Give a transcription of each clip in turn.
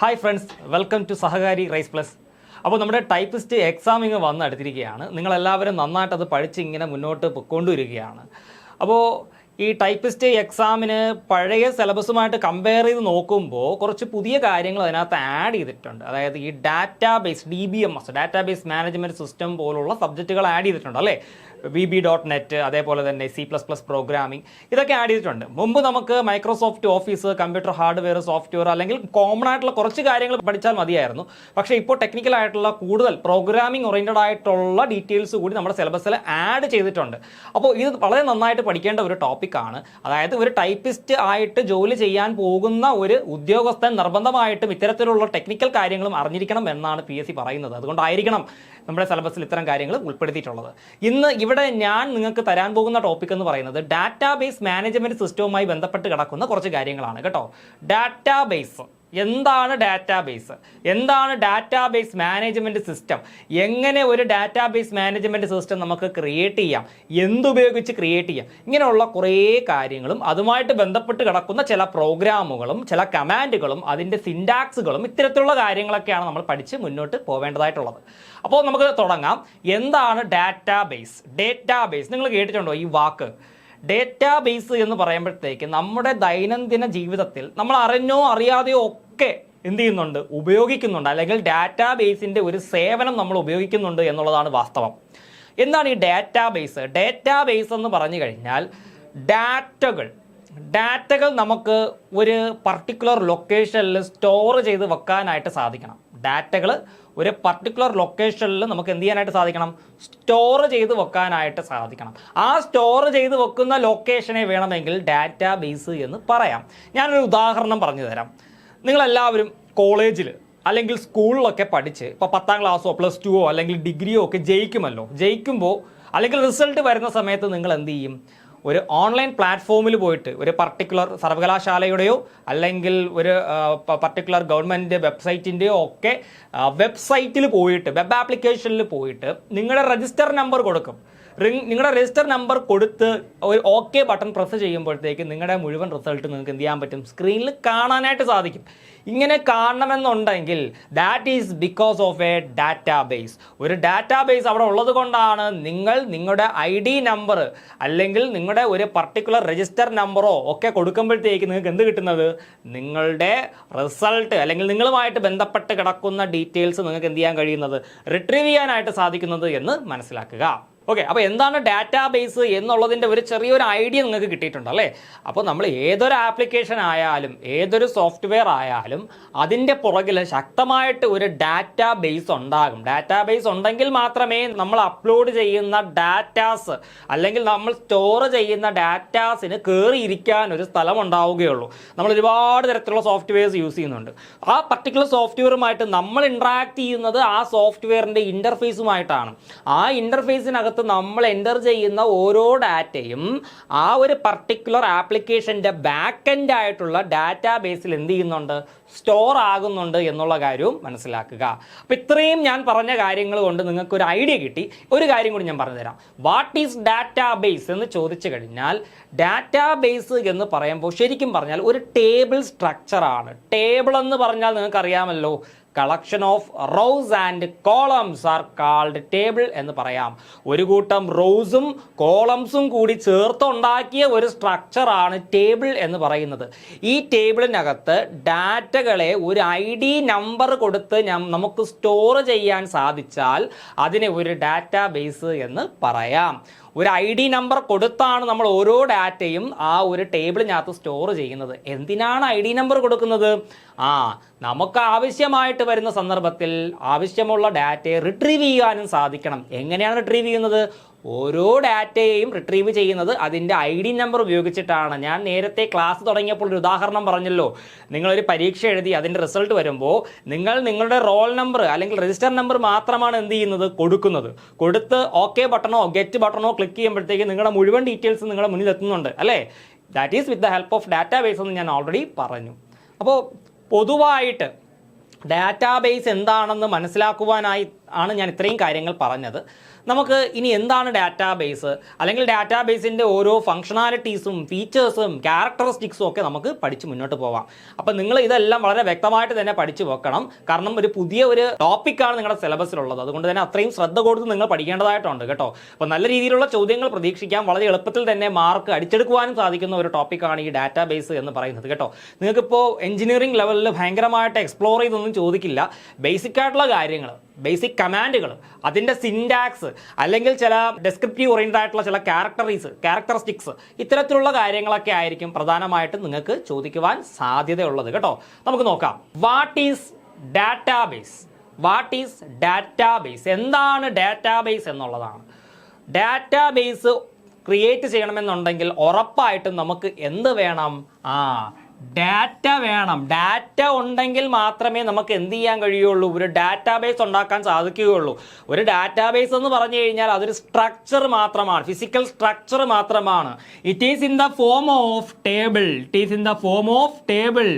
Hi friends, welcome to Sahakari rise plus. അപ്പോൾ നമ്മുടെ typist exam ഇങ്ങ് വന്നെടുത്തിരിക്കുകയാണ്. നിങ്ങളെല്ലാവരും നന്നായിട്ട് അത് പഠിച്ച് ഇങ്ങനെ മുന്നോട്ട് പൊയ്ക്കൊണ്ടിരിക്കുകയാണ്. അപ്പോൾ ഈ ടൈപ്പിസ്റ്റ് എക്സാമിന് പഴയ സിലബസുമായിട്ട് കമ്പയർ ചെയ്ത് നോക്കുമ്പോൾ കുറച്ച് പുതിയ കാര്യങ്ങൾ അതിനകത്ത് ആഡ് ചെയ്തിട്ടുണ്ട്. അതായത് ഈ database DBMS, database management system പോലുള്ള സബ്ജക്റ്റുകൾ ആഡ് ചെയ്തിട്ടുണ്ട് അല്ലേ. VB.NET, അതേപോലെ തന്നെ C++ പ്രോഗ്രാമിംഗ്, ഇതൊക്കെ ആഡ് ചെയ്തിട്ടുണ്ട്. മുമ്പ് നമുക്ക് Microsoft office, computer hardware, software അല്ലെങ്കിൽ കോമൺ ആയിട്ടുള്ള കുറച്ച് കാര്യങ്ങൾ പഠിച്ചാൽ മതിയായിരുന്നു. പക്ഷേ ഇപ്പോൾ ടെക്നിക്കൽ ആയിട്ടുള്ള കൂടുതൽ പ്രോഗ്രാമിംഗ് ഓറിയൻറ്റഡ് ആയിട്ടുള്ള ഡീറ്റെയിൽസ് കൂടി നമ്മുടെ സിലബസിൽ ആഡ് ചെയ്തിട്ടുണ്ട്. അപ്പോൾ ഇത് വളരെ നന്നായിട്ട് പഠിക്കേണ്ട ഒരു ടോപ്പിക്കാണ്. അതായത് ഒരു ടൈപ്പിസ്റ്റ് ആയിട്ട് ജോലി ചെയ്യാൻ പോകുന്ന ഒരു ഉദ്യോഗസ്ഥൻ നിർബന്ധമായിട്ടും ഇത്തരത്തിലുള്ള ടെക്നിക്കൽ കാര്യങ്ങളും അറിഞ്ഞിരിക്കണം എന്നാണ് PSC പറയുന്നത്. അതുകൊണ്ടായിരിക്കണം നമ്മുടെ സിലബസിൽ ഇത്തരം കാര്യങ്ങൾ ഉൾപ്പെടുത്തിയിട്ടുള്ളത്. ഇന്ന് ഇവിടെ ഞാൻ നിങ്ങൾക്ക് തരാൻ പോകുന്ന ടോപ്പിക് എന്ന് പറയുന്നത് ഡാറ്റാബേസ് മാനേജ്മെന്റ് സിസ്റ്റവുമായി ബന്ധപ്പെട്ട് കിടക്കുന്ന കുറച്ച് കാര്യങ്ങളാണ് കേട്ടോ. ഡാറ്റാബേസ് എന്താണ്? ഡാറ്റാബേസ് എന്താണ്? ഡാറ്റാബേസ് മാനേജ്മെന്റ് സിസ്റ്റം, എങ്ങനെ ഒരു ഡാറ്റാബേസ് മാനേജ്മെന്റ് സിസ്റ്റം നമുക്ക് ക്രിയേറ്റ് ചെയ്യാം, എന്തുപയോഗിച്ച് ക്രിയേറ്റ് ചെയ്യാം, ഇങ്ങനെയുള്ള കുറേ കാര്യങ്ങളും അതുമായിട്ട് ബന്ധപ്പെട്ട് കിടക്കുന്ന ചില പ്രോഗ്രാമുകളും ചില കമാൻഡുകളും അതിൻ്റെ സിൻടാക്സുകളും ഇത്തരത്തിലുള്ള കാര്യങ്ങളൊക്കെയാണ് നമ്മൾ പഠിച്ച് മുന്നോട്ട് പോവേണ്ടതായിട്ടുള്ളത്. അപ്പോൾ നമുക്ക് തുടങ്ങാം. എന്താണ് ഡാറ്റാബേസ്? ഡാറ്റാബേസ് നിങ്ങൾ കേട്ടിട്ടുണ്ടോ ഈ വാക്ക്? ഡേറ്റാബേസ് എന്ന് പറയുമ്പോഴത്തേക്ക് നമ്മുടെ ദൈനംദിന ജീവിതത്തിൽ നമ്മൾ അറിഞ്ഞോ അറിയാതെയോ ഒക്കെ എന്ത് ചെയ്യുന്നുണ്ട്, ഉപയോഗിക്കുന്നുണ്ട്, അല്ലെങ്കിൽ ഡാറ്റാബേസിൻ്റെ ഒരു സേവനം നമ്മൾ ഉപയോഗിക്കുന്നുണ്ട് എന്നുള്ളതാണ് വാസ്തവം. എന്താണ് ഈ ഡാറ്റാബേസ്? ഡാറ്റാബേസ് എന്ന് പറഞ്ഞു കഴിഞ്ഞാൽ ഡാറ്റകൾ നമുക്ക് ഒരു പർട്ടിക്കുലർ ലൊക്കേഷനിൽ സ്റ്റോർ ചെയ്ത് വെക്കാനായിട്ട് സാധിക്കണം. ഡാറ്റകൾ ഒരു പർട്ടിക്കുലർ ലൊക്കേഷനിൽ നമുക്ക് എന്ത് ചെയ്യാനായിട്ട് സാധിക്കണം? സ്റ്റോർ ചെയ്ത് വെക്കാനായിട്ട് സാധിക്കണം. ആ സ്റ്റോർ ചെയ്ത് വെക്കുന്ന ലൊക്കേഷനെ വേണമെങ്കിൽ ഡാറ്റാബേസ് എന്ന് പറയാം. ഞാനൊരു ഉദാഹരണം പറഞ്ഞു തരാം. നിങ്ങളെല്ലാവരും കോളേജിൽ അല്ലെങ്കിൽ സ്കൂളിലൊക്കെ പഠിച്ച് ഇപ്പോൾ 10ാം ക്ലാസ്സോ +2 അല്ലെങ്കിൽ ഡിഗ്രിയോ ഒക്കെ ജയിക്കുമ്പോൾ അല്ലെങ്കിൽ റിസൾട്ട് വരുന്ന സമയത്ത് നിങ്ങൾ എന്ത് ചെയ്യും? ഒരു ഓൺലൈൻ പ്ലാറ്റ്ഫോമിൽ പോയിട്ട് ഒരു പർട്ടിക്കുലർ സർവകലാശാലയുടെയോ അല്ലെങ്കിൽ ഒരു പർട്ടിക്കുലർ ഗവൺമെൻറ് വെബ്സൈറ്റിൻ്റെയോ ഒക്കെ വെബ്സൈറ്റിൽ പോയിട്ട്, വെബ് ആപ്ലിക്കേഷനിൽ പോയിട്ട് നിങ്ങളുടെ രജിസ്റ്റർ നമ്പർ കൊടുക്കും. നിങ്ങളുടെ രജിസ്റ്റർ നമ്പർ കൊടുത്ത് ഒരു OK ബട്ടൺ പ്രസ് ചെയ്യുമ്പോഴത്തേക്ക് നിങ്ങളുടെ മുഴുവൻ റിസൾട്ട് നിങ്ങൾക്ക് എന്ത് ചെയ്യാൻ പറ്റും? സ്ക്രീനിൽ കാണാനായിട്ട് സാധിക്കും. ഇങ്ങനെ കാണണമെന്നുണ്ടെങ്കിൽ that is because of a database. ഒരു ഡാറ്റാബേസ് അവിടെ ഉള്ളത് കൊണ്ടാണ് നിങ്ങൾ നിങ്ങളുടെ ID നമ്പർ അല്ലെങ്കിൽ നിങ്ങളുടെ ഒരു പർട്ടിക്കുലർ രജിസ്റ്റർ നമ്പറോ ഒക്കെ കൊടുക്കുമ്പോഴത്തേക്ക് നിങ്ങൾക്ക് എന്ത് കിട്ടുന്നത്? നിങ്ങളുടെ റിസൾട്ട് അല്ലെങ്കിൽ നിങ്ങളുമായിട്ട് ബന്ധപ്പെട്ട് കിടക്കുന്ന ഡീറ്റെയിൽസ് നിങ്ങൾക്ക് എന്ത് ചെയ്യാൻ കഴിയുന്നത്? റിട്രീവ് ചെയ്യാനായിട്ട് സാധിക്കുന്നത് എന്ന് മനസ്സിലാക്കുക. ഓക്കെ, അപ്പോൾ എന്താണ് ഡാറ്റാബേസ് എന്നുള്ളതിൻ്റെ ഒരു ചെറിയൊരു ഐഡിയ നിങ്ങൾക്ക് കിട്ടിയിട്ടുണ്ട് അല്ലേ. അപ്പോൾ നമ്മൾ ഏതൊരു ആപ്ലിക്കേഷൻ ആയാലും ഏതൊരു സോഫ്റ്റ്വെയർ ആയാലും അതിൻ്റെ പുറകിൽ ശക്തമായിട്ട് ഒരു ഡാറ്റാബേസ് ഉണ്ടാകും. ഡാറ്റാബേസ് ഉണ്ടെങ്കിൽ മാത്രമേ നമ്മൾ അപ്ലോഡ് ചെയ്യുന്ന ഡാറ്റാസ് അല്ലെങ്കിൽ നമ്മൾ സ്റ്റോർ ചെയ്യുന്ന ഡാറ്റാസിന് കയറിയിരിക്കാൻ ഒരു സ്ഥലം ഉണ്ടാവുകയുള്ളൂ. നമ്മൾ ഒരുപാട് തരത്തിലുള്ള സോഫ്റ്റ്വെയർസ് യൂസ് ചെയ്യുന്നുണ്ട്. ആ പർട്ടിക്കുലർ സോഫ്റ്റ്വെയറുമായിട്ട് നമ്മൾ ഇൻട്രാക്ട് ചെയ്യുന്നത് ആ സോഫ്റ്റ്വെയറിൻ്റെ ഇൻ്റർഫേസുമായിട്ടാണ്. ആ ഇൻ്റർഫേസിനകത്ത് നമ്മൾ എൻ്റർ ചെയ്യുന്ന ഓരോ ഡാറ്റയും ആ ഒരു പർട്ടിക്കുലർ ആപ്ലിക്കേഷൻ്റെ ബാക്ക് എൻഡ് ആയിട്ടുള്ള ഡാറ്റാബേസിൽ എന്ത് ചെയ്യുന്നുണ്ട്? സ്റ്റോർ ആകുന്നുണ്ട് എന്നുള്ള കാര്യവും മനസ്സിലാക്കുക. അപ്പോൾ ഇത്രയും ഞാൻ പറഞ്ഞ കാര്യങ്ങൾ കൊണ്ട് നിങ്ങൾക്ക് ഒരു ഐഡിയ കിട്ടി. ഒരു കാര്യം കൂടി ഞാൻ പറഞ്ഞുതരാം. വാട്ട് ഈസ് ഡാറ്റാബേസ് എന്ന് ചോദിച്ചു കഴിഞ്ഞാൽ ഡാറ്റാബേസ് എന്ന് പറയുമ്പോൾ ശരിക്കും പറഞ്ഞാൽ ഒരു ടേബിൾ സ്ട്രക്ചറാണ്. ടേബിൾ എന്ന് പറഞ്ഞാൽ നിങ്ങൾക്ക് അറിയാമല്ലോ, collection of rows and columns are called table എന്ന് പറയാം. ഒരു കൂട്ടം റോസും കോളംസും കൂടി ചേർത്തുണ്ടാക്കിയ ഒരു സ്ട്രക്ചറാണ് ടേബിൾ എന്ന് പറയുന്നത്. ഈ ടേബിളിനകത്ത് ഡാറ്റകളെ ഒരു ID നമ്പർ കൊടുത്ത് നമുക്ക് സ്റ്റോർ ചെയ്യാൻ സാധിച്ചാൽ അതിനെ ഒരു ഡാറ്റാബേസ് എന്ന് പറയാം. ഒരു ID നമ്പർ കൊടുത്താണ് നമ്മൾ ഓരോ ഡാറ്റയും ആ ഒരു ടേബിളിനകത്ത് സ്റ്റോർ ചെയ്യുന്നത്. എന്തിനാണ് ID നമ്പർ കൊടുക്കുന്നത്? നമുക്ക് ആവശ്യമായിട്ട് വരുന്ന സന്ദർഭത്തിൽ ആവശ്യമുള്ള ഡാറ്റയെ റിട്രീവ് ചെയ്യാനും സാധിക്കണം. എങ്ങനെയാണ് റിട്രീവ് ചെയ്യുന്നത്? ഓരോ ഡാറ്റയെയും റിട്രീവ് ചെയ്യുന്നത് അതിൻ്റെ ID നമ്പർ ഉപയോഗിച്ചിട്ടാണ്. ഞാൻ നേരത്തെ ക്ലാസ് തുടങ്ങിയപ്പോൾ ഒരു ഉദാഹരണം പറഞ്ഞല്ലോ. നിങ്ങളൊരു പരീക്ഷ എഴുതി അതിൻ്റെ റിസൾട്ട് വരുമ്പോൾ നിങ്ങളുടെ റോൾ നമ്പർ അല്ലെങ്കിൽ രജിസ്റ്റർ നമ്പർ മാത്രമാണ് എന്ത് ചെയ്യുന്നത്? കൊടുത്ത് OK ബട്ടണോ ഗെറ്റ് ബട്ടണോ ക്ലിക്ക് ചെയ്യുമ്പോഴത്തേക്ക് നിങ്ങളുടെ മുഴുവൻ ഡീറ്റെയിൽസ് നിങ്ങളുടെ മുന്നിൽ എത്തുന്നുണ്ട് അല്ലേ. That is with the help of database എന്ന് ഞാൻ ഓൾറെഡി പറഞ്ഞു. അപ്പോൾ പൊതുവായിട്ട് ഡാറ്റാബേസ് എന്താണെന്ന് മനസ്സിലാക്കുവാനായി ആണ് ഞാൻ ഇത്രയും കാര്യങ്ങൾ പറഞ്ഞത്. നമുക്ക് ഇനി എന്താണ് ഡാറ്റാബേസ്, അല്ലെങ്കിൽ ഡാറ്റാബേസിൻ്റെ ഓരോ ഫങ്ഷണാലിറ്റീസും ഫീച്ചേഴ്സും ക്യാരക്ടറിസ്റ്റിക്സും ഒക്കെ നമുക്ക് പഠിച്ച് മുന്നോട്ട് പോവാം. അപ്പം നിങ്ങൾ ഇതെല്ലാം വളരെ വ്യക്തമായിട്ട് തന്നെ പഠിച്ചു വെക്കണം. കാരണം ഒരു പുതിയ ഒരു ടോപ്പിക്കാണ് നിങ്ങളുടെ സിലബസിലുള്ളത്. അതുകൊണ്ട് തന്നെ അത്രയും ശ്രദ്ധ കൊടുത്ത് നിങ്ങൾ പഠിക്കേണ്ടതായിട്ടുണ്ട് കേട്ടോ. അപ്പോൾ നല്ല രീതിയിലുള്ള ചോദ്യങ്ങൾ പ്രതീക്ഷിക്കാം. വളരെ എളുപ്പത്തിൽ തന്നെ മാർക്ക് അടിച്ചെടുക്കുവാനും സാധിക്കുന്ന ഒരു ടോപ്പിക്കാണ് ഈ ഡാറ്റാബേസ് എന്ന് പറയുന്നത് കേട്ടോ. നിങ്ങൾക്കിപ്പോൾ എഞ്ചിനീയറിംഗ് ലെവലിൽ ഭയങ്കരമായിട്ട് എക്സ്പ്ലോർ ചെയ്തൊന്നും ചോദിക്കില്ല. ബേസിക് ആയിട്ടുള്ള കാര്യങ്ങൾ, ബേസിക് കമാൻഡുകൾ, അതിൻ്റെ സിൻടാക്സ്, അല്ലെങ്കിൽ ചില ഡെസ്ക്രിപ്റ്റീവ് ഓറിയൻറ്റഡ് ആയിട്ടുള്ള ചില ക്യാരക്ടറിസ്റ്റിക്സ്, ഇത്തരത്തിലുള്ള കാര്യങ്ങളൊക്കെ ആയിരിക്കും പ്രധാനമായിട്ടും നിങ്ങൾക്ക് ചോദിക്കുവാൻ സാധ്യതയുള്ളത് കേട്ടോ. നമുക്ക് നോക്കാം. What is database? What is database? എന്താണ് ഡാറ്റാബേസ് എന്നുള്ളതാണ്. ഡാറ്റാബേസ് ക്രിയേറ്റ് ചെയ്യണമെന്നുണ്ടെങ്കിൽ ഉറപ്പായിട്ടും നമുക്ക് എന്ത് വേണം? ഡാറ്റ വേണം. ഡാറ്റ ഉണ്ടെങ്കിൽ മാത്രമേ നമുക്ക് എന്ത് ചെയ്യാൻ കഴിയുള്ളൂ? ഒരു ഡാറ്റാബേസ് ഉണ്ടാക്കാൻ സാധിക്കുകയുള്ളൂ. ഒരു ഡാറ്റാബേസ് എന്ന് പറഞ്ഞു കഴിഞ്ഞാൽ അതൊരു സ്ട്രക്ചർ മാത്രമാണ്, ഫിസിക്കൽ സ്ട്രക്ചർ മാത്രമാണ്. It is in the form of table. It is in the form of table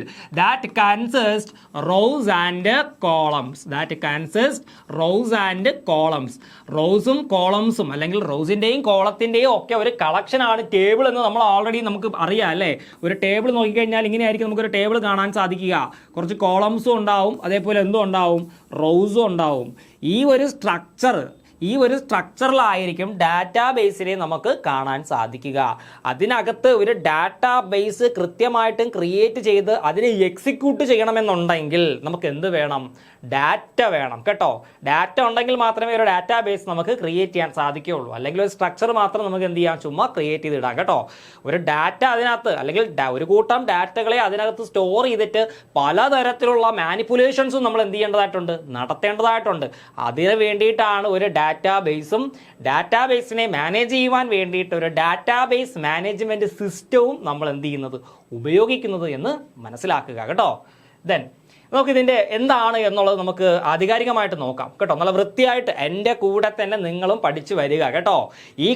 that consist rose and columns. That consist rose and columns. റോസും കോളംസും അല്ലെങ്കിൽ റോസിൻ്റെയും കോളത്തിൻ്റെയും ഒക്കെ ഒരു കളക്ഷനാണ് ടേബിൾ എന്ന് നമ്മൾ ഓൾറെഡി നമുക്ക് അറിയാം അല്ലേ. ഒരു ടേബിൾ നോക്കിക്കഴിഞ്ഞാൽ ഇങ്ങനെയായിരിക്കും നമുക്കൊരു ടേബിൾ കാണാൻ സാധിക്കുക. കുറച്ച് കോളംസും ഉണ്ടാവും, അതേപോലെ എന്തും ഉണ്ടാവും, റോസും ഉണ്ടാവും. ഈ ഒരു സ്ട്രക്ചറിലായിരിക്കും ഡാറ്റാബേസിനെ നമുക്ക് കാണാൻ സാധിക്കുക. അതിനകത്ത് ഒരു ഡാറ്റാബേസ് കൃത്യമായിട്ടും ക്രിയേറ്റ് ചെയ്ത് അതിനെ എക്സിക്യൂട്ട് ചെയ്യണമെന്നുണ്ടെങ്കിൽ നമുക്ക് എന്ത് വേണം? ഡാറ്റ വേണം കേട്ടോ. ഡാറ്റ ഉണ്ടെങ്കിൽ മാത്രമേ ഒരു ഡാറ്റാബേസ് നമുക്ക് ക്രിയേറ്റ് ചെയ്യാൻ സാധിക്കുകയുള്ളൂ. അല്ലെങ്കിൽ ഒരു സ്ട്രക്ചർ മാത്രം നമുക്ക് എന്ത് ചെയ്യാം? ചുമ്മാ ക്രിയേറ്റ് ചെയ്തിടാം കേട്ടോ. ഒരു ഡാറ്റ അതിനകത്ത്, അല്ലെങ്കിൽ ഒരു കൂട്ടം ഡാറ്റകളെ അതിനകത്ത് സ്റ്റോർ ചെയ്തിട്ട് പലതരത്തിലുള്ള മാനിപ്പുലേഷൻസും നമ്മൾ എന്ത് ചെയ്യേണ്ടതായിട്ടുണ്ട്? നടത്തേണ്ടതായിട്ടുണ്ട്. അതിന് വേണ്ടിയിട്ടാണ് ഒരു ഡാറ്റാബേസും ഡാറ്റാബേസിനെ മാനേജ് ചെയ്യുവാൻ വേണ്ടിയിട്ട് ഒരു ഡാറ്റാബേസ് മാനേജ്മെൻറ്റ് സിസ്റ്റവും നമ്മൾ എന്ത് ചെയ്യുന്നത്? ഉപയോഗിക്കുന്നത് എന്ന് മനസ്സിലാക്കുക കേട്ടോ. ദെൻ നമുക്കിതിൻ്റെ എന്താണ് എന്നുള്ളത് നമുക്ക് ആധികാരികമായിട്ട് നോക്കാം കേട്ടോ. നല്ല വൃത്തിയായിട്ട് എൻ്റെ കൂടെ തന്നെ നിങ്ങളും പഠിച്ചു വരിക കേട്ടോ. ഈ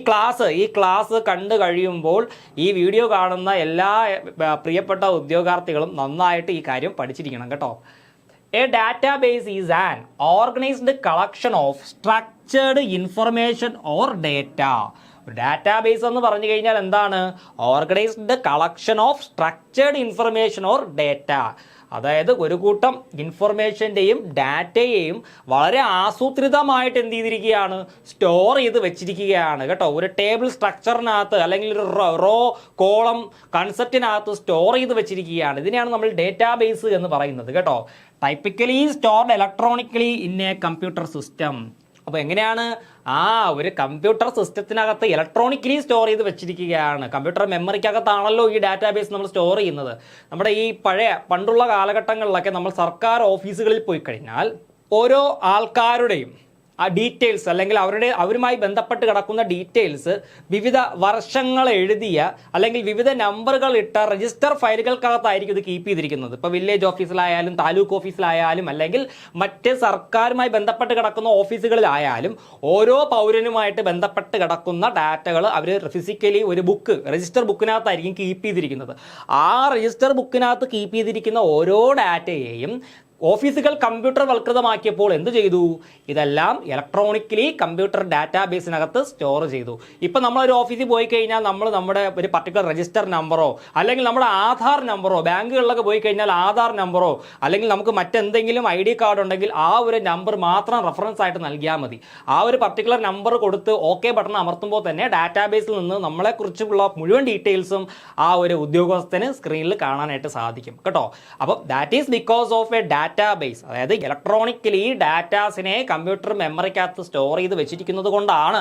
ക്ലാസ് കണ്ടു കഴിയുമ്പോൾ ഈ വീഡിയോ കാണുന്ന എല്ലാ പ്രിയപ്പെട്ട ഉദ്യോഗാർത്ഥികളും നന്നായിട്ട് ഈ കാര്യം പഠിച്ചിരിക്കണം കേട്ടോ. A database is an organized collection of structured information or data. Database എന്ന് പറഞ്ഞു കഴിഞ്ഞാൽ എന്താണ്? Organised collection of structured information or data. അതായത് ഒരു കൂട്ടം ഇൻഫർമേഷൻ്റെയും ഡാറ്റയെയും വളരെ ആസൂത്രിതമായിട്ട് എന്ത് ചെയ്തിരിക്കുകയാണ്? സ്റ്റോർ ചെയ്ത് വെച്ചിരിക്കുകയാണ് കേട്ടോ. ഒരു ടേബിൾ സ്ട്രക്ചറിനകത്ത് അല്ലെങ്കിൽ ഒരു റോ കോളം കൺസെപ്റ്റിനകത്ത് സ്റ്റോർ ചെയ്ത് വെച്ചിരിക്കുകയാണ്. ഇതിനെയാണ് നമ്മൾ ഡേറ്റാബേസ് എന്ന് പറയുന്നത് കേട്ടോ. Typically stored electronically in A computer system. അപ്പോൾ എങ്ങനെയാണ്? ഒരു കമ്പ്യൂട്ടർ സിസ്റ്റത്തിനകത്ത് ഇലക്ട്രോണിക്കലി സ്റ്റോർ ചെയ്ത് വെച്ചിരിക്കുകയാണ്. കമ്പ്യൂട്ടർ മെമ്മറിക്കകത്താണല്ലോ ഈ ഡാറ്റാബേസ് നമ്മൾ സ്റ്റോർ ചെയ്യുന്നത്. നമ്മുടെ ഈ പണ്ടുള്ള കാലഘട്ടങ്ങളിലൊക്കെ നമ്മൾ സർക്കാർ ഓഫീസുകളിൽ പോയി കഴിഞ്ഞാൽ ഓരോ ആൾക്കാരുടെയും ആ ഡീറ്റെയിൽസ്, അല്ലെങ്കിൽ അവരുമായി ബന്ധപ്പെട്ട് കിടക്കുന്ന ഡീറ്റെയിൽസ് വിവിധ വർഷങ്ങൾ എഴുതിയ അല്ലെങ്കിൽ വിവിധ നമ്പറുകൾ ഇട്ട രജിസ്റ്റർ ഫയലുകൾക്കകത്തായിരിക്കും ഇത് കീപ്പ് ചെയ്തിരിക്കുന്നത്. ഇപ്പോൾ വില്ലേജ് ഓഫീസിലായാലും താലൂക്ക് ഓഫീസിലായാലും അല്ലെങ്കിൽ മറ്റ് സർക്കാരുമായി ബന്ധപ്പെട്ട് കിടക്കുന്ന ഓഫീസുകളിലായാലും ഓരോ പൗരനുമായിട്ട് ബന്ധപ്പെട്ട് കിടക്കുന്ന ഡാറ്റകൾ അവർ ഫിസിക്കലി ഒരു രജിസ്റ്റർ ബുക്കിനകത്തായിരിക്കും കീപ്പ് ചെയ്തിരിക്കുന്നത്. ആ രജിസ്റ്റർ ബുക്കിനകത്ത് കീപ്പ് ചെയ്തിരിക്കുന്ന ഓരോ ഡാറ്റയെയും ഓഫീസുകൾ കമ്പ്യൂട്ടർ വൽകൃതമാക്കിയപ്പോൾ എന്ത് ചെയ്തു? ഇതെല്ലാം ഇലക്ട്രോണിക്കലി കമ്പ്യൂട്ടർ ഡാറ്റാബേസിനകത്ത് സ്റ്റോർ ചെയ്തു. ഇപ്പം നമ്മളൊരു ഓഫീസിൽ പോയി കഴിഞ്ഞാൽ നമ്മുടെ ഒരു പർട്ടിക്കുലർ രജിസ്റ്റർ നമ്പറോ അല്ലെങ്കിൽ നമ്മുടെ ആധാർ നമ്പറോ, ബാങ്കുകളിലൊക്കെ പോയി കഴിഞ്ഞാൽ ആധാർ നമ്പറോ അല്ലെങ്കിൽ നമുക്ക് മറ്റെന്തെങ്കിലും ID കാർഡ് ഉണ്ടെങ്കിൽ ആ ഒരു നമ്പർ മാത്രം റെഫറൻസ് ആയിട്ട് നൽകിയാൽ മതി. ആ ഒരു പർട്ടിക്കുലർ നമ്പർ കൊടുത്ത് ഓക്കെ ബട്ടൺ അമർത്തുമ്പോൾ തന്നെ ഡാറ്റാബേസിൽ നിന്ന് നമ്മളെക്കുറിച്ചുള്ള മുഴുവൻ ഡീറ്റെയിൽസും ആ ഒരു ഉദ്യോഗസ്ഥന് സ്ക്രീനിൽ കാണാനായിട്ട് സാധിക്കും കേട്ടോ. അപ്പം that is because of a database. അതായത് ഇലക്ട്രോണിക്കലി ഡാറ്റാസിനെ കമ്പ്യൂട്ടർ മെമ്മറിക്കകത്ത് സ്റ്റോർ ചെയ്ത് വെച്ചിരിക്കുന്നത് കൊണ്ടാണ്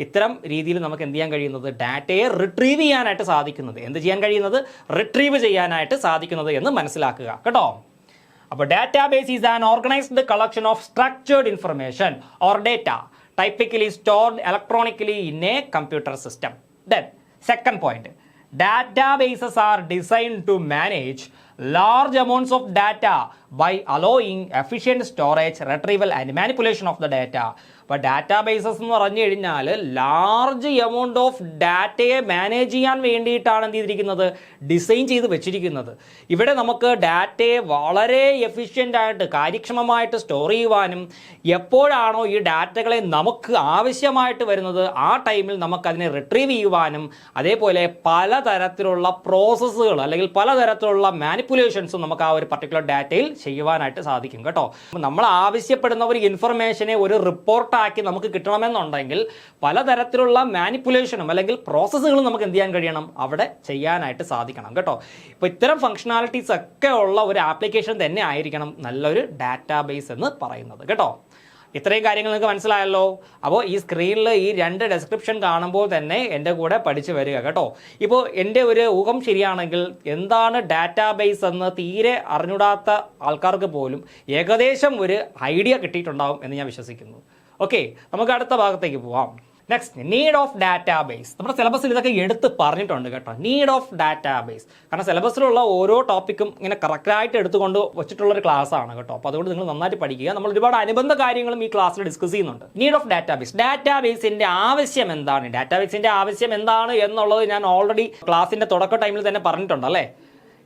ഇത്തരം രീതിയിൽ നമുക്ക് എന്ത് ചെയ്യാൻ കഴിയുന്നത്? ഡാറ്റയെ റിട്രീവ് ചെയ്യാനായിട്ട് സാധിക്കുന്നത്. എന്ത് ചെയ്യാൻ കഴിയുന്നത്? റിട്രീവ് ചെയ്യാനായിട്ട് സാധിക്കുന്നത് എന്ന് മനസ്സിലാക്കുക കേട്ടോ. അപ്പോൾ database is an organised collection of structured information or data typically stored electronically in a computer system. Then second point, databases are designed to manage large amounts of data by allowing efficient storage, retrieval and manipulation of the data. അപ്പോൾ databases എന്ന് പറഞ്ഞു കഴിഞ്ഞാൽ large amount of ഡാറ്റയെ manage ചെയ്യാൻ വേണ്ടിയിട്ടാണ് എന്ത് ചെയ്തിരിക്കുന്നത്, design ചെയ്ത് വെച്ചിരിക്കുന്നത്. ഇവിടെ നമുക്ക് ഡാറ്റയെ വളരെ എഫിഷ്യൻ്റായിട്ട് കാര്യക്ഷമമായിട്ട് സ്റ്റോർ ചെയ്യുവാനും എപ്പോഴാണോ ഈ ഡാറ്റകളെ നമുക്ക് ആവശ്യമായിട്ട് വരുന്നത് ആ ടൈമിൽ നമുക്കതിനെ റിട്രീവ് ചെയ്യുവാനും അതേപോലെ പലതരത്തിലുള്ള പ്രോസസ്സുകൾ അല്ലെങ്കിൽ പലതരത്തിലുള്ള മാനിപ്പുലേഷൻസും നമുക്ക് ആ ഒരു പർട്ടിക്കുലർ ഡാറ്റയിൽ ചെയ്യുവാനായിട്ട് സാധിക്കും കേട്ടോ. നമ്മൾ ആവശ്യപ്പെടുന്ന ഒരു ഇൻഫർമേഷനെ ഒരു റിപ്പോർട്ട് ആക്കി നമുക്ക് കിട്ടണമെന്നുണ്ടെങ്കിൽ പലതരത്തിലുള്ള മാനിപ്പുലേഷനും അല്ലെങ്കിൽ പ്രോസസ്സുകളും നമുക്ക് എന്ത് ചെയ്യാൻ കഴിയണം, അവിടെ ചെയ്യാനായിട്ട് സാധിക്കണം കേട്ടോ. ഇപ്പോൾ ഇത്തരം ഫംഗ്ഷനാലിറ്റീസ് ഒക്കെ ഉള്ള ഒരു ആപ്ലിക്കേഷൻ തന്നെ ആയിരിക്കണം നല്ലൊരു ഡാറ്റാബേസ് എന്ന് പറയുന്നത് കേട്ടോ. ഇത്രയും കാര്യങ്ങൾ നിങ്ങൾക്ക് മനസ്സിലായല്ലോ. അപ്പോൾ ഈ സ്ക്രീനിൽ ഈ 2 ഡെസ്ക്രിപ്ഷൻ കാണുമ്പോൾ തന്നെ എൻ്റെ കൂടെ പഠിച്ചു വരിക കേട്ടോ. ഇപ്പോൾ എൻ്റെ ഒരു ഊഹം ശരിയാണെങ്കിൽ എന്താണ് ഡാറ്റാബേസ് എന്ന് തീരെ അറിഞ്ഞൂടാത്ത ആൾക്കാർക്ക് പോലും ഏകദേശം ഒരു ഐഡിയ കിട്ടിയിട്ടുണ്ടാവും എന്ന് ഞാൻ വിശ്വസിക്കുന്നു. ഓക്കെ, നമുക്ക് അടുത്ത ഭാഗത്തേക്ക് പോവാം. Next, need of database. നമ്മുടെ സിലബസിൽ ഇതൊക്കെ എടുത്ത് പറഞ്ഞിട്ടുണ്ട് കേട്ടോ, നീഡ് ഓഫ് ഡാറ്റാബേസ്. കാരണം സിലബസിലുള്ള ഓരോ ടോപ്പിക്കും ഇങ്ങനെ കറക്റ്റായിട്ട് എടുത്തുകൊണ്ട് വെച്ചിട്ടുള്ളൊരു ക്ലാസ് ആണ് കേട്ടോ. അപ്പോൾ അതുകൊണ്ട് നിങ്ങൾ നന്നായിട്ട് പഠിക്കുക. നമ്മൾ ഒരുപാട് അനുബന്ധ കാര്യങ്ങളും ഈ ക്ലാസ്സിൽ ഡിസ്കസ് ചെയ്യുന്നുണ്ട്. നീഡ് ഓഫ് ഡാറ്റാബേസ്, ഡാറ്റാബേസിൻ്റെ ആവശ്യം എന്താണ്, ഡാറ്റാബേസിൻ്റെ ആവശ്യം എന്താണ് എന്നുള്ളത് ഞാൻ ഓൾറെഡി ക്ലാസ്സിൻ്റെ തുടക്ക ടൈമിൽ തന്നെ പറഞ്ഞിട്ടുണ്ട് അല്ലേ.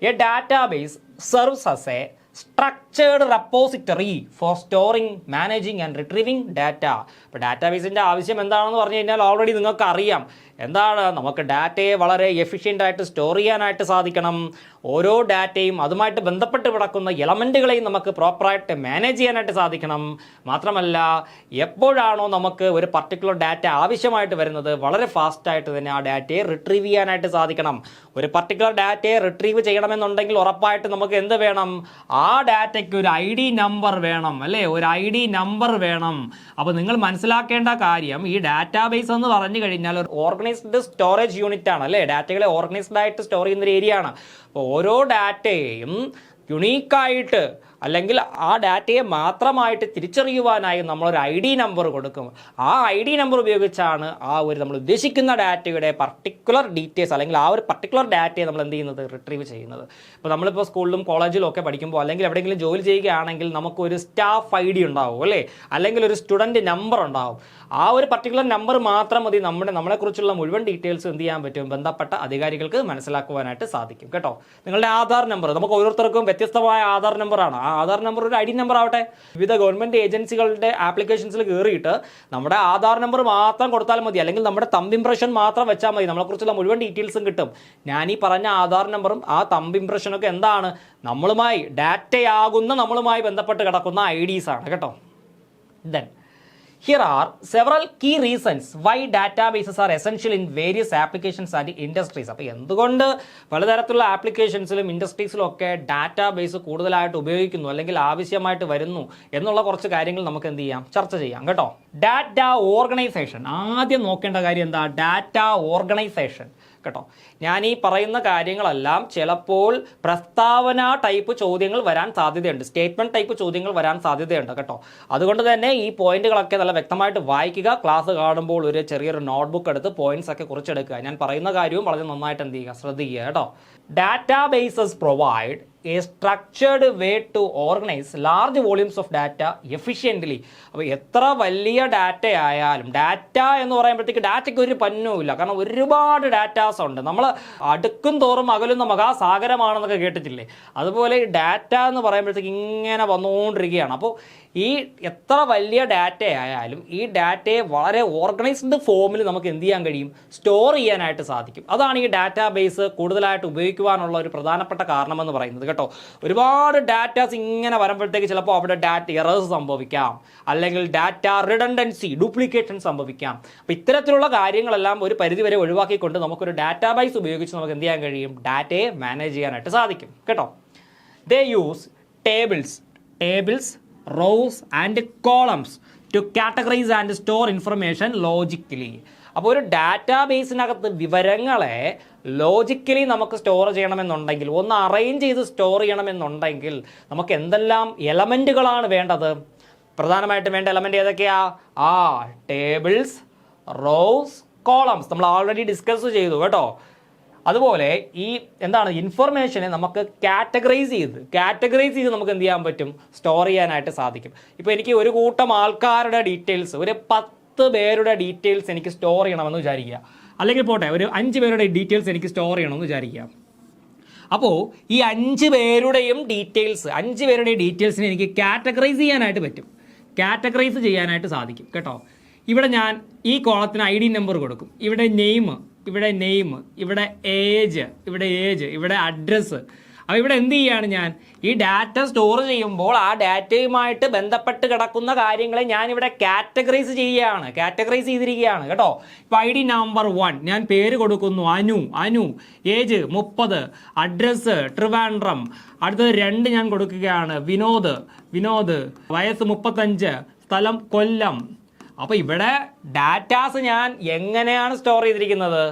A database serves as A structured repository for storing, managing and retrieving data. ഇപ്പോൾ ഡാറ്റാബേസിൻ്റെ ആവശ്യം എന്താണെന്ന് പറഞ്ഞു കഴിഞ്ഞാൽ ഓൾറെഡി നിങ്ങൾക്ക് അറിയാം. എന്താണ്, നമുക്ക് ഡാറ്റയെ വളരെ എഫിഷ്യൻ്റായിട്ട് സ്റ്റോർ ചെയ്യാനായിട്ട് സാധിക്കണം. ഓരോ ഡാറ്റയും അതുമായിട്ട് ബന്ധപ്പെട്ട് കിടക്കുന്ന എലമെൻറ്റുകളെയും നമുക്ക് പ്രോപ്പറായിട്ട് മാനേജ് ചെയ്യാനായിട്ട് സാധിക്കണം. മാത്രമല്ല എപ്പോഴാണോ നമുക്ക് ഒരു പർട്ടിക്കുലർ ഡാറ്റ ആവശ്യമായിട്ട് വരുന്നത് വളരെ ഫാസ്റ്റായിട്ട് തന്നെ ആ ഡാറ്റയെ റിട്രീവ് ചെയ്യാനായിട്ട് സാധിക്കണം. ഒരു പർട്ടിക്കുലർ ഡാറ്റയെ റിട്രീവ് ചെയ്യണമെന്നുണ്ടെങ്കിൽ ഉറപ്പായിട്ട് നമുക്ക് എന്ത് വേണം, ആ ഡാറ്റയ്ക്ക് ഒരു ID നമ്പർ വേണം അല്ലേ, ഒരു ID നമ്പർ വേണം. അപ്പോൾ നിങ്ങൾ മനസ്സിലാക്കേണ്ട കാര്യം, ഈ ഡാറ്റാബേസ് എന്ന് പറഞ്ഞു കഴിഞ്ഞാൽ ഒരു ഓർഗനൈസ്ഡ് സ്റ്റോറേജ് യൂണിറ്റ് ആണ് അല്ലേ. ഡാറ്റകളെ ഓർഗനൈസ്ഡ് ആയിട്ട് സ്റ്റോർ ചെയ്യുന്ന ഒരു ഏരിയ ആണ്. അപ്പോൾ ഓരോ ഡാറ്റയെയും യുണീക്കായിട്ട് അല്ലെങ്കിൽ ആ ഡാറ്റയെ മാത്രമായിട്ട് തിരിച്ചറിയുവാനായി നമ്മളൊരു ID നമ്പർ കൊടുക്കും. ആ ID നമ്പർ ഉപയോഗിച്ചാണ് ആ ഒരു നമ്മൾ ഉദ്ദേശിക്കുന്ന ഡാറ്റയുടെ പർട്ടിക്കുലർ ഡീറ്റെയിൽസ് അല്ലെങ്കിൽ ആ ഒരു പർട്ടിക്കുലർ ഡാറ്റയെ നമ്മൾ എന്ത് ചെയ്യുന്നത്, റിട്രീവ് ചെയ്യുന്നത്. ഇപ്പോൾ നമ്മളിപ്പോൾ സ്കൂളിലും കോളേജിലും ഒക്കെ പഠിക്കുമ്പോൾ അല്ലെങ്കിൽ എവിടെയെങ്കിലും ജോലി ചെയ്യുകയാണെങ്കിൽ നമുക്കൊരു സ്റ്റാഫ് ID ഉണ്ടാവും അല്ലേ, അല്ലെങ്കിൽ ഒരു സ്റ്റുഡൻറ്റ് നമ്പർ ഉണ്ടാവും. ആ ഒരു പർട്ടിക്കുലർ നമ്പർ മാത്രം മതി നമ്മളെക്കുറിച്ചുള്ള മുഴുവൻ ഡീറ്റെയിൽസ് എന്ത് ചെയ്യാൻ പറ്റും, ബന്ധപ്പെട്ട അധികാരികൾക്ക് മനസ്സിലാക്കുവാനായിട്ട് സാധിക്കും കേട്ടോ. നിങ്ങളുടെ ആധാർ നമ്പർ, നമുക്ക് ഓരോരുത്തർക്കും വ്യത്യസ്തമായ ആധാർ നമ്പറാണ്. ആ ആധാർ നമ്പർ ഒരു ID നമ്പർ ആവട്ടെ. വിവിധ ഗവൺമെൻറ് ഏജൻസികളുടെ ആപ്ലിക്കേഷൻസിൽ കയറിയിട്ട് നമ്മുടെ ആധാർ നമ്പർ മാത്രം കൊടുത്താൽ മതി, അല്ലെങ്കിൽ നമ്മുടെ തമ്പ് ഇംപ്രഷൻ മാത്രം വെച്ചാൽ മതി, നമ്മളെക്കുറിച്ചുള്ള മുഴുവൻ ഡീറ്റെയിൽസും കിട്ടും. ഞാൻ ഈ പറഞ്ഞ ആധാർ നമ്പറും ആ തമ്പ് ഇംപ്രഷനൊക്കെ എന്താണ്, നമ്മളുമായി ഡാറ്റയാകുന്ന നമ്മളുമായി ബന്ധപ്പെട്ട് കിടക്കുന്ന IDs ആണ് കേട്ടോ. Then here are several key reasons why databases are essential in various applications and industries. അപ്പോൾ എന്തുകൊണ്ട് പലതരത്തിലുള്ള ആപ്ലിക്കേഷൻസിലും ഇൻഡസ്ട്രീസിലും ഒക്കെ ഡാറ്റാബേസ് കൂടുതലായിട്ട് ഉപയോഗിക്കുന്നു അല്ലെങ്കിൽ ആവശ്യമായിട്ട് വരുന്നു എന്നുള്ള കുറച്ച് കാര്യങ്ങൾ നമുക്ക് എന്ത് ചെയ്യാം, ചർച്ച ചെയ്യാം കേട്ടോ. ഡാറ്റ ഓർഗനൈസേഷൻ, ആദ്യം നോക്കേണ്ട കാര്യം എന്താ, ഡാറ്റ ഓർഗനൈസേഷൻ കേട്ടോ. ഞാൻ ഈ പറയുന്ന കാര്യങ്ങളെല്ലാം ചിലപ്പോൾ പ്രസ്താവന ടൈപ്പ് ചോദ്യങ്ങൾ വരാൻ സാധ്യതയുണ്ട്, സ്റ്റേറ്റ്മെൻറ്റ് ടൈപ്പ് ചോദ്യങ്ങൾ വരാൻ സാധ്യതയുണ്ട് കേട്ടോ. അതുകൊണ്ട് തന്നെ ഈ പോയിന്റുകളൊക്കെ നല്ല വ്യക്തമായിട്ട് വായിക്കുക. ക്ലാസ് കാണുമ്പോൾ ഒരു ചെറിയൊരു നോട്ട്ബുക്ക് എടുത്ത് പോയിന്റ്സ് ഒക്കെ കുറിച്ചെടുക്കുക. ഞാൻ പറയുന്ന കാര്യവും വളരെ നന്നായിട്ട് എന്ത് ചെയ്യുക, ശ്രദ്ധിക്കുക കേട്ടോ. Databases provide a structured way to organize large volumes of data efficiently. അപ്പോൾ എത്ര വലിയ ഡാറ്റ ആയാലും, ഡാറ്റ എന്ന് പറയുമ്പോഴത്തേക്ക് ഡാറ്റയ്ക്ക് ഒരു പന്നുമില്ല, കാരണം ഒരുപാട് ഡാറ്റാസ് ഉണ്ട്. നമ്മൾ അടുക്കും തോറും അകലുന്ന മഹാസാഗരമാണെന്നൊക്കെ കേട്ടിട്ടില്ലേ, അതുപോലെ ഈ ഡാറ്റ എന്ന് പറയുമ്പോഴത്തേക്ക് ഇങ്ങനെ വന്നുകൊണ്ടിരിക്കുകയാണ്. അപ്പോൾ ഈ എത്ര വലിയ ഡാറ്റ ആയാലും ഈ ഡാറ്റയെ വളരെ ഓർഗനൈസ്ഡ് ഫോമിൽ നമുക്ക് എന്ത് ചെയ്യാൻ കഴിയും, സ്റ്റോർ ചെയ്യാനായിട്ട് സാധിക്കും. അതാണ് ഈ ഡാറ്റാബേസ് കൂടുതലായിട്ട് ഉപയോഗിക്കുവാനുള്ള ഒരു പ്രധാനപ്പെട്ട കാരണമെന്ന് പറയുന്നത് കേട്ടോ. ഒരുപാട് ഡാറ്റാസ് ഇങ്ങനെ വരുമ്പോഴത്തേക്ക് ചിലപ്പോൾ അവിടെ ഡാറ്റ എറേഴ്സ് സംഭവിക്കാം, അല്ലെങ്കിൽ ഡാറ്റ റിഡൻഡൻസി, ഡ്യൂപ്ലിക്കേഷൻ സംഭവിക്കാം. അപ്പോൾ ഇത്തരത്തിലുള്ള കാര്യങ്ങളെല്ലാം ഒരു പരിധിവരെ ഒഴിവാക്കിക്കൊണ്ട് നമുക്കൊരു ഡാറ്റാബേസ് ഉപയോഗിച്ച് നമുക്ക് എന്ത് ചെയ്യാൻ കഴിയും, ഡാറ്റയെ മാനേജ് ചെയ്യാനായിട്ട് സാധിക്കും കേട്ടോ. ദേ use tables rows and columns to categorize and store information logically. അപ്പോൾ ഒരു ഡാറ്റാബേസിനകത്ത് വിവരങ്ങളെ ലോജിക്കലി നമുക്ക് സ്റ്റോർ ചെയ്യണമെന്നുണ്ടെങ്കിൽ, ഒന്ന് അറേഞ്ച് ചെയ്ത് സ്റ്റോർ ചെയ്യണമെന്നുണ്ടെങ്കിൽ നമുക്ക് എന്തെല്ലാം എലമെൻറ്റുകളാണ് വേണ്ടത്? പ്രധാനമായിട്ടും വേണ്ട എലമെൻറ്റ് ഏതൊക്കെയാ? ടേബിൾസ്, റോസ്, കോളംസ് നമ്മൾ ഓൾറെഡി ഡിസ്കസ് ചെയ്തു കേട്ടോ. അതുപോലെ ഈ എന്താണ് ഇൻഫർമേഷനെ നമുക്ക് കാറ്റഗറൈസ് ചെയ്ത് നമുക്ക് എന്ത് ചെയ്യാൻ പറ്റും, സ്റ്റോർ ചെയ്യാനായിട്ട് സാധിക്കും. ഇപ്പോൾ എനിക്ക് ഒരു കൂട്ടം ആൾക്കാരുടെ ഡീറ്റെയിൽസ്, ഒരു 10 പേരുടെ ഡീറ്റെയിൽസ് എനിക്ക് സ്റ്റോർ ചെയ്യണമെന്ന് വിചാരിക്കുക, അല്ലെങ്കിൽ പോട്ടെ ഒരു 5 പേരുടെ ഡീറ്റെയിൽസ് എനിക്ക് സ്റ്റോർ ചെയ്യണമെന്ന് വിചാരിക്കുക. അപ്പോൾ ഈ 5 പേരുടെയും ഡീറ്റെയിൽസിനെ എനിക്ക് കാറ്റഗറൈസ് ചെയ്യാനായിട്ട് പറ്റും, കാറ്റഗറൈസ് ചെയ്യാനായിട്ട് സാധിക്കും കേട്ടോ. ഇവിടെ ഞാൻ ഈ കോളത്തിന് ID നമ്പർ കൊടുക്കും, ഇവിടെ നെയിം, ഇവിടെ ഏജ്, ഇവിടെ അഡ്രസ്സ്. അപ്പോൾ ഇവിടെ എന്ത് ചെയ്യുകയാണ്, ഞാൻ ഈ ഡാറ്റ സ്റ്റോർ ചെയ്യുമ്പോൾ ആ ഡാറ്റയുമായിട്ട് ബന്ധപ്പെട്ട് കിടക്കുന്ന കാര്യങ്ങളെ ഞാനിവിടെ കാറ്റഗറൈസ് ചെയ്തിരിക്കുകയാണ് കേട്ടോ. ഇപ്പോൾ ID നമ്പർ 1 ഞാൻ പേര് കൊടുക്കുന്നു അനു, ഏജ് 30, അഡ്രസ്സ് ട്രിവാൻഡ്രം. അടുത്തത് 2 ഞാൻ കൊടുക്കുകയാണ് വിനോദ്, വയസ്സ് 35, സ്ഥലം കൊല്ലം. അപ്പോൾ ഇവിടെ ഡാറ്റാസ് ഞാൻ എങ്ങനെയാണ് സ്റ്റോർ ചെയ്തിരിക്കുന്നത്,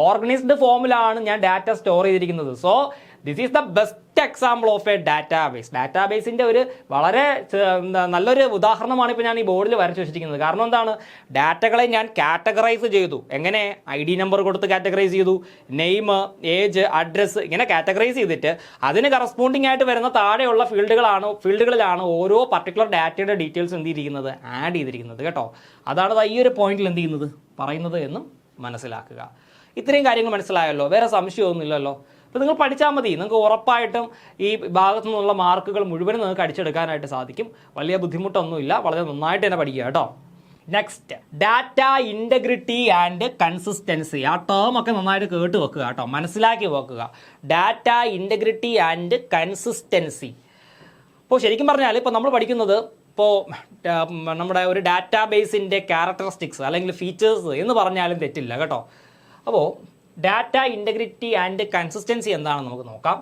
ഓർഗനൈസ്ഡ് ഫോമിലാണ് ഞാൻ ഡാറ്റ സ്റ്റോർ ചെയ്തിരിക്കുന്നത്. So this is the best example of a ഡാറ്റാബേസിൻ്റെ ഒരു വളരെ നല്ലൊരു ഉദാഹരണമാണ് ഇപ്പോൾ ഞാൻ ഈ ബോർഡിൽ വരച്ച് വെച്ചിരിക്കുന്നത്. കാരണം എന്താണ്, ഡാറ്റകളെ ഞാൻ കാറ്റഗറൈസ് ചെയ്തു. എങ്ങനെ? ID നമ്പർ കൊടുത്ത് കാറ്റഗറൈസ് ചെയ്തു, നെയിം, ഏജ്, അഡ്രസ്സ്, ഇങ്ങനെ കാറ്റഗറൈസ് ചെയ്തിട്ട് അതിന് കറസ്പോണ്ടിങ് ആയിട്ട് വരുന്ന താഴെയുള്ള ഫീൽഡുകളിലാണ് ഓരോ പർട്ടിക്കുലർ ഡാറ്റയുടെ ഡീറ്റെയിൽസ് എന്ത് ചെയ്തിരിക്കുന്നത്, ആഡ് ചെയ്തിരിക്കുന്നത് കേട്ടോ. അതാണ് ഈ ഒരു പോയിന്റിൽ എന്ത് ചെയ്യുന്നത്, പറയുന്നത് എന്നും മനസ്സിലാക്കുക. ഇത്രയും കാര്യങ്ങൾ മനസ്സിലായല്ലോ, വേറെ സംശയമൊന്നുമില്ലല്ലോ. അപ്പോൾ നിങ്ങൾ പഠിച്ചാൽ മതി, നിങ്ങൾക്ക് ഉറപ്പായിട്ടും ഈ ഭാഗത്തു നിന്നുള്ള മാർക്കുകൾ മുഴുവനും നിങ്ങൾക്ക് അടിച്ചെടുക്കാനായിട്ട് സാധിക്കും. വലിയ ബുദ്ധിമുട്ടൊന്നുമില്ല, വളരെ നന്നായിട്ട് തന്നെ പഠിക്കുക കേട്ടോ. Next, data integrity and consistency. ആ ടേം ഒക്കെ നന്നായിട്ട് കേട്ട് വെക്കുക കേട്ടോ, മനസ്സിലാക്കി വെക്കുക. Data integrity and consistency. ഇപ്പോൾ ശരിക്കും പറഞ്ഞാൽ ഇപ്പോൾ നമ്മൾ പഠിക്കുന്നത് നമ്മുടെ ഒരു ഡാറ്റാബേസിൻ്റെ ക്യാരക്ടറിസ്റ്റിക്സ് അല്ലെങ്കിൽ ഫീച്ചേഴ്സ് എന്ന് പറഞ്ഞാലും തെറ്റില്ല കേട്ടോ. അപ്പോൾ ഡാറ്റ ഇൻറ്റഗ്രിറ്റി ആൻഡ് കൺസിസ്റ്റൻസി എന്താണെന്ന് നമുക്ക് നോക്കാം.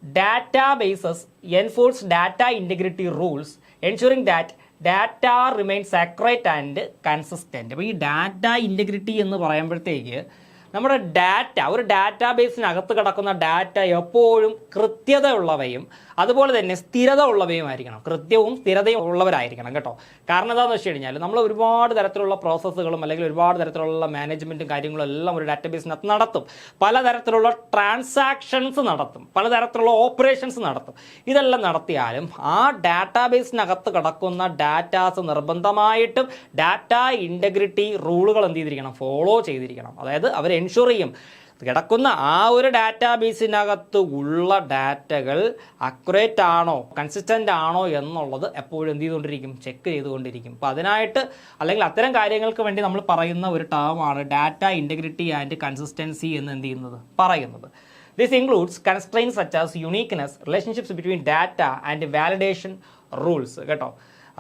Databases enforce data integrity rules ensuring that data remains accurate and consistent. അപ്പോൾ ഈ ഡാറ്റ ഇൻറ്റഗ്രിറ്റി എന്ന് പറയുമ്പോഴത്തേക്ക് നമ്മുടെ ഒരു ഡാറ്റാബേസിനകത്ത് കിടക്കുന്ന ഡാറ്റ എപ്പോഴും കൃത്യതയുള്ളവയും അതുപോലെ തന്നെ സ്ഥിരത ഉള്ളവയുമായിരിക്കണം, കൃത്യവും സ്ഥിരതയും ഉള്ളവരായിരിക്കണം കേട്ടോ. കാരണം എന്താണെന്ന് വെച്ച് കഴിഞ്ഞാൽ നമ്മൾ ഒരുപാട് തരത്തിലുള്ള പ്രോസസ്സുകളും അല്ലെങ്കിൽ ഒരുപാട് തരത്തിലുള്ള മാനേജ്മെൻറ്റും കാര്യങ്ങളും എല്ലാം ഒരു ഡാറ്റാബേസിനകത്ത് നടത്തും, പലതരത്തിലുള്ള ട്രാൻസാക്ഷൻസ് നടത്തും, പലതരത്തിലുള്ള ഓപ്പറേഷൻസ് നടത്തും. ഇതെല്ലാം നടത്തിയാലും ആ ഡാറ്റാബേസിനകത്ത് കിടക്കുന്ന ഡാറ്റാസ് നിർബന്ധമായിട്ടും ഡാറ്റ ഇൻറ്റഗ്രിറ്റി റൂളുകൾ എന്ത് ചെയ്തിരിക്കണം, ഫോളോ ചെയ്തിരിക്കണം. അതായത് അവർ എൻഷുർ ചെയ്യും കിടക്കുന്ന ആ ഒരു ഡാറ്റാബേസിനകത്ത് ഉള്ള ഡാറ്റകൾ അക്യുറേറ്റ് ആണോ കൺസിസ്റ്റൻ്റ് ആണോ എന്നുള്ളത് എപ്പോഴും എന്ത് ചെയ്തുകൊണ്ടിരിക്കും, ചെക്ക് ചെയ്തുകൊണ്ടിരിക്കും. അപ്പോൾ അതിനായിട്ട് അല്ലെങ്കിൽ അത്തരം കാര്യങ്ങൾക്ക് വേണ്ടി നമ്മൾ പറയുന്ന ഒരു ടേമാണ് ഡാറ്റ ഇൻറ്റഗ്രിറ്റി ആൻഡ് കൺസിസ്റ്റൻസി എന്ന് എന്ത് ചെയ്യുന്നത് പറയുന്നത്. This includes constraints such as uniqueness, relationships between data and validation rules കേട്ടോ.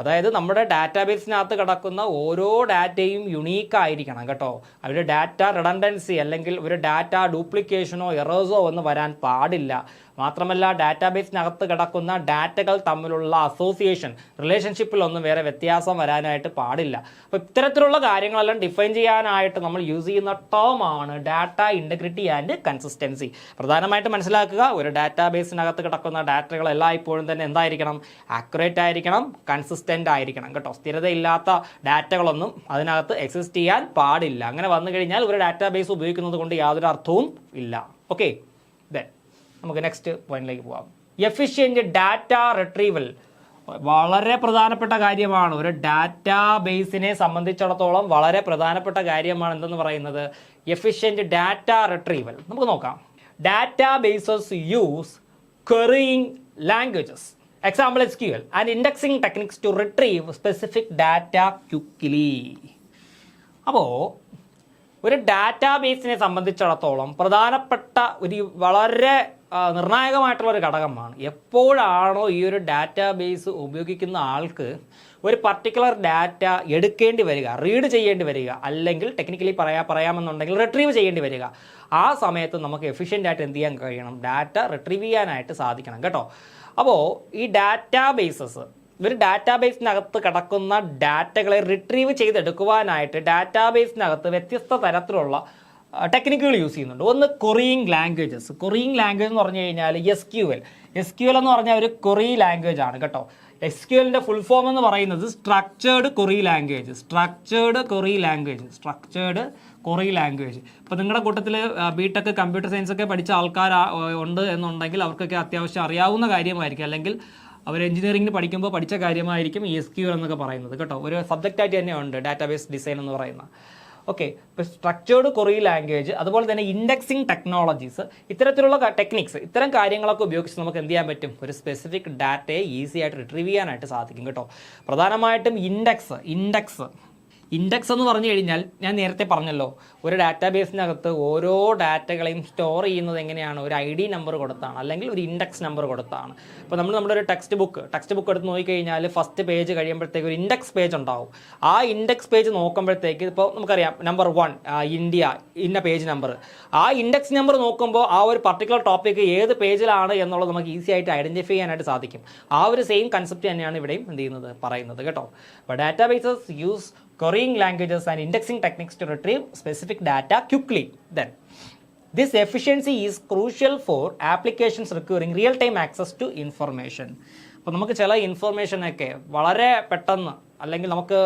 അതായത് നമ്മുടെ ഡാറ്റാബേസിനകത്ത് കിടക്കുന്ന ഓരോ ഡാറ്റയും യുണീക്കായിരിക്കണം കേട്ടോ. അവരുടെ ഡാറ്റ റിഡൻഡൻസി അല്ലെങ്കിൽ ഒരു ഡാറ്റ ഡ്യൂപ്ലിക്കേഷനോ എറേഴ്സോ ഒന്നും വരാൻ പാടില്ല. മാത്രമല്ല ഡാറ്റാബേസിനകത്ത് കിടക്കുന്ന ഡാറ്റകൾ തമ്മിലുള്ള അസോസിയേഷൻ റിലേഷൻഷിപ്പിലൊന്നും വേറെ വ്യത്യാസം വരാനായിട്ട് പാടില്ല. അപ്പോൾ ഇത്തരത്തിലുള്ള കാര്യങ്ങളെല്ലാം ഡിഫൈൻ ചെയ്യാനായിട്ട് നമ്മൾ യൂസ് ചെയ്യുന്ന ടേമാണ് ഡാറ്റ ഇൻറ്റഗ്രിറ്റി ആൻഡ് കൺസിസ്റ്റൻസി. പ്രധാനമായിട്ട് മനസ്സിലാക്കുക, ഒരു ഡാറ്റാബേസിനകത്ത് കിടക്കുന്ന ഡാറ്റകൾ എല്ലായ്പ്പോഴും തന്നെ എന്തായിരിക്കണം, ആക്യുറേറ്റ് ആയിരിക്കണം, കൺസിസ്റ്റൻ്റ് ആയിരിക്കണം കേട്ടോ. സ്ഥിരതയില്ലാത്ത ഡാറ്റകളൊന്നും അതിനകത്ത് എക്സിസ്റ്റ് ചെയ്യാൻ പാടില്ല. അങ്ങനെ വന്നു കഴിഞ്ഞാൽ ഒരു ഡാറ്റാബേസ് ഉപയോഗിക്കുന്നത് കൊണ്ട് യാതൊരു അർത്ഥവും ഇല്ല. ഓക്കെ, നമുക്ക് നെക്സ്റ്റ് പോയിന്റിലേക്ക് പോകാം. എഫിഷ്യൻറ്റ് ഡാറ്റ റിട്രീവൽ വളരെ പ്രധാനപ്പെട്ട കാര്യമാണ്. ഒരു ഡാറ്റാബേസിനെ സംബന്ധിച്ചിടത്തോളം വളരെ പ്രധാനപ്പെട്ട കാര്യമാണ് എന്തെന്ന് പറയുന്നത് എഫിഷ്യൻറ്റ് ഡാറ്റ റിട്രീവൽ. നമുക്ക് നോക്കാം. Databases use querying languages, example SQL, and indexing techniques to retrieve specific data quickly. അപ്പോൾ ഒരു ഡാറ്റാബേസിനെ സംബന്ധിച്ചിടത്തോളം പ്രധാനപ്പെട്ട ഒരു വളരെ നിർണായകമായിട്ടുള്ള ഒരു ഘടകമാണ് എപ്പോഴാണോ ഈ ഒരു ഡാറ്റാബേസ് ഉപയോഗിക്കുന്ന ആൾക്ക് ഒരു പർട്ടിക്കുലർ ഡാറ്റ എടുക്കേണ്ടി വരിക, റീഡ് ചെയ്യേണ്ടി വരിക, അല്ലെങ്കിൽ ടെക്നിക്കലി പറയാമെന്നുണ്ടെങ്കിൽ റിട്രീവ് ചെയ്യേണ്ടി വരിക. ആ സമയത്ത് നമുക്ക് എഫിഷ്യൻ്റ് ആയിട്ട് എന്ത് ചെയ്യാൻ കഴിയണം, ഡാറ്റ റിട്രീവ് ചെയ്യാനായിട്ട് സാധിക്കണം കേട്ടോ. അപ്പോൾ ഈ ഡാറ്റാബേസസ് ഒരു ഡാറ്റാബേസിനകത്ത് കിടക്കുന്ന ഡാറ്റകളെ റിട്രീവ് ചെയ്തെടുക്കുവാനായിട്ട് ഡാറ്റാബേസിനകത്ത് വ്യത്യസ്ത തരത്തിലുള്ള ടെക്നിക്കുകൾ യൂസ് ചെയ്യുന്നുണ്ട്. ഒന്ന് കൊറിയിങ് ലാംഗ്വേജസ്. കൊറിയിങ് ലാംഗ്വേജ് എന്ന് പറഞ്ഞു കഴിഞ്ഞാൽ SQL എന്ന് പറഞ്ഞാൽ ഒരു കൊറി ലാംഗ്വേജ് ആണ് കേട്ടോ. SQLന്റെ ഫുൾ ഫോം എന്ന് പറയുന്നത് സ്ട്രക്ചേർഡ് കൊറി ലാംഗ്വേജ്. ഇപ്പോൾ നിങ്ങളുടെ കൂട്ടത്തിൽ ബിടെക് കമ്പ്യൂട്ടർ സയൻസ് ഒക്കെ പഠിച്ച ആൾക്കാർ ഉണ്ട് എന്നുണ്ടെങ്കിൽ അവർക്കൊക്കെ അത്യാവശ്യം അറിയാവുന്ന കാര്യമായിരിക്കും, അല്ലെങ്കിൽ അവർ എഞ്ചിനീയറിംഗിന് പഠിക്കുമ്പോൾ പഠിച്ച കാര്യമായിരിക്കും SQL എന്നൊക്കെ പറയുന്നത് കേട്ടോ. ഒരു സബ്ജക്റ്റായിട്ട് തന്നെ ഉണ്ട് ഡാറ്റാബേസ് ഡിസൈൻ എന്ന് പറയുന്ന. ഓക്കെ, ഇപ്പോൾ സ്ട്രക്ചേർഡ് കൊറി ലാംഗ്വേജ്, അതുപോലെ തന്നെ ഇൻഡെക്സിങ് ടെക്നോളജീസ്, ഇത്തരത്തിലുള്ള ടെക്നിക്സ്, ഇത്തരം കാര്യങ്ങളൊക്കെ ഉപയോഗിച്ച് നമുക്ക് എന്ത് ചെയ്യാൻ പറ്റും? ഒരു സ്പെസിഫിക് ഡാറ്റയെ ഈസി ആയിട്ട് റിട്രീവ് ചെയ്യാനായിട്ട് സാധിക്കും കേട്ടോ. പ്രധാനമായിട്ടും ഇൻഡെക്സ് എന്ന് പറഞ്ഞു കഴിഞ്ഞാൽ ഞാൻ നേരത്തെ പറഞ്ഞല്ലോ, ഒരു ഡാറ്റാബേസിനകത്ത് ഓരോ ഡാറ്റകളെയും സ്റ്റോർ ചെയ്യുന്നത് എങ്ങനെയാണ്? ഒരു ID നമ്പർ കൊടുത്താണ്, അല്ലെങ്കിൽ ഒരു ഇൻഡെക്സ് നമ്പർ കൊടുത്താണ്. ഇപ്പോൾ നമ്മുടെ ഒരു ടെക്സ്റ്റ് ബുക്ക് എടുത്ത് നോക്കിക്കഴിഞ്ഞാൽ ഫസ്റ്റ് പേജ് കഴിയുമ്പോഴത്തേക്ക് ഒരു ഇൻഡെക്സ് പേജ് ഉണ്ടാവും. ആ ഇൻഡെക്സ് പേജ് നോക്കുമ്പോഴത്തേക്ക് ഇപ്പോൾ നമുക്കറിയാം നമ്പർ 1 ഇന്ത്യ ഇന്ന പേജ് നമ്പർ. ആ ഇൻഡെക്സ് നമ്പർ നോക്കുമ്പോൾ ആ ഒരു പർട്ടിക്കുലർ ടോപ്പിക്ക് ഏത് പേജിലാണ് എന്നുള്ളത് നമുക്ക് ഈസി ആയിട്ട് ഐഡൻറ്റിഫൈ ചെയ്യാനായിട്ട് സാധിക്കും. ആ ഒരു സെയിം കൺസെപ്റ്റ് തന്നെയാണ് ഇവിടെയും പറയുന്നത് കേട്ടോ. അപ്പോൾ databases use querying languages and indexing techniques to retrieve specific data quickly. Then, this efficiency is crucial for applications requiring real-time access to information. അപ്പോൾ നമുക്ക് ചില ഇൻഫർമേഷനൊക്കെ വളരെ പെട്ടെന്ന് അല്ലെങ്കിൽ നമുക്ക്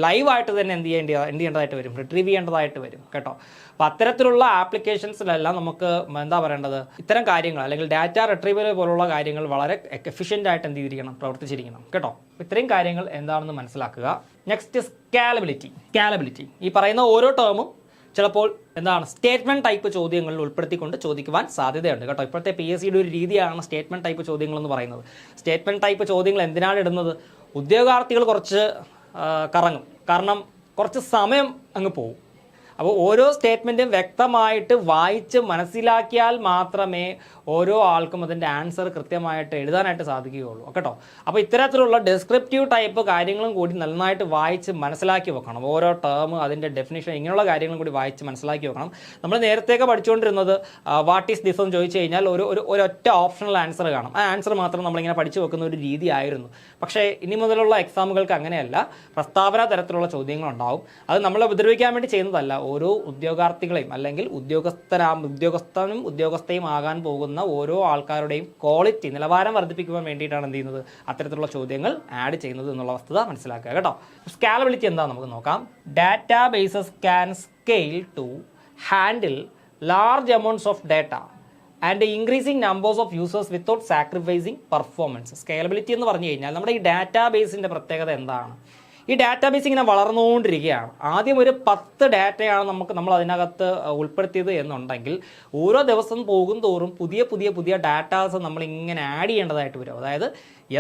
ലൈവായിട്ട് തന്നെ എന്ത് ചെയ്യേണ്ടതായിട്ട് വരും, റിട്രീവ് ചെയ്യേണ്ടതായിട്ട് വരും കേട്ടോ. അപ്പോൾ അത്തരത്തിലുള്ള ആപ്ലിക്കേഷൻസിലെല്ലാം നമുക്ക് എന്താ പറയേണ്ടത്, ഇത്തരം കാര്യങ്ങൾ അല്ലെങ്കിൽ ഡാറ്റ റിട്രീവൽ പോലുള്ള കാര്യങ്ങൾ വളരെ എഫിഷ്യൻ്റ് ആയിട്ട് എന്ത് ചെയ്തിരിക്കണം, പ്രവർത്തിച്ചിരിക്കണം കേട്ടോ. ഇത്രയും കാര്യങ്ങൾ എന്താണെന്ന് മനസ്സിലാക്കുക. നെക്സ്റ്റ് സ്കാലബിലിറ്റി. ഈ പറയുന്ന ഓരോ ടേമും ചിലപ്പോൾ സ്റ്റേറ്റ്മെൻറ്റ് ടൈപ്പ് ചോദ്യങ്ങളിൽ ഉൾപ്പെടുത്തിക്കൊണ്ട് ചോദിക്കുവാൻ സാധ്യതയുണ്ട് കേട്ടോ. ഇപ്പോഴത്തെ PSCയുടെ ഒരു രീതിയാണ് സ്റ്റേറ്റ്മെൻറ്റ് ടൈപ്പ് ചോദ്യങ്ങൾ എന്ന് പറയുന്നത്. സ്റ്റേറ്റ്മെൻറ്റ് ടൈപ്പ് ചോദ്യങ്ങൾ എന്തിനാണ് ഇടുന്നത്? ഉദ്യോഗാർത്ഥികൾ കുറച്ച് കറങ്ങും, കാരണം കുറച്ച് സമയം അങ്ങ് പോകും. അപ്പോൾ ഓരോ സ്റ്റേറ്റ്മെൻറ്റും വ്യക്തമായിട്ട് വായിച്ച് മനസ്സിലാക്കിയാൽ മാത്രമേ ഓരോ ആൾക്കും അതിൻ്റെ ആൻസർ കൃത്യമായിട്ട് എഴുതാനായിട്ട് സാധിക്കുകയുള്ളൂ കേട്ടോ. അപ്പോൾ ഇത്തരത്തിലുള്ള ഡെസ്ക്രിപ്റ്റീവ് ടൈപ്പ് കാര്യങ്ങളും കൂടി നന്നായിട്ട് വായിച്ച് മനസ്സിലാക്കി വെക്കണം. ഓരോ ടേം, അതിൻ്റെ ഡെഫിനിഷൻ, ഇങ്ങനെയുള്ള കാര്യങ്ങളും കൂടി വായിച്ച് മനസ്സിലാക്കി വെക്കണം. നമ്മൾ നേരത്തെയൊക്കെ പഠിച്ചുകൊണ്ടിരുന്നത് വാട്ട് ഈസ് ദിസ് എന്ന് ചോദിച്ചു കഴിഞ്ഞാൽ ഒരൊറ്റ ഓപ്ഷണൽ ആൻസർ കാണും. ആ ആൻസർ മാത്രം നമ്മളിങ്ങനെ പഠിച്ചു വെക്കുന്ന ഒരു രീതിയായിരുന്നു. പക്ഷേ ഇനി മുതലുള്ള എക്സാമുകൾക്ക് അങ്ങനെയല്ല, പ്രസ്താവന തരത്തിലുള്ള ചോദ്യങ്ങളുണ്ടാവും. അത് നമ്മളെ ഉപദ്രവിക്കാൻ വേണ്ടി ചെയ്യുന്നതല്ല, ഓരോ ഉദ്യോഗാർത്ഥികളെയും അല്ലെങ്കിൽ ഉദ്യോഗസ്ഥനും ഉദ്യോഗസ്ഥയും ആകാൻ പോകുന്ന ഓരോ ആൾക്കാരുടെയും ക്വാളിറ്റി, നിലവാരം വർദ്ധിപ്പിക്കുവാൻ വേണ്ടിയിട്ടാണ് എന്ത് ചെയ്യുന്നത്, അത്തരത്തിലുള്ള ചോദ്യങ്ങൾ ആഡ് ചെയ്യുന്നത് എന്നുള്ള വസ്തുത മനസ്സിലാക്കുക കേട്ടോ. സ്കാലബിലിറ്റി എന്താ നമുക്ക് നോക്കാം. Databases can scale to handle large amounts of data and increasing numbers of users without sacrificing performance. Scalability എന്ന് പറഞ്ഞു കഴിഞ്ഞാൽ നമ്മുടെ ഈ ഡാറ്റാബേസിൻ്റെ പ്രത്യേകത എന്താണ്? ഈ ഡാറ്റാബേസ് ഇങ്ങനെ വളർന്നുകൊണ്ടിരിക്കുകയാണ്. ആദ്യം ഒരു 10 ഡാറ്റയാണ് നമ്മൾ അതിനകത്ത് ഉൾപ്പെടുത്തിയത് എന്നുണ്ടെങ്കിൽ ഓരോ ദിവസം പോകും തോറും പുതിയ ഡാറ്റാസ് നമ്മൾ ഇങ്ങനെ ആഡ് ചെയ്യേണ്ടതായിട്ട് വരും. അതായത്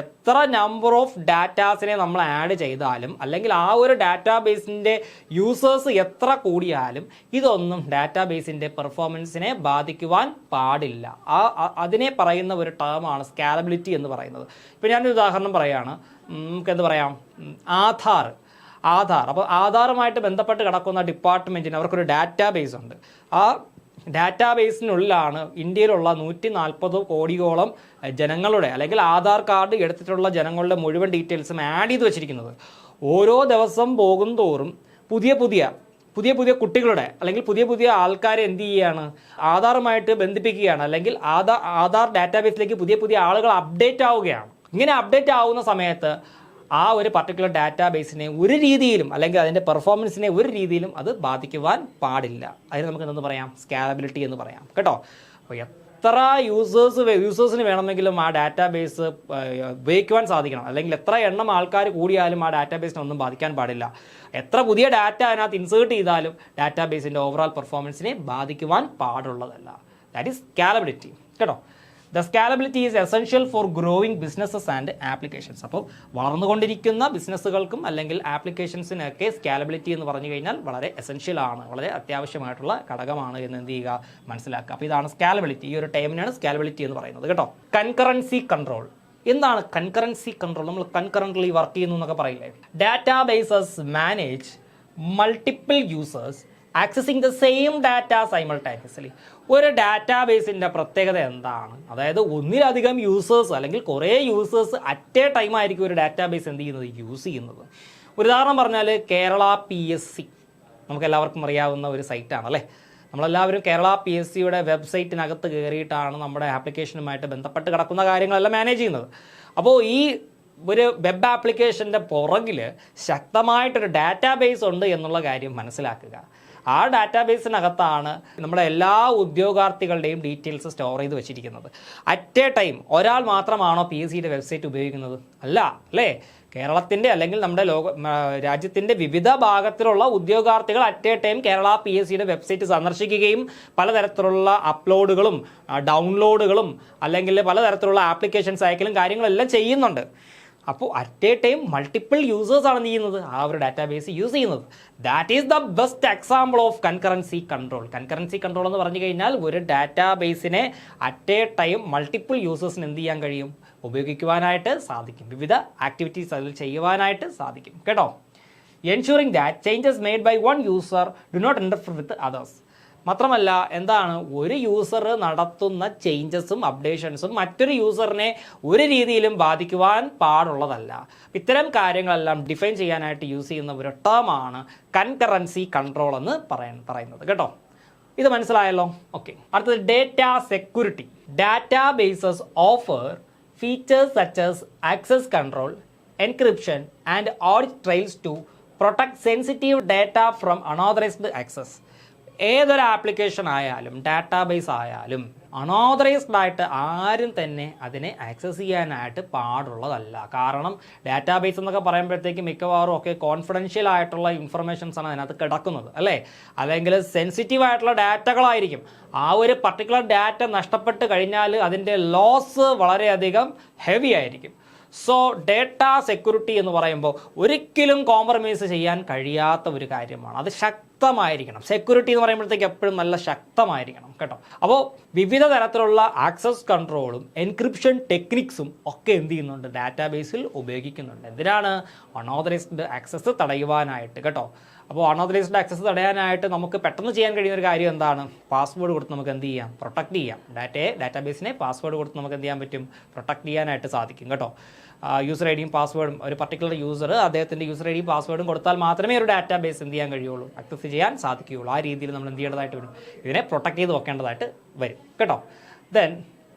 എത്ര നമ്പർ ഓഫ് ഡാറ്റാസിനെ നമ്മൾ ആഡ് ചെയ്താലും അല്ലെങ്കിൽ ആ ഒരു ഡാറ്റാബേസിൻ്റെ യൂസേഴ്സ് എത്ര കൂടിയാലും ഇതൊന്നും ഡാറ്റാബേസിൻ്റെ പെർഫോമൻസിനെ ബാധിക്കുവാൻ പാടില്ല. അതിനെ പറയുന്ന ഒരു ടേമാണ് സ്കാലബിലിറ്റി എന്ന് പറയുന്നത്. ഇപ്പോൾ ഞാനൊരു ഉദാഹരണം പറയുകയാണ്. നമുക്കെന്ത് പറയാം, ആധാർ. അപ്പോൾ ആധാറുമായിട്ട് ബന്ധപ്പെട്ട് കിടക്കുന്ന ഡിപ്പാർട്ട്മെൻറ്റിന് അവർക്കൊരു ഡാറ്റാബേസ് ഉണ്ട്. ആ ഡാറ്റാബേസിനുള്ളിലാണ് ഇന്ത്യയിലുള്ള 140 കോടിയോളം ജനങ്ങളുടെ അല്ലെങ്കിൽ ആധാർ കാർഡ് എടുത്തിട്ടുള്ള ജനങ്ങളുടെ മുഴുവൻ ഡീറ്റെയിൽസും ആഡ് ചെയ്ത് വെച്ചിരിക്കുന്നത്. ഓരോ ദിവസം പോകും തോറും പുതിയ കുട്ടികളുടെ അല്ലെങ്കിൽ പുതിയ ആൾക്കാരെ എന്ത് ചെയ്യുകയാണ്, ആധാറുമായിട്ട് ബന്ധിപ്പിക്കുകയാണ്, അല്ലെങ്കിൽ ആധാർ ഡാറ്റാബേസിലേക്ക് പുതിയ ആളുകൾ അപ്ഡേറ്റ് ആവുകയാണ്. ഇങ്ങനെ അപ്ഡേറ്റ് ആവുന്ന സമയത്ത് ആ ഒരു പർട്ടിക്കുലർ ഡാറ്റാബേസിനെ ഒരു രീതിയിലും അല്ലെങ്കിൽ അതിൻ്റെ പെർഫോമൻസിനെ ഒരു രീതിയിലും അത് ബാധിക്കുവാൻ പാടില്ല. അതിന് നമുക്ക് എന്തെന്ന് പറയാം, സ്കാലബിലിറ്റി എന്ന് പറയാം കേട്ടോ. അപ്പോൾ എത്ര യൂസേഴ്സിന് വേണമെങ്കിലും ആ ഡാറ്റാബേസ് ഉപയോഗിക്കുവാൻ സാധിക്കണം, അല്ലെങ്കിൽ എത്ര എണ്ണം ആൾക്കാർ കൂടിയാലും ആ ഡാറ്റാബേസിനൊന്നും ബാധിക്കാൻ പാടില്ല. എത്ര പുതിയ ഡാറ്റ അതിനകത്ത് ഇൻസേർട്ട് ചെയ്താലും ഡാറ്റാബേസിൻ്റെ ഓവറോൾ പെർഫോമൻസിനെ ബാധിക്കുവാൻ പാടുള്ളതല്ല. ദാറ്റ് ഈസ് സ്കാലബിലിറ്റി കേട്ടോ. The scalability is essential for growing businesses and applications. അപ്പോൾ വളർന്നുകൊണ്ടിരിക്കുന്ന ബിസിനസ്സുകൾക്കും അല്ലെങ്കിൽ ആപ്ലിക്കേഷൻസിനൊക്കെ സ്കാലബിലിറ്റി എന്ന് പറഞ്ഞു കഴിഞ്ഞാൽ വളരെ എസെൻഷ്യൽ ആണ്, വളരെ അത്യാവശ്യമായിട്ടുള്ള ഘടകമാണ് എന്ന് എന്ത് ചെയ്യുക, മനസ്സിലാക്കുക. അപ്പോൾ ഇതാണ് സ്കാലബിലിറ്റി. ഈ ഒരു ടൈമിനാണ് സ്കാലബിലിറ്റി എന്ന് പറയുന്നത് കേട്ടോ. Concurrency control. എന്താണ് കൺകറൻസി കൺട്രോൾ? നമ്മൾ കൺകറൻ്റ്ലി വർക്ക് ചെയ്യുന്നു എന്നൊക്കെ പറയില്ലേ. Databases manage multiple users accessing the same data simultaneously. ഒരു ഡാറ്റാബേസിൻ്റെ പ്രത്യേകത എന്താണ്? അതായത് ഒന്നിലധികം യൂസേഴ്സ് അല്ലെങ്കിൽ കുറേ യൂസേഴ്സ് അറ്റ് എ ടൈം ആയിരിക്കും ഒരു ഡാറ്റാബേസ് എന്ത് ചെയ്യുന്നത്, യൂസ് ചെയ്യുന്നത്. ഒരു ഉദാഹരണം പറഞ്ഞാൽ കേരള PSC നമുക്ക് എല്ലാവർക്കും അറിയാവുന്ന ഒരു സൈറ്റാണ് അല്ലേ. നമ്മളെല്ലാവരും കേരള PSCയുടെ വെബ്സൈറ്റിനകത്ത് കയറിയിട്ടാണ് നമ്മുടെ ആപ്ലിക്കേഷനുമായിട്ട് ബന്ധപ്പെട്ട് കിടക്കുന്ന കാര്യങ്ങളെല്ലാം മാനേജ് ചെയ്യുന്നത്. അപ്പോൾ ഈ ഒരു വെബ് ആപ്ലിക്കേഷൻ്റെ പുറകിൽ ശക്തമായിട്ടൊരു ഡാറ്റാബേസ് ഉണ്ട് എന്നുള്ള കാര്യം മനസ്സിലാക്കുക. ആ ഡാറ്റാബേസിനകത്താണ് നമ്മുടെ എല്ലാ ഉദ്യോഗാർത്ഥികളുടെയും ഡീറ്റെയിൽസ് സ്റ്റോർ ചെയ്ത് വെച്ചിരിക്കുന്നത്. അറ്റ് എ ടൈം ഒരാൾ മാത്രമാണോ PSCയുടെ വെബ്സൈറ്റ് ഉപയോഗിക്കുന്നത്? അല്ല, അല്ലേ? കേരളത്തിൻ്റെ അല്ലെങ്കിൽ നമ്മുടെ രാജ്യത്തിൻ്റെ വിവിധ ഭാഗത്തിലുള്ള ഉദ്യോഗാർത്ഥികൾ അറ്റ് എ ടൈം കേരള PSCയുടെ വെബ്സൈറ്റ് സന്ദർശിക്കുകയും പലതരത്തിലുള്ള അപ്ലോഡുകളും ഡൗൺലോഡുകളും അല്ലെങ്കിൽ പലതരത്തിലുള്ള ആപ്ലിക്കേഷൻസ് അയക്കലും കാര്യങ്ങളെല്ലാം ചെയ്യുന്നുണ്ട്. അപ്പോൾ അറ്റ് എ ടൈം മൾട്ടിപ്പിൾ യൂസേഴ്സാണ് ചെയ്യുന്നത് ആ ഒരു ഡാറ്റാബേസ് യൂസ് ചെയ്യുന്നത്. That is the best example of concurrency control. Concurrency control എന്ന് പറഞ്ഞു കഴിഞ്ഞാൽ ഒരു ഡാറ്റാബേസിനെ അറ്റ് എ ടൈം മൾട്ടിപ്പിൾ യൂസേഴ്സിന് എന്ത് ചെയ്യാൻ കഴിയും? ഉപയോഗിക്കുവാനായിട്ട് സാധിക്കും. വിവിധ ആക്ടിവിറ്റീസ് അതിൽ ചെയ്യുവാനായിട്ട് സാധിക്കും കേട്ടോ. Ensuring that changes made by one user do not interfere with others. മാത്രമല്ല എന്താണ്, ഒരു യൂസർ നടത്തുന്ന ചേഞ്ചസും അപ്ഡേഷൻസും മറ്റൊരു യൂസറിനെ ഒരു രീതിയിലും ബാധിക്കുവാൻ പാടുള്ളതല്ല. ഇത്തരം കാര്യങ്ങളെല്ലാം ഡിഫൈൻ ചെയ്യാനായിട്ട് യൂസ് ചെയ്യുന്ന ഒരു ടേമാണ് കൺകറൻസി കൺട്രോൾ എന്ന് പറയുന്നത് കേട്ടോ. ഇത് മനസ്സിലായല്ലോ? ഓക്കെ. അടുത്തത് data security. Databases offer features such as access control, encryption and audit trails to protect sensitive data from unauthorized access. ഏതൊരു ആപ്ലിക്കേഷൻ ആയാലും ഡാറ്റാബേസ് ആയാലും അൺഓതറൈസ്ഡ് ആയിട്ട് ആരും തന്നെ അതിനെ ആക്സസ് ചെയ്യാനായിട്ട് പാടുള്ളതല്ല. കാരണം ഡാറ്റാബേസ് എന്നൊക്കെ പറയുമ്പോഴത്തേക്ക് മിക്കവാറും ഒക്കെ കോൺഫിഡൻഷ്യൽ ആയിട്ടുള്ള ഇൻഫർമേഷൻസ് ആണ് അതിനകത്ത് കിടക്കുന്നത്, അല്ലേ? അല്ലെങ്കിൽ സെൻസിറ്റീവ് ആയിട്ടുള്ള ഡാറ്റകളായിരിക്കും. ആ ഒരു പർട്ടിക്കുലർ ഡാറ്റ നഷ്ടപ്പെട്ട് കഴിഞ്ഞാൽ അതിൻ്റെ ലോസ് വളരെയധികം ഹെവി ആയിരിക്കും. സോ ഡേറ്റ സെക്യൂരിറ്റി എന്ന് പറയുമ്പോൾ ഒരിക്കലും കോംപ്രമൈസ് ചെയ്യാൻ കഴിയാത്ത ഒരു കാര്യമാണ്. അത് ശക്തമായിരിക്കണം. സെക്യൂരിറ്റി എന്ന് പറയുമ്പോഴത്തേക്ക് എപ്പോഴും നല്ല ശക്തമായിരിക്കണം കേട്ടോ. അപ്പോൾ വിവിധ തരത്തിലുള്ള ആക്സസ് കൺട്രോളും എൻക്രിപ്ഷൻ ടെക്നിക്സും ഒക്കെ എന്ത് ചെയ്യുന്നുണ്ട്? ഡാറ്റാബേസിൽ ഉപയോഗിക്കുന്നുണ്ട്. എന്തിനാണ്? അൺഓതറൈസ്ഡ് ആക്സസ് തടയുവാനായിട്ട് കേട്ടോ. അപ്പോൾ അൺഓതറൈസ്ഡ് ആക്സസ് തടയാനായിട്ട് നമുക്ക് പെട്ടെന്ന് ചെയ്യാൻ കഴിയുന്ന ഒരു കാര്യം എന്താണ്? പാസ്വേഡ് കൊടുത്ത് നമുക്ക് എന്ത് ചെയ്യാം? പ്രൊട്ടക്ട് ചെയ്യാം. ഡാറ്റാബേസിനെ പാസ്വേഡ് കൊടുത്ത് നമുക്ക് എന്ത് ചെയ്യാൻ പറ്റും? പ്രൊട്ടക്ട് ചെയ്യാനായിട്ട് സാധിക്കും കേട്ടോ. യൂസർ ഐ ഡിയും പാസ്വേഡും ഒരു പർട്ടിക്കുലർ യൂസർ അദ്ദേഹത്തിൻ്റെ യൂസർ ഐ ഡിയും പാസ്വേഡും കൊടുത്താൽ മാത്രമേ ഒരു ഡാറ്റാബേസ് എന്ത് ചെയ്യാൻ കഴിയുള്ളൂ? ആക്സസ് ചെയ്യാൻ സാധിക്കുകയുള്ളൂ. ആ രീതിയിൽ നമ്മൾ എന്ത് ചെയ്യേണ്ടതായിട്ട് വരും? ഇതിനെ പ്രൊട്ടക്ട് ചെയ്ത് വെക്കേണ്ടതായിട്ട് വരും കേട്ടോ. Then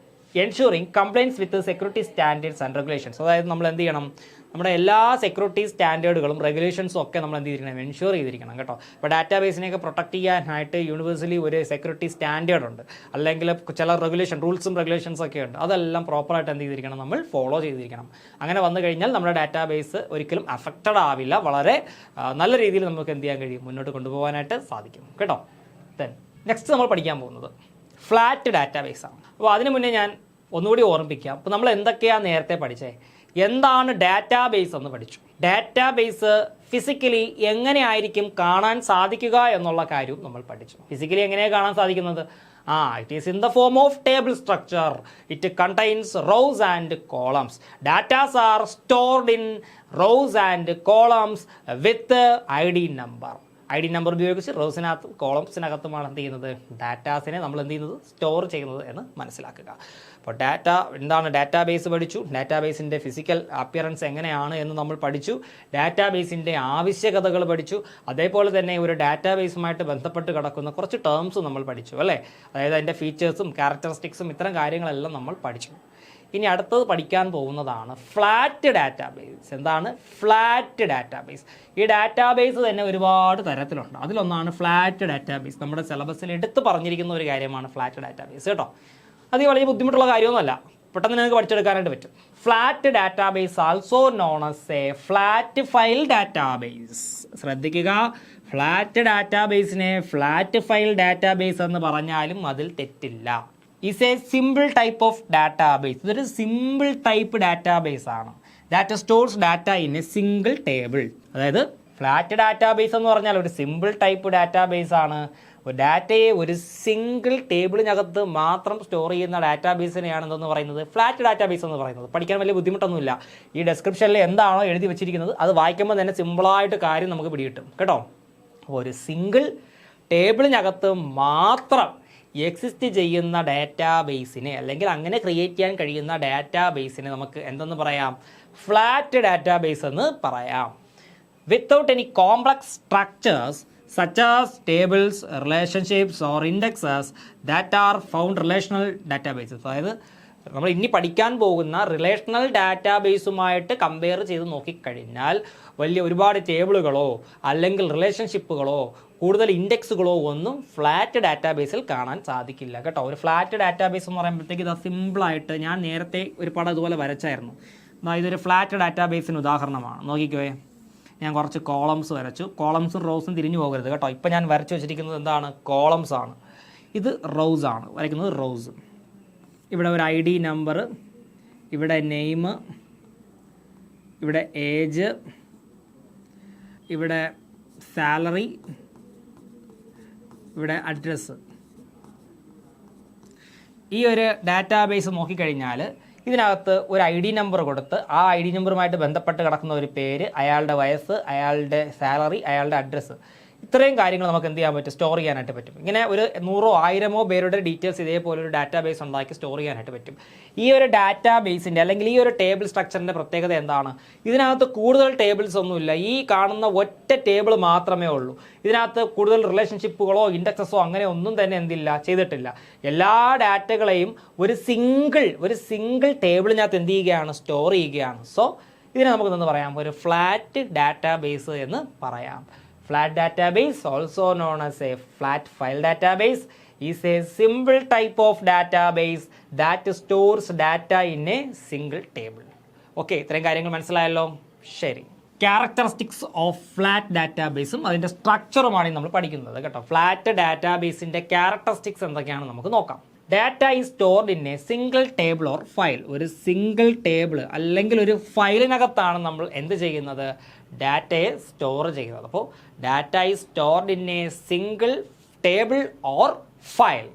ensuring compliance with security standards and regulations. അതായത് നമ്മൾ എന്ത് ചെയ്യണം? നമ്മുടെ എല്ലാ സെക്യൂരിറ്റി സ്റ്റാൻഡേർഡുകളും റെഗുലേഷൻസും ഒക്കെ നമ്മൾ എന്ത് ചെയ്തിരിക്കണം? എൻഷുർ ചെയ്തിരിക്കണം കേട്ടോ. ഇപ്പോൾ ഡാറ്റാബേസിനെയൊക്കെ പ്രൊട്ടക്ട് ചെയ്യാനായിട്ട് യൂണിവേഴ്സലി ഒരു സെക്യൂരിറ്റി സ്റ്റാൻഡേർഡ് ഉണ്ട്, അല്ലെങ്കിൽ ചില റൂൾസും റെഗുലേഷൻസ് ഒക്കെ ഉണ്ട്. അതെല്ലാം പ്രോപ്പറായിട്ട് എന്ത് ചെയ്തിരിക്കണം? നമ്മൾ ഫോളോ ചെയ്തിരിക്കണം. അങ്ങനെ വന്നു കഴിഞ്ഞാൽ നമ്മുടെ ഡാറ്റാബേസ് ഒരിക്കലും അഫക്റ്റഡ് ആവില്ല. വളരെ നല്ല രീതിയിൽ നമുക്ക് എന്ത് ചെയ്യാൻ കഴിയും? മുന്നോട്ട് കൊണ്ടുപോകാനായിട്ട് സാധിക്കും കേട്ടോ. ദെൻ നെക്സ്റ്റ് നമ്മൾ പഠിക്കാൻ പോകുന്നത് ഫ്ലാറ്റ് ഡാറ്റാബേസ് ആണ്. അപ്പോൾ അതിന് മുന്നേ ഞാൻ ഒന്നുകൂടി ഓർമ്മിപ്പിക്കാം. അപ്പോൾ നമ്മൾ എന്തൊക്കെയാണ് നേരത്തെ പഠിച്ചേ? എന്താണ് ഡാറ്റാബേസ് എന്ന് പഠിച്ചു. ഡാറ്റാബേസ് ഫിസിക്കലി എങ്ങനെയായിരിക്കും കാണാൻ സാധിക്കുക എന്നുള്ള കാര്യവും നമ്മൾ പഠിച്ചു. ഫിസിക്കലി എങ്ങനെയാണ് കാണാൻ സാധിക്കുന്നത്? it is in the form of table structure. It contains rows and columns. Data are stored in rows and columns with ID number. ID number ഉപയോഗിച്ച് റോസിനകത്തും കോളംസിനകത്തുമാണ് എന്ത് ചെയ്യുന്നത്? ഡാറ്റാസിനെ നമ്മൾ എന്ത് ചെയ്യുന്നത്? സ്റ്റോർ ചെയ്യുന്നത് എന്ന് മനസ്സിലാക്കുക. അപ്പോൾ എന്താണ് ഡാറ്റാബേസ് പഠിച്ചു. ഡാറ്റാബേസിൻ്റെ ഫിസിക്കൽ അപ്പിയറൻസ് എങ്ങനെയാണ് എന്ന് നമ്മൾ പഠിച്ചു. ഡാറ്റാബേസിൻ്റെ ആവശ്യകതകൾ പഠിച്ചു. അതേപോലെ തന്നെ ഒരു ഡാറ്റാബേസുമായിട്ട് ബന്ധപ്പെട്ട് കിടക്കുന്ന കുറച്ച് ടേംസും നമ്മൾ പഠിച്ചു, അല്ലേ? അതായത് അതിൻ്റെ ഫീച്ചേഴ്സും ക്യാരക്ടറിസ്റ്റിക്സും ഇത്തരം കാര്യങ്ങളെല്ലാം നമ്മൾ പഠിച്ചു. ഇനി അടുത്തത് പഠിക്കാൻ പോകുന്നതാണ് ഫ്ലാറ്റ് ഡാറ്റാബേസ്. എന്താണ് ഫ്ലാറ്റ് ഡാറ്റാബേസ്? ഈ ഡാറ്റാബേസ് തന്നെ ഒരുപാട് തരത്തിലുണ്ട്. അതിലൊന്നാണ് ഫ്ലാറ്റ് ഡാറ്റാബേസ്. നമ്മുടെ സിലബസിൽ എടുത്ത് പറഞ്ഞിരിക്കുന്ന ഒരു കാര്യമാണ് ഫ്ലാറ്റ് ഡാറ്റാബേസ് കേട്ടോ. അത് വളരെ ബുദ്ധിമുട്ടുള്ള കാര്യമൊന്നുമല്ല, പെട്ടെന്ന് നിങ്ങൾക്ക് പഠിച്ചെടുക്കാനായിട്ട് പറ്റും. Flat database also known as A flat file database. ശ്രദ്ധിക്കുക, ഫ്ലാറ്റ് ഡാറ്റാബേസിനെ ഫ്ലാറ്റ് ഫയൽ ഡാറ്റാബേസ് എന്ന് പറഞ്ഞാലും അതിൽ തെറ്റില്ല. Is A simple type of database. ഇതൊരു സിമ്പിൾ ടൈപ്പ് ഡാറ്റാബേസ് ആണ്. That stores data in A single table. അതായത് ഫ്ലാറ്റ് ഡാറ്റാബേസ് എന്ന് പറഞ്ഞാൽ ഒരു സിമ്പിൾ ടൈപ്പ് ഡാറ്റാബേസ് ആണ്. ഒരു ഡാറ്റയെ ഒരു സിംഗിൾ ടേബിളിനകത്ത് മാത്രം സ്റ്റോർ ചെയ്യുന്ന ഡാറ്റാബേസിനെയാണ് എന്തെന്ന് പറയുന്നത്? ഫ്ലാറ്റ് ഡാറ്റാബേസ് എന്ന് പറയുന്നത്. പഠിക്കാൻ വലിയ ബുദ്ധിമുട്ടൊന്നുമില്ല. ഈ ഡിസ്ക്രിപ്ഷനിൽ എന്താണോ എഴുതി വെച്ചിരിക്കുന്നത് അത് വായിക്കുമ്പോൾ തന്നെ സിമ്പിളായിട്ട് കാര്യം നമുക്ക് പിടികിട്ടും കേട്ടോ. ഒരു സിംഗിൾ ടേബിളിനകത്ത് മാത്രം എക്സിസ്റ്റ് ചെയ്യുന്ന ഡാറ്റാബേസിനെ അല്ലെങ്കിൽ അങ്ങനെ ക്രിയേറ്റ് ചെയ്യാൻ കഴിയുന്ന ഡാറ്റാബേസിനെ നമുക്ക് എന്തെന്ന് പറയാം? ഫ്ലാറ്റ് ഡാറ്റാബേസ് എന്ന് പറയാം. Without any complex structures such as tables, relationships or indexes that are found relational databases. അതായത് നമ്മൾ ഇനി പഠിക്കാൻ പോകുന്ന റിലേഷണൽ ഡാറ്റാബേസുമായിട്ട് കമ്പയർ ചെയ്ത് നോക്കിക്കഴിഞ്ഞാൽ ഒരുപാട് ടേബിളുകളോ അല്ലെങ്കിൽ റിലേഷൻഷിപ്പുകളോ കൂടുതൽ ഇൻഡെക്സുകളോ ഒന്നും ഫ്ലാറ്റ് ഡാറ്റാബേസിൽ കാണാൻ സാധിക്കില്ല കേട്ടോ. ഒരു ഫ്ലാറ്റ് ഡാറ്റാബേസ് എന്ന് പറയുമ്പോഴത്തേക്ക് ഇത് സിമ്പിളായിട്ട് ഞാൻ നേരത്തെ ഒരു പടം ഇതുപോലെ വരച്ചായിരുന്നു. ഇതൊരു ഫ്ലാറ്റ് ഡാറ്റാബേസിന് ഉദാഹരണമാണ്. നോക്കിക്കോയേ, ഞാൻ കുറച്ച് കോളംസ് വരച്ചു. കോളംസും റോസും തിരിഞ്ഞു പോകരുത് കേട്ടോ. ഇപ്പം ഞാൻ വരച്ചു വെച്ചിരിക്കുന്നത് എന്താണ്? കോളംസ് ആണ്. ഇത് റോസ് ആണ്, വരയ്ക്കുന്നത് റോസ്. ഇവിടെ ഒരു ID നമ്പർ, ഇവിടെ നെയിം, ഇവിടെ ഏജ്, ഇവിടെ സാലറി, ഇവിടെ അഡ്രസ്സ്. ഈ ഒരു ഡാറ്റാബേസ് നോക്കിക്കഴിഞ്ഞാൽ ഇതിനകത്ത് ഒരു ID നമ്പർ കൊടുത്ത് ആ ID നമ്പറുമായിട്ട് ബന്ധപ്പെട്ട് കിടക്കുന്ന ഒരു പേര്, അയാളുടെ വയസ്സ്, അയാളുടെ സാലറി, അയാളുടെ അഡ്രസ്സ്, ഇത്രയും കാര്യങ്ങൾ നമുക്ക് എന്ത് ചെയ്യാൻ പറ്റും? സ്റ്റോർ ചെയ്യാനായിട്ട് പറ്റും. ഇങ്ങനെ ഒരു 100 1000 പേരുടെ ഡീറ്റെയിൽസ് ഇതേപോലെ ഒരു ഡാറ്റാബേസ് ഉണ്ടാക്കി സ്റ്റോർ ചെയ്യാനായിട്ട് പറ്റും. ഈ ഒരു ഡാറ്റാബേസിൻ്റെ അല്ലെങ്കിൽ ഈ ഒരു ടേബിൾ സ്ട്രക്ചറിൻ്റെ പ്രത്യേകത എന്താണ്? ഇതിനകത്ത് കൂടുതൽ ടേബിൾസ് ഒന്നുമില്ല. ഈ കാണുന്ന ഒറ്റ ടേബിൾ മാത്രമേ ഉള്ളൂ. ഇതിനകത്ത് കൂടുതൽ റിലേഷൻഷിപ്പുകളോ ഇൻഡെക്സസോ അങ്ങനെ ഒന്നും തന്നെ ചെയ്തിട്ടില്ല. എല്ലാ ഡാറ്റകളെയും ഒരു സിംഗിൾ ടേബിളിനകത്ത് എന്ത് ചെയ്യുകയാണ്? സ്റ്റോർ ചെയ്യുകയാണ്. സോ ഇതിനെ നമുക്ക് എന്ന് പറയാം ഒരു ഫ്ലാറ്റ് ഡാറ്റാബേസ് എന്ന് പറയാം. Flat database, also known as a flat file database, is a simple type of database that stores data in a single table. Okay, ഇത്രയും കാര്യങ്ങൾ മനസ്സിലായല്ലോ? ശരി. ക്യാരക്ടറിസ്റ്റിക്സ് ഓഫ് ഫ്ലാറ്റ് ഡാറ്റാബേസും അതിൻ്റെ സ്ട്രക്ചറുമാണ് നമ്മൾ പഠിക്കുന്നത് കേട്ടോ. ഫ്ലാറ്റ് ഡാറ്റാബേസിൻ്റെ ക്യാരക്ടറിസ്റ്റിക്സ് എന്തൊക്കെയാണെന്ന് നമുക്ക് നോക്കാം. Data is stored in A single table or file. ഒരു സിംഗിൾ ടേബിൾ അല്ലെങ്കിൽ ഒരു ഫയലിനകത്താണ് നമ്മൾ എന്ത് ചെയ്യുന്നത്? ഡാറ്റയെ സ്റ്റോർ ചെയ്യുന്നത്. അപ്പോൾ data is stored in A single table or file.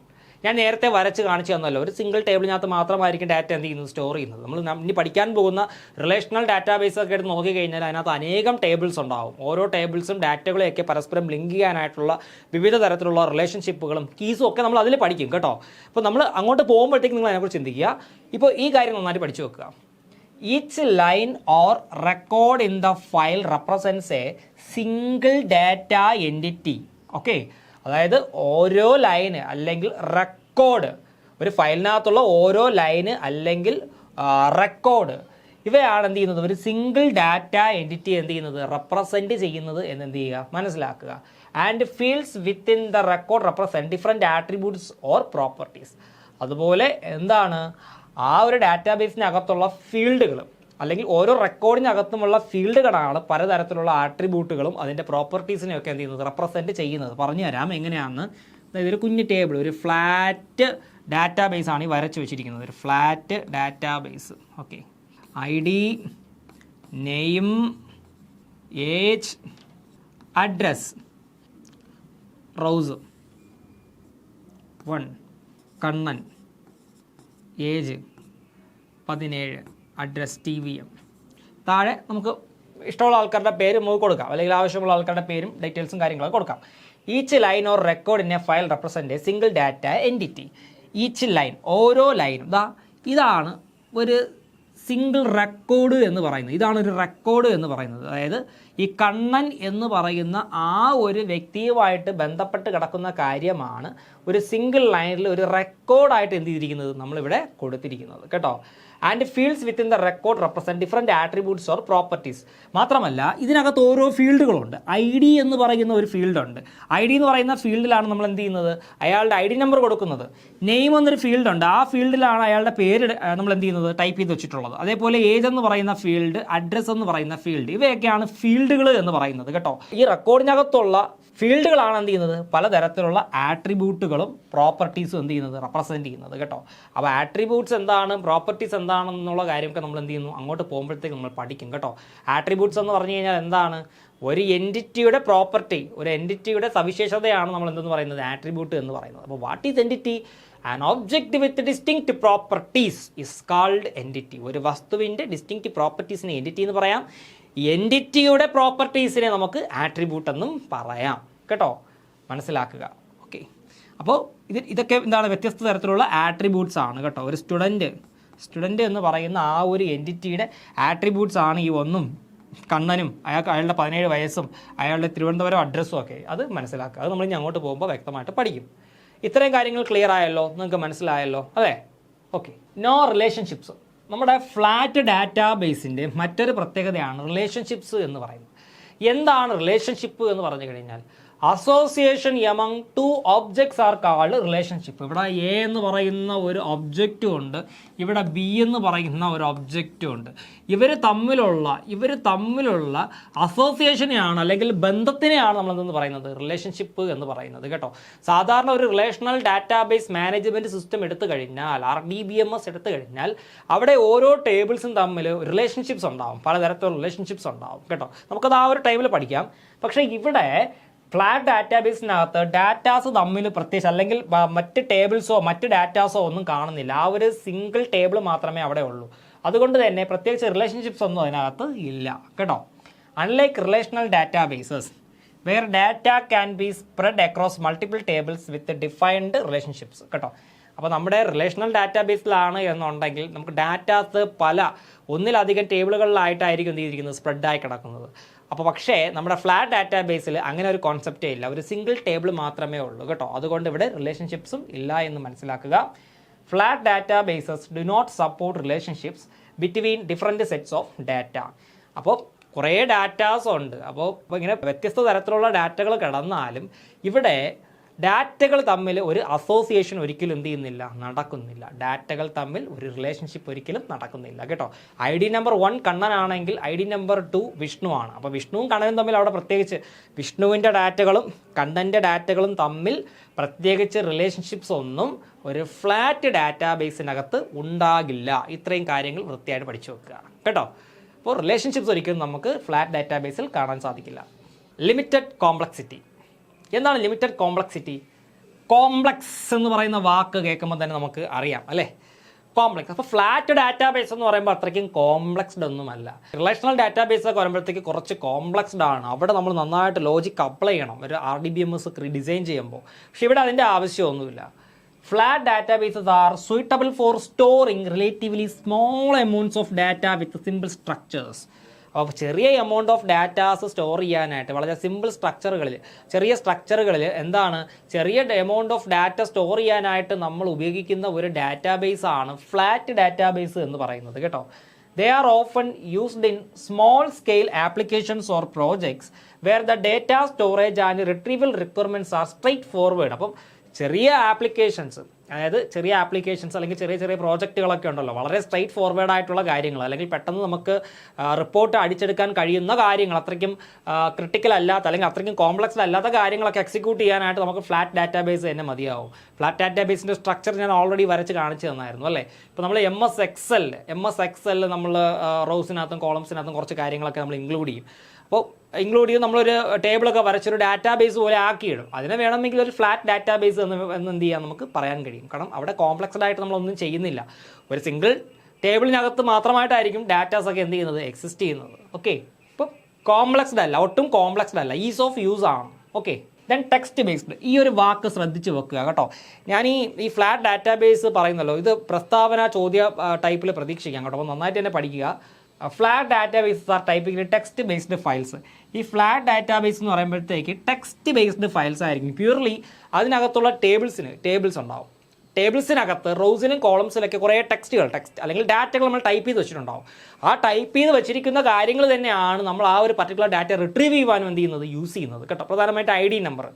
ഞാൻ നേരത്തെ വരച്ച് കാണിച്ചു തന്നല്ലോ, ഒരു സിംഗിൾ ടേബിളിനകത്ത് മാത്രമായിരിക്കും ഡാറ്റ എന്ത് ചെയ്യുന്നത്? സ്റ്റോർ ചെയ്യുന്നത്. നമ്മൾ ഇനി പഠിക്കാൻ പോകുന്ന റിലേഷണൽ ഡാറ്റാബേസ് ഒക്കെ എടുത്ത് നോക്കിക്കഴിഞ്ഞാൽ അതിനകത്ത് അനേകം ടേബിൾസ് ഉണ്ടാവും. ഓരോ ടേബിൾസും ഡാറ്റകളെയൊക്കെ പരസ്പരം ലിങ്ക് ചെയ്യാനായിട്ടുള്ള വിവിധ തരത്തിലുള്ള റിലേഷൻഷിപ്പുകളും കീസും ഒക്കെ നമ്മൾ അതിൽ പഠിക്കും കേട്ടോ. അപ്പോൾ നമ്മൾ അങ്ങോട്ട് പോകുമ്പോഴത്തേക്ക് നിങ്ങൾ അതിനെക്കുറിച്ച് ചിന്തിക്കുക. ഇപ്പോൾ ഈ കാര്യം നന്നായിട്ട് പഠിച്ചു വെക്കുക. Each line or record in the file represents A single data entity. Okay, അതായത് ഓരോ ലൈന് അല്ലെങ്കിൽ റെക്കോർഡ്, ഒരു ഫയലിനകത്തുള്ള ഓരോ ലൈന് അല്ലെങ്കിൽ റെക്കോർഡ്, ഇവയാണ് എന്ത് ചെയ്യുന്നത്? ഒരു സിംഗിൾ ഡാറ്റ എൻറ്റിറ്റി എന്ത് ചെയ്യുന്നത്? റെപ്രസെൻറ്റ് ചെയ്യുന്നത് എന്ന് എന്ത് ചെയ്യുക? മനസ്സിലാക്കുക. And fields within the record represent different attributes or properties. അതുപോലെ എന്താണ് ആ ഒരു ഡാറ്റാബേസിനകത്തുള്ള ഫീൽഡുകൾ അല്ലെങ്കിൽ ഓരോ റെക്കോർഡിനകത്തുമുള്ള ഫീൽഡുകളാണ് പലതരത്തിലുള്ള ആട്രിബ്യൂട്ടുകളും അതിൻ്റെ പ്രോപ്പർട്ടീസിനെയൊക്കെ എന്ത് ചെയ്യുന്നത്? റെപ്രസെൻറ്റ് ചെയ്യുന്നത്. പറഞ്ഞു തരാം എങ്ങനെയാണെന്ന്. അതായത് ഒരു കുഞ്ഞ് ടേബിൾ, ഒരു ഫ്ലാറ്റ് ഡാറ്റാബേസ് ആണ് ഈ വരച്ച് വെച്ചിരിക്കുന്നത്. ഒരു flat database. Okay, ID, name, age, address, rose 1, Kannan, age 17, address TVM. താഴെ നമുക്ക് ഇഷ്ടമുള്ള ആൾക്കാരുടെ പേര് നമുക്ക് കൊടുക്കാം, അല്ലെങ്കിൽ ആവശ്യമുള്ള ആൾക്കാരുടെ പേരും ഡീറ്റെയിൽസും കാര്യങ്ങളൊക്കെ കൊടുക്കാം. Each line or record in A file represent A single data entity. Each line, ഓരോ ലൈനും, ഇതാണ് ഒരു സിംഗിൾ റെക്കോർഡ് എന്ന് പറയുന്നത്. ഇതാണ് ഒരു റെക്കോർഡ് എന്ന് പറയുന്നത്. അതായത് ഈ കണ്ണൻ എന്ന് പറയുന്ന ആ ഒരു വ്യക്തിയുമായിട്ട് ബന്ധപ്പെട്ട് കിടക്കുന്ന കാര്യമാണ് ഒരു സിംഗിൾ ലൈനിൽ ഒരു റെക്കോർഡായിട്ട് എന്ത് ചെയ്തിരിക്കുന്നത്? നമ്മളിവിടെ കൊടുത്തിരിക്കുന്നത് കേട്ടോ. And fields within the record represent different attributes or properties. മാത്രമല്ല ഇതിനകത്ത് ഓരോ ഫീൽഡുകളുണ്ട്. ID എന്ന് പറയുന്ന ഒരു ഫീൽഡുണ്ട്. ID എന്ന് പറയുന്ന ഫീൽഡിലാണ് നമ്മൾ എന്ത് ചെയ്യുന്നത്? അയാളുടെ ID നമ്പർ കൊടുക്കുന്നത്. നെയിം എന്നൊരു ഫീൽഡുണ്ട്. ആ ഫീൽഡിലാണ് അയാളുടെ പേര് നമ്മൾ എന്ത് ചെയ്യുന്നത്? ടൈപ്പ് ചെയ്ത് വെച്ചിട്ടുള്ളത്. അതേപോലെ ഏജ് എന്ന് പറയുന്ന ഫീൽഡ്, അഡ്രസ്സ് എന്ന് പറയുന്ന ഫീൽഡ്, ഇവയൊക്കെയാണ് ഫീൽഡുകൾ എന്ന് പറയുന്നത് കേട്ടോ. ഈ റെക്കോർഡിനകത്തുള്ള ഫീൽഡുകളാണ് എന്ത് ചെയ്യുന്നത്? പലതരത്തിലുള്ള ആട്രിബ്യൂട്ടുകളും പ്രോപ്പർട്ടീസും എന്ത് ചെയ്യുന്നത്? റെപ്രസെൻറ്റ് ചെയ്യുന്നത് കേട്ടോ. അപ്പോൾ ആട്രിബ്യൂട്ട്സ് എന്താണ്, പ്രോപ്പർട്ടീസ് എന്താണെന്നുള്ള കാര്യമൊക്കെ നമ്മൾ എന്ത് ചെയ്യുന്നു? അങ്ങോട്ട് പോകുമ്പോഴത്തേക്ക് നമ്മൾ പഠിക്കും കേട്ടോ. ആട്രിബ്യൂട്ട്സ് എന്ന് പറഞ്ഞു കഴിഞ്ഞാൽ എന്താണ്? ഒരു എൻറ്റിറ്റിയുടെ പ്രോപ്പർട്ടി, ഒരു എൻറ്റിറ്റിയുടെ സവിശേഷതയാണ് നമ്മൾ എന്തെന്ന് പറയുന്നത്? ആട്രിബ്യൂട്ട് എന്ന് പറയുന്നത്. അപ്പോൾ what is entity? An object with distinct properties is called entity. ഒരു വസ്തുവിൻ്റെ ഡിസ്റ്റിങ്ക്റ്റ് പ്രോപ്പർട്ടീസിനെ എൻറ്റിറ്റി എന്ന് പറയാം. എൻറ്റിറ്റിയുടെ പ്രോപ്പർട്ടീസിനെ നമുക്ക് ആട്രിബ്യൂട്ട് എന്നും പറയാം കേട്ടോ. മനസ്സിലാക്കുക. ഓക്കെ, അപ്പോൾ ഇതൊക്കെ എന്താണ്? വ്യത്യസ്ത തരത്തിലുള്ള ആട്രിബ്യൂട്ട്സ് ആണ് കേട്ടോ. ഒരു സ്റ്റുഡൻറ്റ് എന്ന് പറയുന്ന ആ ഒരു എൻറ്റിറ്റിയുടെ ആട്രിബ്യൂട്ട്സ് ആണ് ഈ 1, കണ്ണനും അയാളുടെ 17 വയസ്സും അയാളുടെ തിരുവനന്തപുരം അഡ്രസ്സും ഒക്കെ അത് മനസ്സിലാക്കുക. അത് നമ്മൾ ഇനി അങ്ങോട്ട് പോകുമ്പോൾ വ്യക്തമായിട്ട് പഠിക്കും. ഇത്രയും കാര്യങ്ങൾ ക്ലിയർ ആയല്ലോ, നിങ്ങൾക്ക് മനസ്സിലായല്ലോ അല്ലേ? ഓക്കെ. No relationships. നമ്മുടെ ഫ്ലാറ്റ് ഡാറ്റാ ബേസിൻ്റെ മറ്റൊരു പ്രത്യേകതയാണ് റിലേഷൻഷിപ്സ് എന്ന് പറയുന്നത്. എന്താണ് റിലേഷൻഷിപ്പ് എന്ന് പറഞ്ഞു കഴിഞ്ഞാൽ association among to objects are called relationship. ഇവിടെ എ എന്ന് പറയുന്ന ഒരു ഒബ്ജക്റ്റും ഉണ്ട്, ഇവിടെ ബി എന്ന് പറയുന്ന ഒരു ഒബ്ജക്റ്റും ഉണ്ട്. ഇവർ തമ്മിലുള്ള അസോസിയേഷനെയാണ് അല്ലെങ്കിൽ ബന്ധത്തിനെയാണ് നമ്മളെന്ന് പറയുന്നത് റിലേഷൻഷിപ്പ് എന്ന് പറയുന്നത് കേട്ടോ. സാധാരണ ഒരു റിലേഷണൽ ഡാറ്റാബേസ് മാനേജ്മെൻറ്റ് സിസ്റ്റം എടുത്തു കഴിഞ്ഞാൽ, RDBMS എടുത്തു കഴിഞ്ഞാൽ, അവിടെ ഓരോ ടേബിൾസും തമ്മിൽ റിലേഷൻഷിപ്സ് ഉണ്ടാവും, പലതരത്തിലുള്ള റിലേഷൻഷിപ്സ് ഉണ്ടാവും കേട്ടോ. നമുക്കത് ആ ഒരു ടൈമിൽ പഠിക്കാം. പക്ഷേ ഇവിടെ ഫ്ലാറ്റ് ഡാറ്റാബേസിനകത്ത് ഡാറ്റാസ് തമ്മിൽ പ്രത്യേകിച്ച് അല്ലെങ്കിൽ മറ്റ് ടേബിൾസോ മറ്റ് ഡാറ്റാസോ ഒന്നും കാണുന്നില്ല. ആ ഒരു സിംഗിൾ ടേബിൾ മാത്രമേ അവിടെ ഉള്ളൂ. അതുകൊണ്ട് തന്നെ പ്രത്യേകിച്ച് റിലേഷൻഷിപ്സ് ഒന്നും അതിനകത്ത് ഇല്ല കേട്ടോ. Unlike relational databases where data can be spread across multiple tables with defined relationships കേട്ടോ. അപ്പോൾ നമ്മുടെ റിലേഷണൽ ഡാറ്റാബേസിലാണ് എന്നുണ്ടെങ്കിൽ നമുക്ക് ഡാറ്റാസ് ഒന്നിലധികം ടേബിളുകളിലായിട്ടായിരിക്കും എന്ത് ചെയ്തിരിക്കുന്നത്, സ്പ്രെഡായി കിടക്കുന്നത്. അപ്പോൾ പക്ഷേ നമ്മുടെ ഫ്ലാറ്റ് ഡാറ്റാബേസിൽ അങ്ങനെ ഒരു കോൺസെപ്റ്റേ ഇല്ല, ഒരു സിംഗിൾ ടേബിൾ മാത്രമേ ഉള്ളൂ കേട്ടോ. അതുകൊണ്ട് ഇവിടെ റിലേഷൻഷിപ്സും ഇല്ല എന്ന് മനസ്സിലാക്കുക. Flat databases do not support relationships between different sets of data. അപ്പോൾ കുറേ ഡാറ്റാസ് ഉണ്ട്. അപ്പോൾ ഇങ്ങനെ വ്യത്യസ്ത തരത്തിലുള്ള ഡാറ്റകൾ കിടന്നാലും ഇവിടെ ഡാറ്റകൾ തമ്മിൽ ഒരു അസോസിയേഷൻ ഒരിക്കലും എന്ത് ചെയ്യുന്നില്ല, നടക്കുന്നില്ല. ഡാറ്റകൾ തമ്മിൽ ഒരു റിലേഷൻഷിപ്പ് ഒരിക്കലും നടക്കുന്നില്ല കേട്ടോ. ID number 1 കണ്ണനാണെങ്കിൽ ID number 2 Vishnu ആണ്. അപ്പോൾ വിഷ്ണുവും കണ്ണനും തമ്മിൽ അവിടെ പ്രത്യേകിച്ച് വിഷ്ണുവിൻ്റെ ഡാറ്റകളും കണ്ണൻ്റെ ഡാറ്റകളും തമ്മിൽ പ്രത്യേകിച്ച് റിലേഷൻഷിപ്സ് ഒന്നും ഒരു ഫ്ലാറ്റ് ഡാറ്റാബേസിനകത്ത് ഉണ്ടാകില്ല. ഇത്രയും കാര്യങ്ങൾ വൃത്തിയായിട്ട് പഠിച്ചു വെക്കുക കേട്ടോ. അപ്പോൾ റിലേഷൻഷിപ്സ് ഒരിക്കലും നമുക്ക് ഫ്ലാറ്റ് ഡാറ്റാബേസിൽ കാണാൻ സാധിക്കില്ല. Limited complexity. എന്താണ് ലിമിറ്റഡ് കോംപ്ലക്സിറ്റി? കോംപ്ലക്സ് എന്ന് പറയുന്ന വാക്ക് കേൾക്കുമ്പോൾ തന്നെ നമുക്ക് അറിയാം അല്ലേ, കോംപ്ലക്സ്. അപ്പോൾ ഫ്ലാറ്റ് ഡാറ്റാബേസ് എന്ന് പറയുമ്പോൾ അത്രയ്ക്കും കോംപ്ലക്സ്ഡ് ഒന്നുമല്ല. റിലേഷണൽ ഡാറ്റാബേസ് ഒക്കെ വരുമ്പോഴത്തേക്ക് കുറച്ച് കോംപ്ലക്സ്ഡ് ആണ്. അവിടെ നമ്മൾ നന്നായിട്ട് ലോജിക് അപ്ലൈ ചെയ്യണം ഒരു RDBMS ഡിസൈൻ ചെയ്യുമ്പോൾ. പക്ഷേ ഇവിടെ അതിൻ്റെ ആവശ്യമൊന്നുമില്ല. Flat databases are suitable for storing relatively small amounts of data with simple structures. അപ്പോൾ ചെറിയ എമൗണ്ട് ഓഫ് ഡാറ്റാസ് സ്റ്റോർ ചെയ്യാനായിട്ട് വളരെ സിമ്പിൾ ചെറിയ സ്ട്രക്ചറുകളിൽ ചെറിയ എമൗണ്ട് ഓഫ് ഡാറ്റ സ്റ്റോർ ചെയ്യാനായിട്ട് നമ്മൾ ഉപയോഗിക്കുന്ന ഒരു ഡാറ്റാബേസ് ആണ് ഫ്ലാറ്റ് ഡാറ്റാബേസ് എന്ന് പറയുന്നത് കേട്ടോ. They are often used in small scale applications or projects where the data storage and retrieval requirements are straightforward. അപ്പം ചെറിയ ആപ്ലിക്കേഷൻസ് അല്ലെങ്കിൽ ചെറിയ പ്രോജക്റ്റുകളൊക്കെ ഉണ്ടല്ലോ, വളരെ സ്ട്രൈറ്റ് ഫോർവേഡ് ആയിട്ടുള്ള കാര്യങ്ങൾ, അല്ലെങ്കിൽ പെട്ടെന്ന് നമുക്ക് റിപ്പോർട്ട് അടിച്ചെടുക്കാൻ കഴിയുന്ന കാര്യങ്ങൾ, അത്രയ്ക്കും ക്രിട്ടിക്കൽ അല്ലാത്ത അല്ലെങ്കിൽ അത്രയ്ക്കും കോംപ്ലക്സ്ഡ് അല്ലാത്ത കാര്യങ്ങളൊക്കെ എക്സിക്യൂട്ട് ചെയ്യാനായിട്ട് നമുക്ക് ഫ്ലാറ്റ് ഡാറ്റാബേസ് തന്നെ മതിയാവും. ഫ്ലാറ്റ് ഡാറ്റാബേസിൻ്റെ സ്ട്രക്ചർ ഞാൻ ഓൾറെഡി വരച്ച് കാണിച്ചു തന്നായിരുന്നു അല്ലേ. ഇപ്പോൾ നമ്മൾ MS Excel നമ്മൾ റോസിനകത്തും കോളംസിനകത്തും കുറച്ച് കാര്യങ്ങളൊക്കെ നമ്മൾ ഇൻക്ലൂഡ് ചെയ്യും. അപ്പോൾ ഇൻക്ലൂഡ് ചെയ്ത് നമ്മളൊരു ടേബിളൊക്കെ വരച്ചൊരു ഡാറ്റാബേസ് പോലെ ആക്കിയിടും. അതിനെ വേണമെങ്കിൽ ഒരു ഫ്ലാറ്റ് ഡാറ്റാബേസ് എന്ന് എന്ത് ചെയ്യാം, നമുക്ക് പറയാൻ കഴിയും. കാരണം അവിടെ കോംപ്ലക്സ്ഡ് ആയിട്ട് നമ്മളൊന്നും ചെയ്യുന്നില്ല. ഒരു സിംഗിൾ ടേബിളിനകത്ത് മാത്രമായിട്ടായിരിക്കും ഡാറ്റാസ് ഒക്കെ എന്ത് ചെയ്യുന്നത്, എക്സിസ്റ്റ് ചെയ്യുന്നത്. ഓക്കെ. ഇപ്പോൾ കോംപ്ലക്സ്ഡ് അല്ല, ഒട്ടും കോംപ്ലക്സ്ഡ് അല്ല, ഈസ് ഓഫ് യൂസ് ആണ്. ഓക്കെ. Then text based. ഈ ഒരു വാക്ക് ശ്രദ്ധിച്ച് വെക്കുക കേട്ടോ. ഞാൻ ഈ ഫ്ലാറ്റ് ഡാറ്റാബേസ് പറയുന്നല്ലോ, ഇത് പ്രസ്താവന ചോദ്യ ടൈപ്പിൽ പ്രതീക്ഷിക്കാം കേട്ടോ. അപ്പോൾ നന്നായിട്ട് തന്നെ പഠിക്കുക. Flat databases are typically text based files. ഈ ഫ്ലാറ്റ് ഡാറ്റാബേസ് എന്ന് പറയുമ്പോഴത്തേക്ക് ടെക്സ്റ്റ് ബേസ്ഡ് ഫയൽസ് ആയിരിക്കും. പ്യൂർലി അതിനകത്തുള്ള ടേബിൾസ് ഉണ്ടാവും. ടേബിൾസിനകത്ത് റോസിലും കോളംസിലൊക്കെ കുറേ ടെക്സ്റ്റ് അല്ലെങ്കിൽ ഡാറ്റകൾ നമ്മൾ ടൈപ്പ് ചെയ്ത് വെച്ചിട്ടുണ്ടാവും. ആ ടൈപ്പ് ചെയ്ത് വെച്ചിരിക്കുന്ന കാര്യങ്ങൾ തന്നെയാണ് നമ്മൾ ആ ഒരു പർട്ടിക്കുലർ ഡാറ്റ റിട്രീവ് ചെയ്യുവാനും എന്ത് ചെയ്യുന്നത്, യൂസ് ചെയ്യുന്നത് കേട്ടോ. പ്രധാനമായിട്ട് ID നമ്പർ,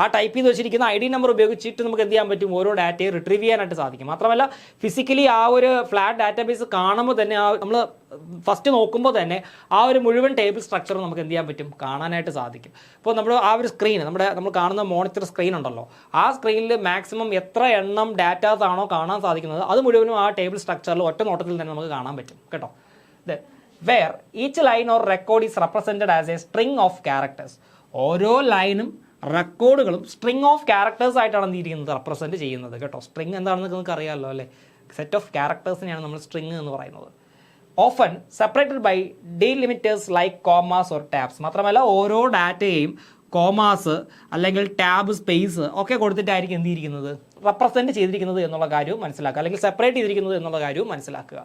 ആ ടൈപ്പ് ചെയ്ത് വെച്ചിരിക്കുന്ന ID നമ്പർ ഉപയോഗിച്ചിട്ട് നമുക്ക് എന്ത് ചെയ്യാൻ പറ്റും, ഓരോ ഡാറ്റയെ റിട്രീവ് ചെയ്യാനായിട്ട് സാധിക്കും. മാത്രമല്ല ഫിസിക്കലി ആ ഒരു ഫ്ലാറ്റ് ഡാറ്റാബേസ് കാണുമ്പോൾ തന്നെ നമ്മൾ ഫസ്റ്റ് നോക്കുമ്പോൾ തന്നെ ആ ഒരു മുഴുവൻ ടേബിൾ സ്ട്രക്ചർ നമുക്ക് എന്ത് ചെയ്യാൻ പറ്റും, കാണാനായിട്ട് സാധിക്കും. ഇപ്പോൾ നമ്മൾ ആ ഒരു സ്ക്രീൻ, നമ്മൾ കാണുന്ന മോണിറ്റർ സ്ക്രീൻ ഉണ്ടല്ലോ, ആ സ്ക്രീനിൽ മാക്സിമം എത്ര എണ്ണം ഡാറ്റാസ് ആണോ കാണാൻ സാധിക്കുന്നത് അത് മുഴുവനും ആ ടേബിൾ സ്ട്രക്ചറിൽ ഒറ്റ നോട്ടത്തിൽ തന്നെ നമുക്ക് കാണാൻ പറ്റും കേട്ടോ. Where each line or record is represented as a string of characters. ഓരോ ലൈനും റെക്കോർഡുകളും സ്ട്രിങ് ഓഫ് ക്യാരക്ടേഴ്സ് ആയിട്ടാണ് എന്തിരിക്കുന്നത്, റെപ്രസെൻറ്റ് ചെയ്യുന്നത് കേട്ടോ. സ്ട്രിങ് എന്താണെന്ന് നിങ്ങൾക്ക് അറിയാമല്ലോ അല്ലേ, സെറ്റ് ഓഫ് ക്യാരക്ടേഴ്സിനെയാണ് നമ്മൾ സ്ട്രിങ് എന്ന് പറയുന്നത്. Often separated by delimiters like commas or tabs. മാത്രമല്ല ഓരോ ഡാറ്റയെയും കോമാസ് അല്ലെങ്കിൽ ടാബ് സ്പേസ് ഒക്കെ കൊടുത്തിട്ടായിരിക്കും എന്ത് ചെയ്തിരിക്കുന്നത്, റെപ്രസെൻറ്റ് ചെയ്തിരിക്കുന്നത് എന്നുള്ള കാര്യവും മനസ്സിലാക്കുക, അല്ലെങ്കിൽ സെപ്പറേറ്റ് ചെയ്തിരിക്കുന്നത് എന്നുള്ള കാര്യവും മനസ്സിലാക്കുക.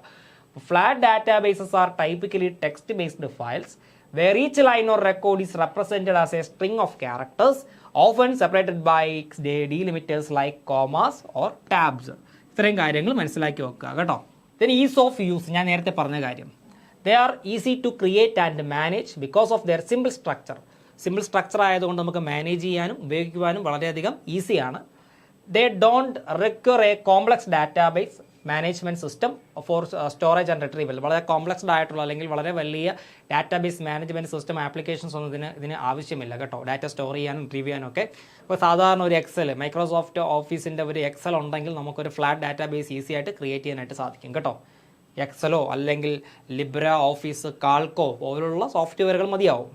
Flat databases are typically text based files where each line or record is represented as a string of characters, often separated by delimiters like commas or tabs. ഇത്രയും കാര്യങ്ങൾ മനസ്സിലാക്കി വെക്കുക കേട്ടോ. then ease of use, ഞാൻ നേരത്തെ പറഞ്ഞ കാര്യം, they are easy to create and manage because of their simple structure. Simple structure ആയതുകൊണ്ട് നമുക്ക് മാനേജ് ചെയ്യാനും ഉപയോഗിക്കുവാനും വളരെയധികം ഈസിയാണ്. they don't require a complex database management system for storage and retrieval. വളരെ കോംപ്ലക്സ്ഡ് ആയിട്ടുള്ള അല്ലെങ്കിൽ വളരെ വലിയ ഡാറ്റാബേസ് മാനേജ്മെൻറ്റ് സിസ്റ്റം ആപ്ലിക്കേഷൻസ് ഒന്നും ഇതിന് ആവശ്യമില്ല കേട്ടോ, ഡാറ്റ സ്റ്റോർ ചെയ്യാനും റിട്രീവ് ചെയ്യാനും ഒക്കെ. ഇപ്പോൾ സാധാരണ ഒരു എക്സൽ, മൈക്രോസോഫ്റ്റ് ഓഫീസിൻ്റെ ഒരു എക്സൽ ഉണ്ടെങ്കിൽ നമുക്കൊരു ഫ്ലാറ്റ് ഡാറ്റാബേസ് ഈസി ആയിട്ട് ക്രിയേറ്റ് ചെയ്യാനായിട്ട് സാധിക്കും കേട്ടോ. എക്സലോ അല്ലെങ്കിൽ ലിബ്ര ഓഫീസ്, കാൾക്കോ പോലുള്ള സോഫ്റ്റ്വെയറുകൾ മതിയാവും.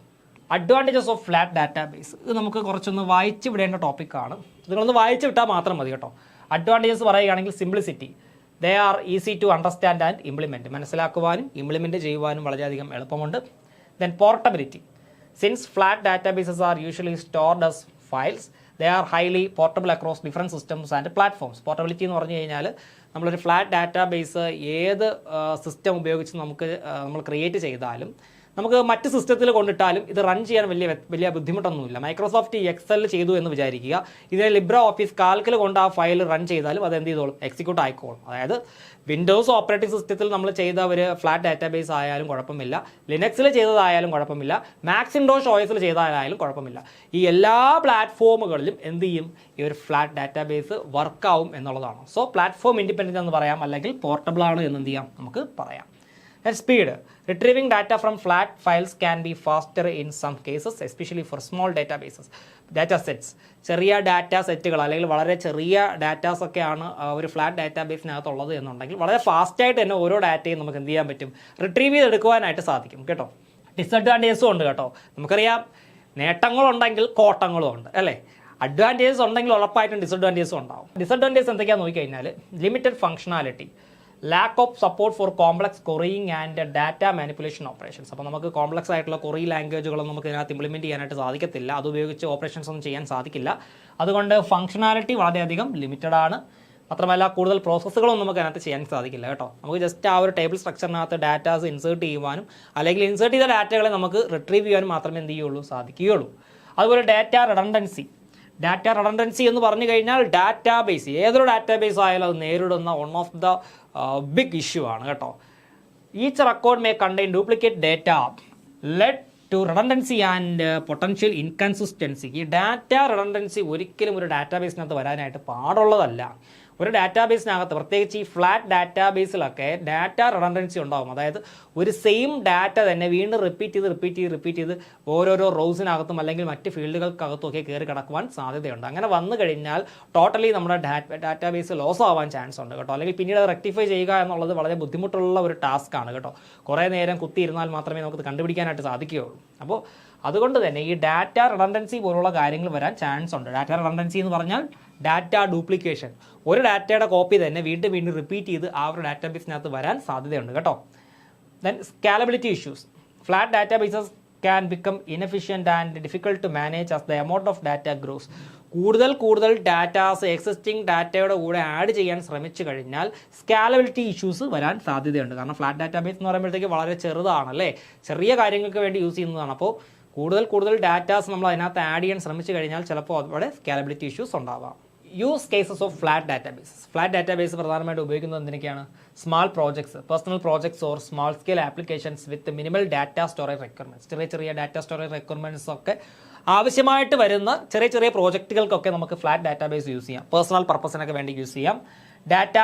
അഡ്വാൻറ്റേജസ് ഓഫ് ഫ്ലാറ്റ് ഡാറ്റാബേസ്, ഇത് നമുക്ക് കുറച്ചൊന്ന് വായിച്ച് വിടേണ്ട ടോപ്പിക്കാണ്. നിങ്ങളൊന്ന് വായിച്ച് വിട്ടാൽ മാത്രം മതി കേട്ടോ. അഡ്വാൻറ്റേജസ് പറയുകയാണെങ്കിൽ simplicity, they are easy to understand and implement, മനസ്സിലാക്കുവാനും ഇംപ്ലിമെൻറ്റ് ചെയ്യുവാനും വളരെയധികം എളുപ്പമുണ്ട്. Then portability, since flat databases are usually stored as files, they are highly portable across different systems and platforms. Portability എന്ന് പറഞ്ഞു കഴിഞ്ഞാൽ നമ്മളൊരു ഫ്ലാറ്റ് ഡാറ്റാബേസ് ഏത് system ഉപയോഗിച്ച് നമ്മൾ ക്രിയേറ്റ് ചെയ്താലും നമുക്ക് മറ്റ് സിസ്റ്റത്തിൽ കൊണ്ടിട്ടാലും ഇത് റൺ ചെയ്യാൻ വലിയ ബുദ്ധിമുട്ടൊന്നുമില്ല. മൈക്രോസോഫ്റ്റ് എക്സൽ ചെയ്തു എന്ന് വിചാരിക്കുക, ഇതിനെ ലിബ്ര ഓഫീസ് കാൽക്കിൽ കൊണ്ട് ആ ഫയൽ റൺ ചെയ്താലും അത് എന്ത് ചെയ്തോളും, എക്സിക്യൂട്ട് ആയിക്കോളും. അതായത് വിൻഡോസ് ഓപ്പറേറ്റിംഗ് സിസ്റ്റത്തിൽ നമ്മൾ ചെയ്ത ഒരു ഫ്ലാറ്റ് ഡാറ്റാബേസ് ആയാലും കുഴപ്പമില്ല, ലിനക്സിൽ ചെയ്തതായാലും കുഴപ്പമില്ല, മാക്സിൻഡോഷ് OSൽ ചെയ്തതായാലും കുഴപ്പമില്ല. ഈ എല്ലാ പ്ലാറ്റ്ഫോമുകളിലും എന്ത് ചെയ്യും, ഈ ഒരു ഫ്ലാറ്റ് ഡാറ്റാബേസ് വർക്കാവും എന്നുള്ളതാണ്. സോ പ്ലാറ്റ്ഫോം ഇൻഡിപെൻഡൻ്റ് എന്ന് പറയാം, അല്ലെങ്കിൽ പോർട്ടബിൾ ആണ് എന്ന് എന്ത് ചെയ്യാം നമുക്ക് പറയാം. And speed, retrieving data from flat files can be faster in some cases, especially for small databases, data sets. ചെറിയ ഡാറ്റാ സെറ്റുകൾ അല്ലെങ്കിൽ വളരെ ചെറിയ ഡാറ്റാസ് ഒക്കെയാണ് ഒരു ഫ്ലാറ്റ് ഡാറ്റാബേസിനകത്തുള്ളത് എന്നുണ്ടെങ്കിൽ വളരെ ഫാസ്റ്റായിട്ട് തന്നെ ഓരോ ഡാറ്റയും നമുക്ക് എന്ത് ചെയ്യാൻ പറ്റും, റിട്രീവ് ചെയ്തെടുക്കുവാനായിട്ട് സാധിക്കും കേട്ടോ. ഡിസഡ്വാൻറ്റേജസും ഉണ്ട് കേട്ടോ. നമുക്കറിയാം നേട്ടങ്ങളുണ്ടെങ്കിൽ കോട്ടങ്ങളും ഉണ്ട് അല്ലേ. അഡ്വാൻറ്റേജസ് ഉണ്ടെങ്കിൽ ഉറപ്പായിട്ടും ഡിസഡ്വാൻറ്റേജസും ഉണ്ടാവും. ഡിസഡ്വാൻറ്റേജസ് എന്തൊക്കെയാണെന്ന് നോക്കിക്കഴിഞ്ഞാൽ limited functionality, lack of support for complex querying and data manipulation operations. അപ്പോൾ നമുക്ക് കോംപ്ലക്സ് ആയിട്ടുള്ള കൊറി ലാംഗ്വേജുകളൊന്നും നമുക്ക് ഇതിനകത്ത് ഇംപ്ലിമെൻറ്റ് ചെയ്യാനായിട്ട് സാധിക്കത്തില്ല, അതുപയോഗിച്ച് ഓപ്പറേഷൻസ് ഒന്നും ചെയ്യാൻ സാധിക്കില്ല. അതുകൊണ്ട് ഫംഗ്ഷനാലിറ്റി വളരെയധികം ലിമിറ്റഡ് ആണ്. മാത്രമല്ല കൂടുതൽ പ്രോസസ്സുകളൊന്നും നമുക്ക് അതിനകത്ത് ചെയ്യാൻ സാധിക്കില്ല കേട്ടോ. നമുക്ക് ജസ്റ്റ് ആ ഒരു ടേബിൾ സ്ട്രക്ചറിനകത്ത് ഡാറ്റാസ് ഇൻസേർട്ട് ചെയ്യുവാനും അല്ലെങ്കിൽ ഇൻസേർട്ട് ചെയ്ത ഡാറ്റകളെ നമുക്ക് റിട്രീവ് ചെയ്യാനും മാത്രമേ എന്ത് ചെയ്യുള്ളൂ, സാധിക്കുകയുള്ളൂ. അതുപോലെ ഡാറ്റ റിഡണ്ടൻസി എന്ന് പറഞ്ഞു കഴിഞ്ഞാൽ ഡാറ്റാബേസ്, ഏതൊരു ഡാറ്റാബേസ് ആയാലും അത് നേരിടുന്ന one of the big issue ആണ് കേട്ടോ. Each record may contain duplicate data lead to redundancy and potential inconsistency. ഈ ഡാറ്റ റിഡണ്ടൻസി ഒരിക്കലും ഒരു ഡാറ്റാബേസിനകത്ത് വരാനായിട്ട് പാടുള്ളതല്ല. ഒരു ഡാറ്റാബേസിനകത്ത് പ്രത്യേകിച്ച് ഈ ഫ്ലാറ്റ് ഡാറ്റാബേസിലൊക്കെ ഡാറ്റ റിഡണ്ടൻസി ഉണ്ടാകും. അതായത് ഒരു സെയിം ഡാറ്റ തന്നെ വീണ്ടും റിപ്പീറ്റ് ചെയ്ത് ഓരോരോ റോസിനകത്തും അല്ലെങ്കിൽ മറ്റ് ഫീൽഡുകൾക്കകത്തും ഒക്കെ കയറി കിടക്കുവാൻ സാധ്യതയുണ്ട്. അങ്ങനെ വന്നു കഴിഞ്ഞാൽ ടോട്ടലി നമ്മുടെ ഡാറ്റാബേസ് ലോസ് ആവാൻ ചാൻസ് ഉണ്ട് കേട്ടോ. അല്ലെങ്കിൽ പിന്നീട് റെക്ടിഫൈ ചെയ്യുക എന്നുള്ളത് വളരെ ബുദ്ധിമുട്ടുള്ള ഒരു ടാസ്ക് ആണ് കേട്ടോ. കുറേ നേരം കുത്തിയിരുന്നാൽ മാത്രമേ നമുക്ക് കണ്ടുപിടിക്കാനായിട്ട് സാധിക്കുകയുള്ളൂ. അപ്പോൾ അതുകൊണ്ട് തന്നെ ഈ ഡാറ്റ റിഡണ്ടൻസി പോലുള്ള കാര്യങ്ങൾ വരാൻ ചാൻസ് ഉണ്ട്. ഡാറ്റ റിഡണ്ടൻസി എന്ന് പറഞ്ഞാൽ ഡാറ്റ ഡ്യൂപ്ലിക്കേഷൻ, ഒരു ഡാറ്റയുടെ കോപ്പി തന്നെ വീണ്ടും റിപ്പീറ്റ് ചെയ്ത് ആ ഒരു ഡാറ്റാബേസിനകത്ത് വരാൻ സാധ്യതയുണ്ട് കേട്ടോ. Then scalability issues, flat databases can become inefficient and difficult to manage as the amount of data grows. കൂടുതൽ ഡാറ്റാസ് എക്സിസ്റ്റിംഗ് ഡാറ്റയുടെ കൂടെ ആഡ് ചെയ്യാൻ ശ്രമിച്ചു കഴിഞ്ഞാൽ സ്കാലബിലിറ്റി ഇഷ്യൂസ് വരാൻ സാധ്യതയുണ്ട്. കാരണം ഫ്ലാറ്റ് ഡാറ്റാബേസ് എന്ന് പറയുമ്പോഴത്തേക്ക് വളരെ ചെറുതാണല്ലേ, ചെറിയ കാര്യങ്ങൾക്ക് വേണ്ടി യൂസ് ചെയ്യുന്നതാണ്. അപ്പോൾ കൂടുതൽ ഡാറ്റാസ് നമ്മൾ അതിനകത്ത് ആഡ് ചെയ്യാൻ ശ്രമിച്ചു കഴിഞ്ഞാൽ ചിലപ്പോൾ അവിടെ സ്കാലബിലിറ്റി ഇഷ്യൂസ് ഉണ്ടാവാം. Use cases of flat database പ്രധാനമായിട്ട് ഉപയോഗിക്കുന്നത് എന്തിനൊക്കെയാണ്? Small projects, personal projects or small scale applications with minimal data storage requirements. ചെറിയ ഡാറ്റ സ്റ്റോറേജ് റിക്വയർമെൻറ്റ്സ് ഒക്കെ ആവശ്യമായിട്ട് വരുന്ന ചെറിയ പ്രോജക്റ്റുകൾക്കൊക്കെ നമുക്ക് ഫ്ലാറ്റ് ഡാറ്റാബേസ് യൂസ് ചെയ്യാം. പേഴ്സണൽ പർപ്പസിനൊക്കെ വേണ്ടി യൂസ് ചെയ്യാം. Data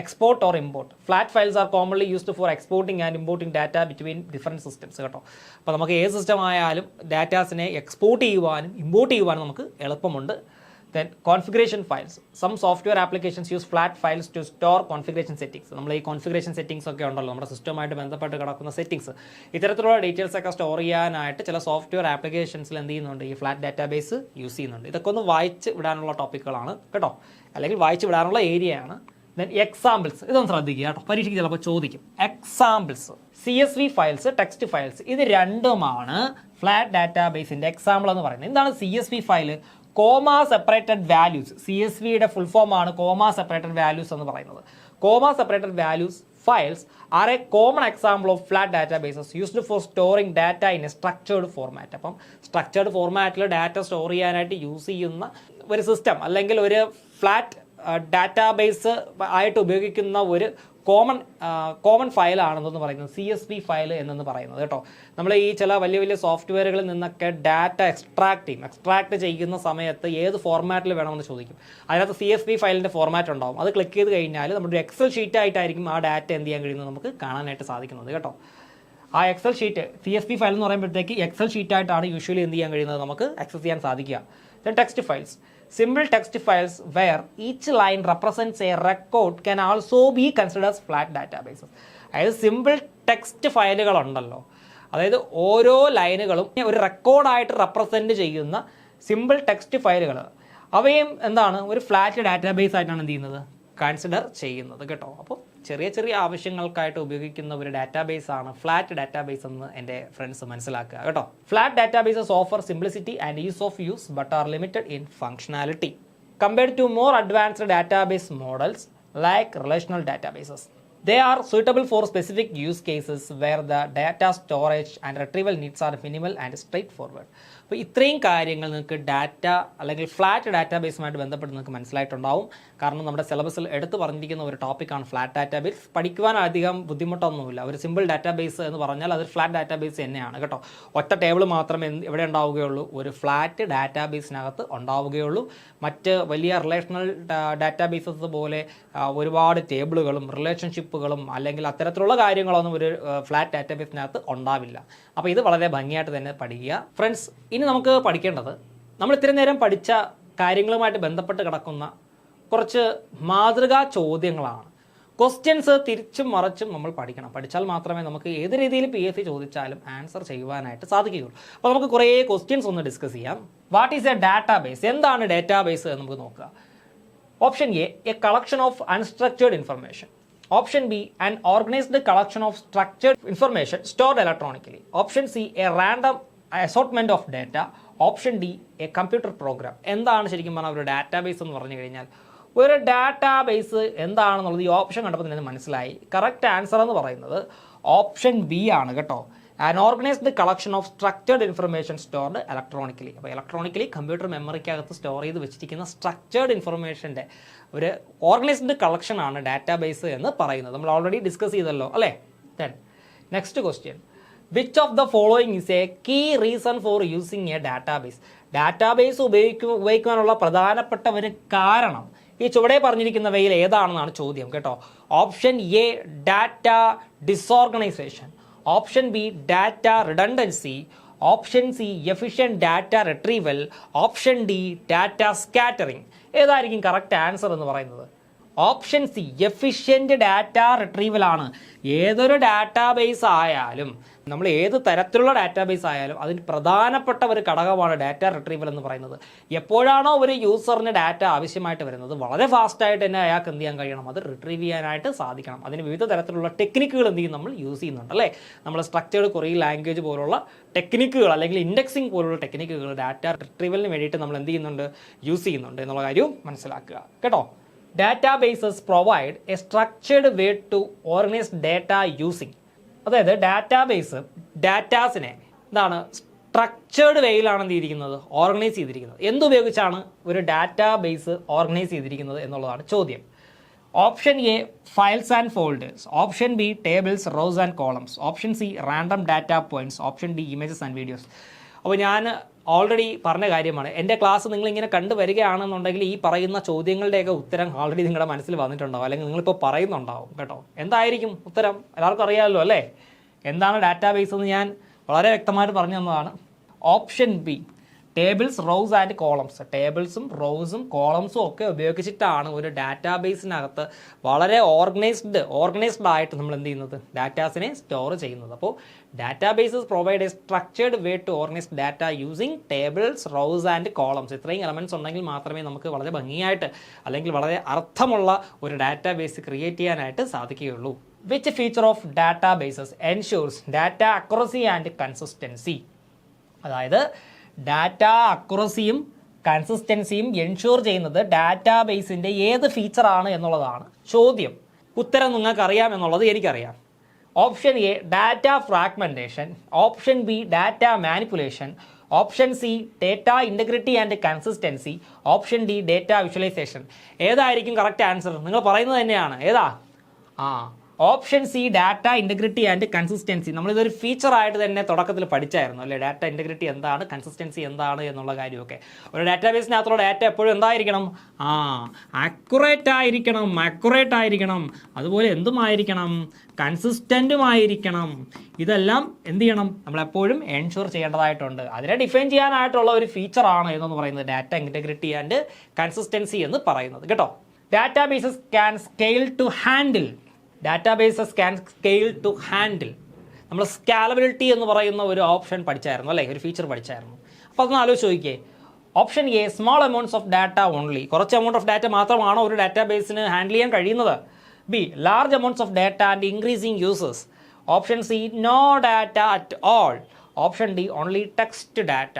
export or import, flat files are commonly used for exporting and importing data between different systems കേട്ടോ. അപ്പോൾ നമുക്ക് ഏത് സിസ്റ്റം ആയാലും ഡാറ്റാസിനെ എക്സ്പോർട്ട് ചെയ്യുവാനും ഇമ്പോർട്ട് ചെയ്യുവാനും നമുക്ക് എളുപ്പമുണ്ട്. Then configuration files. Some software applications use flat files to store configuration settings. നമ്മൾ ഈ കോൺഫിഗറേഷൻ സെറ്റിംഗ്സ് ഒക്കെ ഉണ്ടല്ലോ, നമ്മുടെ സിസ്റ്റവുമായിട്ട് ബന്ധപ്പെട്ട് കിടക്കുന്ന സെറ്റിംഗ്സ്, ഇത്തരത്തിലുള്ള ഡീറ്റെയിൽസ് ഒക്കെ സ്റ്റോർ ചെയ്യാനായിട്ട് ചില സോഫ്റ്റ്വെയർ ആപ്ലിക്കേഷൻസിൽ എന്ത് ചെയ്യുന്നുണ്ട്, ഈ ഫ്ലാറ്റ് ഡാറ്റാബേസ് യൂസ് ചെയ്യുന്നുണ്ട്. ഇതൊക്കെ ഒന്ന് വായിച്ച് വിടാനുള്ള ടോപ്പിക്കുകളാണ് കേട്ടോ, അല്ലെങ്കിൽ വായിച്ച് വിടാനുള്ള ഏരിയയാണ്. ദെൻ എക്സാമ്പിൾസ്, ഇതൊന്ന് ശ്രദ്ധിക്കുക കേട്ടോ, പരീക്ഷയ്ക്ക് ചിലപ്പോൾ ചോദിക്കും. Examples, CSV files, text files, ഇത് രണ്ടുമാണ് ഫ്ലാറ്റ് ഡാറ്റാബേസിൻ്റെ എക്സാമ്പിൾ എന്ന് പറയുന്നത്. എന്താണ് CSV ഫയൽ? Comma separated values. CSVയുടെ ഫുൾ ഫോം ആണ് കോമ സെപ്പറേറ്റഡ് വാല്യൂസ് എന്ന് പറയുന്നത്. Comma separated values files are a common example of flat databases used for storing data in a structured format. അപ്പം സ്ട്രക്ചേർഡ് ഫോർമാറ്റിൽ ഡാറ്റ സ്റ്റോർ ചെയ്യാനായിട്ട് use ചെയ്യുന്ന ഒരു system അല്ലെങ്കിൽ ഒരു ഫ്ലാറ്റ് ഡാറ്റാബേസ് ആയിട്ട് ഉപയോഗിക്കുന്ന ഒരു കോമൺ ഫയലാണെന്ന് പറയുന്നത് CSV ഫയൽ എന്നു പറയുന്നത് കേട്ടോ. നമ്മൾ ഈ ചില വലിയ വലിയ സോഫ്റ്റ്വെയറുകളിൽ നിന്നൊക്കെ ഡാറ്റ എക്സ്ട്രാക്ട് ചെയ്യുന്ന സമയത്ത് ഏത് ഫോർമാറ്റിൽ വേണമെന്ന് ചോദിക്കും. അതിനകത്ത് CSV ഫയലിൻ്റെ ഫോർമാറ്റ് ഉണ്ടാവും. അത് ക്ലിക്ക് ചെയ്ത് കഴിഞ്ഞാൽ നമ്മുടെ എക്സൽ ഷീറ്റ് ആയിട്ടായിരിക്കും ആ ഡാറ്റ എന്ത് ചെയ്യാൻ കഴിയുന്നത് നമുക്ക് കാണാനായിട്ട് സാധിക്കുന്നത് കേട്ടോ. ആ എക്സൽ ഷീറ്റ് CSV ഫയൽ എന്ന് പറയുമ്പോഴത്തേക്ക് എക്സൽ ഷീറ്റായിട്ടാണ് യൂഷ്വലി എന്ത് ചെയ്യാൻ കഴിയുന്നത് നമുക്ക് ആക്സസ് ചെയ്യാൻ സാധിക്കുക. Then text files. Simple text files where each line represents a record can also be considered as flat databases. അതായത് സിമ്പിൾ ടെക്സ്റ്റ് ഫയലുകൾ ഉണ്ടല്ലോ, അതായത് ഓരോ ലൈനുകളും ഒരു റെക്കോർഡായിട്ട് റെപ്രസെൻറ്റ് ചെയ്യുന്ന സിമ്പിൾ ടെക്സ്റ്റ് ഫയലുകൾ, അവയും എന്താണ് ഒരു ഫ്ലാറ്റ് ഡാറ്റാബേസ് ആയിട്ടാണ് എന്ത് ചെയ്യുന്നത് കൺസിഡർ ചെയ്യുന്നത് കേട്ടോ. അപ്പോൾ ചെറിയ ചെറിയ ആവശ്യങ്ങൾക്കായിട്ട് ഉപയോഗിക്കുന്ന ഒരു ഡാറ്റാബേസ് ആണ് ഫ്ലാറ്റ് ഡാറ്റാബേസ് എന്ന് എൻ്റെ ഫ്രണ്ട്സ് മനസ്സിലാക്കുക കേട്ടോ. Flat databases offer simplicity and ease of use but are limited in functionality compared to more advanced database models like relational databases. They are suitable for specific use cases where the data storage and retrieval needs are minimal and straightforward. അപ്പോൾ ഇത്രയും കാര്യങ്ങൾ നിങ്ങൾക്ക് data അല്ലെങ്കിൽ flat ഡാറ്റാബേസുമായിട്ട് ബന്ധപ്പെട്ട് നിങ്ങൾക്ക് മനസ്സിലായിട്ടുണ്ടാവും. കാരണം നമ്മുടെ സിലബസിൽ എടുത്തു പറഞ്ഞിരിക്കുന്ന ഒരു ടോപ്പിക്കാണ് ഫ്ലാറ്റ് ഡാറ്റാബേസ്. പഠിക്കുവാൻ അധികം ബുദ്ധിമുട്ടൊന്നുമില്ല. ഒരു സിമ്പിൾ ഡാറ്റാബേസ് എന്ന് പറഞ്ഞാൽ അത് ഫ്ലാറ്റ് ഡാറ്റാബേസ് തന്നെയാണ് കേട്ടോ. ഒറ്റ ടേബിൾ മാത്രമേ എവിടെ ഉണ്ടാവുകയുള്ളൂ, ഒരു ഫ്ലാറ്റ് ഡാറ്റാബേസിനകത്ത് ഉണ്ടാവുകയുള്ളൂ. മറ്റ് വലിയ റിലേഷണൽ ഡാറ്റാബേസസ് പോലെ ഒരുപാട് ടേബിളുകളും റിലേഷൻഷിപ്പുകളും അല്ലെങ്കിൽ അത്തരത്തിലുള്ള കാര്യങ്ങളൊന്നും ഒരു ഫ്ലാറ്റ് ഡാറ്റാബേസിനകത്ത് ഉണ്ടാവില്ല. അപ്പോൾ ഇത് വളരെ ഭംഗിയായിട്ട് തന്നെ പഠിക്കുക ഫ്രണ്ട്സ്. ഇനി നമുക്ക് പഠിക്കേണ്ടത് നമ്മൾ ഇത്രയും നേരം പഠിച്ച കാര്യങ്ങളുമായിട്ട് ബന്ധപ്പെട്ട് കിടക്കുന്ന കുറച്ച് മാതൃകാ ചോദ്യങ്ങളാണ്. ക്വസ്റ്റ്യൻസ് തിരിച്ചും മറിച്ചും നമ്മൾ പഠിക്കണം. പഠിച്ചാൽ മാത്രമേ നമുക്ക് ഏത് രീതിയിൽ PSC ചോദിച്ചാലും ആൻസർ ചെയ്യുവാനായിട്ട് സാധിക്കുകയുള്ളൂ. അപ്പോൾ നമുക്ക് കുറേ ക്വസ്റ്റ്യൻസ് ഒന്ന് ഡിസ്കസ് ചെയ്യാം. What is A database? എന്താണ് ഡാറ്റാബേസ് എന്ന് നമുക്ക് നോക്കുക. Option A collection of unstructured information. Option B an organized collection of structured information stored electronically. Option C a random assortment of data. Option D a computer program. എന്താണ് ശരിക്കും പറഞ്ഞാൽ ഒരു database എന്ന് പറഞ്ഞു കഴിഞ്ഞാൽ? ഒരു ഡാറ്റാബേസ് എന്താണെന്നുള്ളത് ഈ ഓപ്ഷൻ കണ്ടപ്പോൾ തന്നെ മനസ്സിലായി. കറക്റ്റ് ആൻസർ എന്ന് പറയുന്നത് ഓപ്ഷൻ ബി ആണ് കേട്ടോ. an organized collection of structured information stored electronically. അപ്പോൾ ഇലക്ട്രോണിക്കലി കമ്പ്യൂട്ടർ മെമ്മറിക്കകത്ത് സ്റ്റോർ ചെയ്ത് വെച്ചിരിക്കുന്ന സ്ട്രക്ചേർഡ് ഇൻഫർമേഷൻ്റെ ഒരു ഓർഗനൈസ്ഡ് കളക്ഷൻ ആണ് ഡാറ്റാബേസ് എന്ന് പറയുന്നത്. നമ്മൾ ഓൾറെഡി ഡിസ്കസ് ചെയ്തല്ലോ അല്ലേ. Then next question, which of the following is a key reason for using a database? Database ഉപയോഗിക്കുവാനുള്ള പ്രധാനപ്പെട്ട ഒരു കാരണം ഈ ചുവടെ പറഞ്ഞിരിക്കുന്നവയിൽ ഏതാണെന്നാണ് ചോദ്യം കേട്ടോ. Option A data disorganisation. Option B data redundancy. Option C efficient data retrieval. Option D data scattering. ഏതായിരിക്കും കറക്റ്റ് ആൻസർ എന്ന് പറയുന്നത്? Option C efficient data retrieval ആണ്. ഏതൊരു ഡാറ്റാബേസ് ആയാലും, നമ്മൾ ഏത് തരത്തിലുള്ള ഡാറ്റാബേസ് ആയാലും അതിന് പ്രധാനപ്പെട്ട ഒരു ഘടകമാണ് ഡാറ്റ റിട്രീവൽ എന്ന് പറയുന്നത്. എപ്പോഴാണോ ഒരു യൂസറിന് ഡാറ്റ ആവശ്യമായിട്ട് വരുന്നത് വളരെ ഫാസ്റ്റായിട്ട് തന്നെ അയാൾക്ക് എന്ത് ചെയ്യാൻ കഴിയണം, അത് റിട്രീവ് ചെയ്യാനായിട്ട് സാധിക്കണം. അതിന് വിവിധ തരത്തിലുള്ള ടെക്നിക്കുകൾ എന്ത് ചെയ്യും നമ്മൾ യൂസ് ചെയ്യുന്നുണ്ട് അല്ലേ. നമ്മൾ സ്ട്രക്ചേർഡ് ക്വറി ലാംഗ്വേജ് പോലുള്ള ടെക്നിക്കുകൾ അല്ലെങ്കിൽ ഇൻഡെക്സിങ് പോലുള്ള ടെക്നിക്കുകൾ ഡാറ്റ റിട്രീവലിന് വേണ്ടിയിട്ട് നമ്മൾ എന്ത് ചെയ്യുന്നുണ്ട്, യൂസ് ചെയ്യുന്നുണ്ട് എന്നുള്ള കാര്യവും മനസ്സിലാക്കുക കേട്ടോ. Databases provide a structured way to organize data using. അതായത് ഡാറ്റാസിനെ എന്താണ് സ്ട്രക്ചേർഡ് വേയിലാണ് എന്ത് ചെയ്തിരിക്കുന്നത്, ഓർഗനൈസ് ചെയ്തിരിക്കുന്നത്. എന്തുപയോഗിച്ചാണ് ഒരു ഡാറ്റാബേസ് ഓർഗനൈസ് ചെയ്തിരിക്കുന്നത് എന്നുള്ളതാണ് ചോദ്യം. Option A files and folders. Option B tables, rows and columns. Option C random data points. Option D images and videos. അപ്പോൾ ഞാൻ ഓൾറെഡി പറഞ്ഞ കാര്യമാണ്, എൻ്റെ ക്ലാസ് നിങ്ങളിങ്ങനെ കണ്ടുവരികയാണെന്നുണ്ടെങ്കിൽ ഈ പറയുന്ന ചോദ്യങ്ങളുടെയൊക്കെ ഉത്തരം ഓൾറെഡി നിങ്ങളുടെ മനസ്സിൽ വന്നിട്ടുണ്ടാവും, അല്ലെങ്കിൽ നിങ്ങളിപ്പോൾ പറയുന്നുണ്ടാവും കേട്ടോ. എന്തായിരിക്കും ഉത്തരം? എല്ലാവർക്കും അറിയാമല്ലോ അല്ലേ. എന്താണ് ഡാറ്റാബേസ് എന്ന് ഞാൻ വളരെ വ്യക്തമായിട്ട് പറഞ്ഞു തന്നതാണ്. Option B tables, rows and columns. ടേബിൾസും റോസും കോളംസും ഒക്കെ ഉപയോഗിച്ചിട്ടാണ് ഒരു ഡാറ്റാബേസിനകത്ത് വളരെ ഓർഗനൈസ്ഡ് ആയിട്ട് നമ്മൾ എന്ത് ചെയ്യുന്നത്, ഡാറ്റാസിനെ സ്റ്റോർ ചെയ്യുന്നത്. അപ്പോൾ databases provide a structured way to organize data using tables, rows and columns. ഇത്രയും എലമെൻറ്റ്സ് ഉണ്ടെങ്കിൽ മാത്രമേ നമുക്ക് വളരെ ഭംഗിയായിട്ട് അല്ലെങ്കിൽ വളരെ അർത്ഥമുള്ള ഒരു ഡാറ്റാബേസ് ക്രിയേറ്റ് ചെയ്യാനായിട്ട് സാധിക്കുകയുള്ളൂ. Which feature of databases എൻഷുർസ് data accuracy and consistency? അതായത് ഡാറ്റ അക്യുറസിയും കൺസിസ്റ്റൻസിയും എൻഷുർ ചെയ്യുന്നത് ഡാറ്റാബേസിൻ്റെ ഏത് ഫീച്ചറാണ് എന്നുള്ളതാണ് ചോദ്യം. ഉത്തരം നിങ്ങൾക്ക് അറിയാമെന്നുള്ളത് എനിക്കറിയാം. Option A data fragmentation, option B data manipulation, option C data integrity and consistency, option D data visualisation. ഏതായിരിക്കും കറക്റ്റ് ആൻസർ? നിങ്ങൾ പറയുന്നത് തന്നെയാണ്. ഏതാ? Option C data integrity and consistency. നമ്മളിതൊരു ഫീച്ചറായിട്ട് തന്നെ തുടക്കത്തിൽ പഠിച്ചായിരുന്നു അല്ലേ? ഡാറ്റ ഇൻറ്റഗ്രിറ്റി എന്താണ്, കൺസിസ്റ്റൻസി എന്താണ് എന്നുള്ള കാര്യമൊക്കെ. ഒരു ഡാറ്റാബേസിനകത്തുള്ള ഡാറ്റ എപ്പോഴും എന്തായിരിക്കണം? അക്യുറേറ്റ് ആയിരിക്കണം. അതുപോലെ എന്തുമായിരിക്കണം? കൺസിസ്റ്റൻറ്റുമായിരിക്കണം. ഇതെല്ലാം എന്ത് ചെയ്യണം? നമ്മളെപ്പോഴും എൻഷുർ ചെയ്യേണ്ടതായിട്ടുണ്ട്. അതിനെ ഡിഫൈൻ ചെയ്യാനായിട്ടുള്ള ഒരു ഫീച്ചറാണ് എന്ന് പറയുന്നത് ഡാറ്റ ഇൻറ്റഗ്രിറ്റി ആൻഡ് കൺസിസ്റ്റൻസി എന്ന് പറയുന്നത് കേട്ടോ. Databases can scale to handle. നമ്മൾ സ്കാലബിലിറ്റി എന്ന് പറയുന്ന ഒരു ഓപ്ഷൻ പഠിച്ചായിരുന്നു അല്ലേ? ഒരു ഫീച്ചർ പഠിച്ചായിരുന്നു. അപ്പോൾ അതൊന്ന് ആലോചിച്ച് നോക്കിയേ. Option A small amounts of data only. കുറച്ച് എമൗണ്ട് ഓഫ് ഡാറ്റ മാത്രമാണോ ഒരു ഡാറ്റാബേസിന് ഹാൻഡിൽ ചെയ്യാൻ കഴിയുന്നത്? B large amounts of data and increasing users. Option C no data at all. Option D only text data.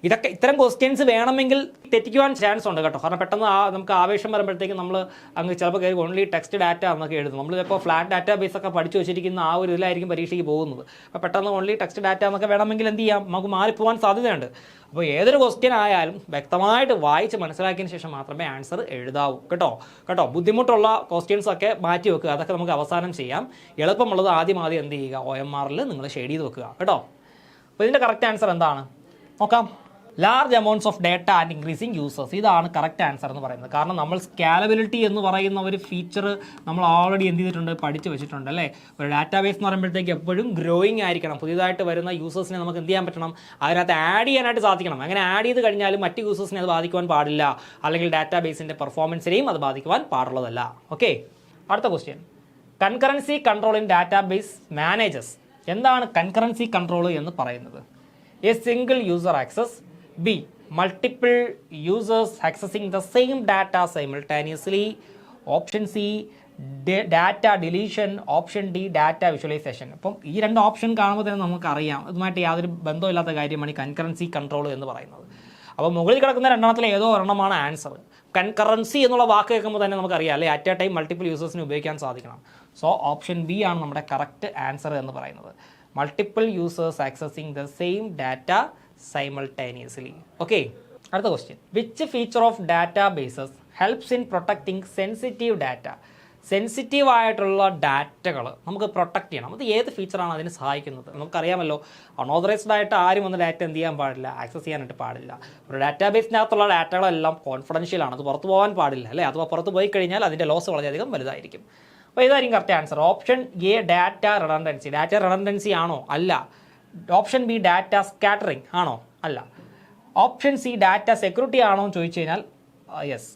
ഇത്തരം ക്വസ്റ്റ്യൻസ് വേണമെങ്കിൽ തെറ്റിക്കുവാൻ chance ഉണ്ട് കേട്ടോ. കാരണം പെട്ടെന്ന് നമുക്ക് ആവേശം വരുമ്പോഴത്തേക്കും നമ്മൾ അങ്ങ് ചിലപ്പോൾ കയറി ഓൺലി ടെക്സ്റ്റ് ഡാറ്റ എന്നൊക്കെ എഴുതും. നമ്മളിപ്പോൾ ഫ്ലാറ്റ് ഡാറ്റാബേസ് ഒക്കെ പഠിച്ചു വെച്ചിരിക്കുന്ന ആ ഒരു ഇതിലായിരിക്കും പരീക്ഷയ്ക്ക് പോകുന്നത്. അപ്പോൾ പെട്ടെന്ന് ഓൺലി ടെക്സ്റ്റ് ഡാറ്റ എന്നൊക്കെ വേണമെങ്കിൽ എന്ത് ചെയ്യാം? നമുക്ക് മാറിപ്പോകാൻ സാധ്യതയുണ്ട്. അപ്പോൾ ഏതൊരു ക്വസ്റ്റ്യൻ ആയാലും വ്യക്തമായിട്ട് വായിച്ച് മനസ്സിലാക്കിയതിന് ശേഷം മാത്രമേ ആൻസർ എഴുതാവൂ കേട്ടോ. ബുദ്ധിമുട്ടുള്ള ക്വസ്റ്റ്യൻസ് ഒക്കെ മാറ്റി വെക്കുക. അതൊക്കെ നമുക്ക് അവസാനം ചെയ്യാം. എളുപ്പമുള്ളത് ആദ്യം എന്ത് ചെയ്യുക? OMRൽ നിങ്ങൾ ഷെയ്ഡ് ചെയ്ത് വെക്കുക കേട്ടോ. അപ്പോൾ ഇതിൻ്റെ കറക്റ്റ് ആൻസർ എന്താണ് നോക്കാം. Large amounts of data and increasing users. ഇതാണ് കറക്റ്റ് ആൻസർ എന്ന് പറയുന്നത്. കാരണം നമ്മൾ സ്കാലബിലിറ്റി എന്ന് പറയുന്ന ഒരു ഫീച്ചർ നമ്മൾ ഓൾറെഡി എന്ത് ചെയ്തിട്ടുണ്ട്? പഠിച്ചു വെച്ചിട്ടുണ്ട് അല്ലേ? ഒരു ഡാറ്റാബേസ് എന്ന് പറയുമ്പോഴത്തേക്ക് എപ്പോഴും ഗ്രോയിങ് ആയിരിക്കണം. പുതിയതായിട്ട് വരുന്ന യൂസേഴ്സിനെ നമുക്ക് എന്ത് ചെയ്യാൻ പറ്റണം? അതിനകത്ത് ആഡ് ചെയ്യാനായിട്ട് സാധിക്കണം. അങ്ങനെ ആഡ് ചെയ്ത് കഴിഞ്ഞാൽ മറ്റ് യൂസേഴ്സിനെ അത് ബാധിക്കുവാൻ പാടില്ല, അല്ലെങ്കിൽ ഡാറ്റാബേസിൻ്റെ പെർഫോമൻസിനെയും അത് ബാധിക്കുവാൻ പാടുള്ളതല്ല. ഓക്കെ, അടുത്ത question. Concurrency control in database managers. എന്താണ് കൺകറൻസി കൺട്രോൾ എന്ന് പറയുന്നത്? A single user access, B multiple users accessing the same data simultaneously, option C data deletion, option D data visualisation. അപ്പം ഈ രണ്ട് ഓപ്ഷൻ കാണുമ്പോൾ തന്നെ നമുക്കറിയാം ഇതുമായിട്ട് യാതൊരു ബന്ധമില്ലാത്ത കാര്യമാണ് ഈ കൺകറൻസി കൺട്രോൾ എന്ന് പറയുന്നത്. അപ്പോൾ മുകളിൽ കിടക്കുന്ന രണ്ടെണ്ണത്തിൽ ഏതോ ഒരെണ്ണമാണ് ആൻസർ. കൺകറൻസി എന്നുള്ള വാക്ക് കേൾക്കുമ്പോൾ തന്നെ നമുക്കറിയാം അല്ലേ? അറ്റ് എ ടൈം മൾട്ടിപ്പിൾ യൂസേഴ്സിന് ഉപയോഗിക്കാൻ സാധിക്കണം. സോ ഓപ്ഷൻ ബി ആണ് നമ്മുടെ കറക്റ്റ് ആൻസർ എന്ന് പറയുന്നത്. Multiple users accessing the same data simultaneously. Okay, അടുത്ത question. Which feature of databases helps in protecting sensitive data? Sensitive ആയിട്ടുള്ള ഡാറ്റകൾ നമുക്ക് പ്രൊട്ടക്റ്റ് ചെയ്യണം. അത് ഏത് ഫീച്ചറാണ് അതിന് സഹായിക്കുന്നത്? നമുക്കറിയാമല്ലോ, അൺഓതറൈസ്ഡ് ആയിട്ട് ആരും ഒന്ന് ഡാറ്റ എന്ത് ചെയ്യാൻ പാടില്ല? ആക്സസ് ചെയ്യാനായിട്ട് പാടില്ല. ഒരു ഡാറ്റാബേസിനകത്തുള്ള ഡാറ്റകളെല്ലാം കോൺഫിഡൻഷ്യൽ ആണ്. അത് പുറത്ത് പോകാൻ പാടില്ല അല്ലേ? അഥവാ പുറത്ത് പോയി കഴിഞ്ഞാൽ അതിൻ്റെ ലോസ് വളരെയധികം വലുതായിരിക്കും. അപ്പോൾ ഇതായിരിക്കും correct answer. Option A data redundancy. Data redundancy ആണോ? അല്ല. ഓപ്ഷൻ ബി ഡാറ്റ സ്കാറ്ററിംഗ് ആണോ? അല്ല. ഓപ്ഷൻ സി ഡാറ്റ സെക്യൂരിറ്റി ആണോ എന്ന് ചോദിച്ചു കഴിഞ്ഞാൽ യെസ്,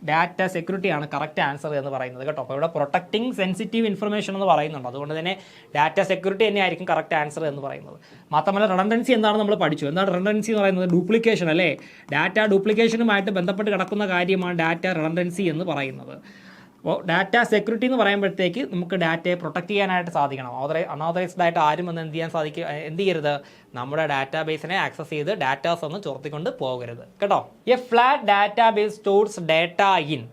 ഡാറ്റ സെക്യൂരിറ്റി ആണ് കറക്റ്റ് ആൻസർ എന്ന് പറയുന്നത് കേട്ടോ. അപ്പോൾ ഇവിടെ പ്രൊട്ടക്റ്റിംഗ് സെൻസിറ്റീവ് ഇൻഫർമേഷൻ എന്ന് പറയുന്നുണ്ട്. അതുകൊണ്ട് തന്നെ ഡാറ്റ സെക്യൂരിറ്റി തന്നെയായിരിക്കും കറക്റ്റ് ആൻസർ എന്ന് പറയുന്നത്. മാത്രമല്ല റിഡൻഡൻസി എന്താണ് നമ്മൾ പഠിച്ചു. എന്താണ് റിഡൻഡൻസി എന്ന് പറയുന്നത്? ഡ്യൂപ്ലിക്കേഷൻ അല്ലേ? ഡാറ്റ ഡ്യൂപ്ലിക്കേഷനുമായിട്ട് ബന്ധപ്പെട്ട് കിടക്കുന്ന കാര്യമാണ് ഡാറ്റ റിഡൻഡൻസി എന്ന് പറയുന്നത്. അപ്പോൾ ഡാറ്റ സെക്യൂരിറ്റി എന്ന് പറയുമ്പോഴത്തേക്ക് നമുക്ക് ഡാറ്റയെ പ്രൊട്ടക്റ്റ് ചെയ്യാനായിട്ട് സാധിക്കണം. അൺഓതറൈസ്ഡ് ആയിട്ട് ആരും ഒന്ന് എന്ത് ചെയ്യരുത്? നമ്മുടെ ഡാറ്റാബേസിനെ ആക്സസ് ചെയ്ത് ഡാറ്റാസ് ഒന്നും ചോർത്തിക്കൊണ്ട് പോകരുത് കേട്ടോ. A flat database stores data in.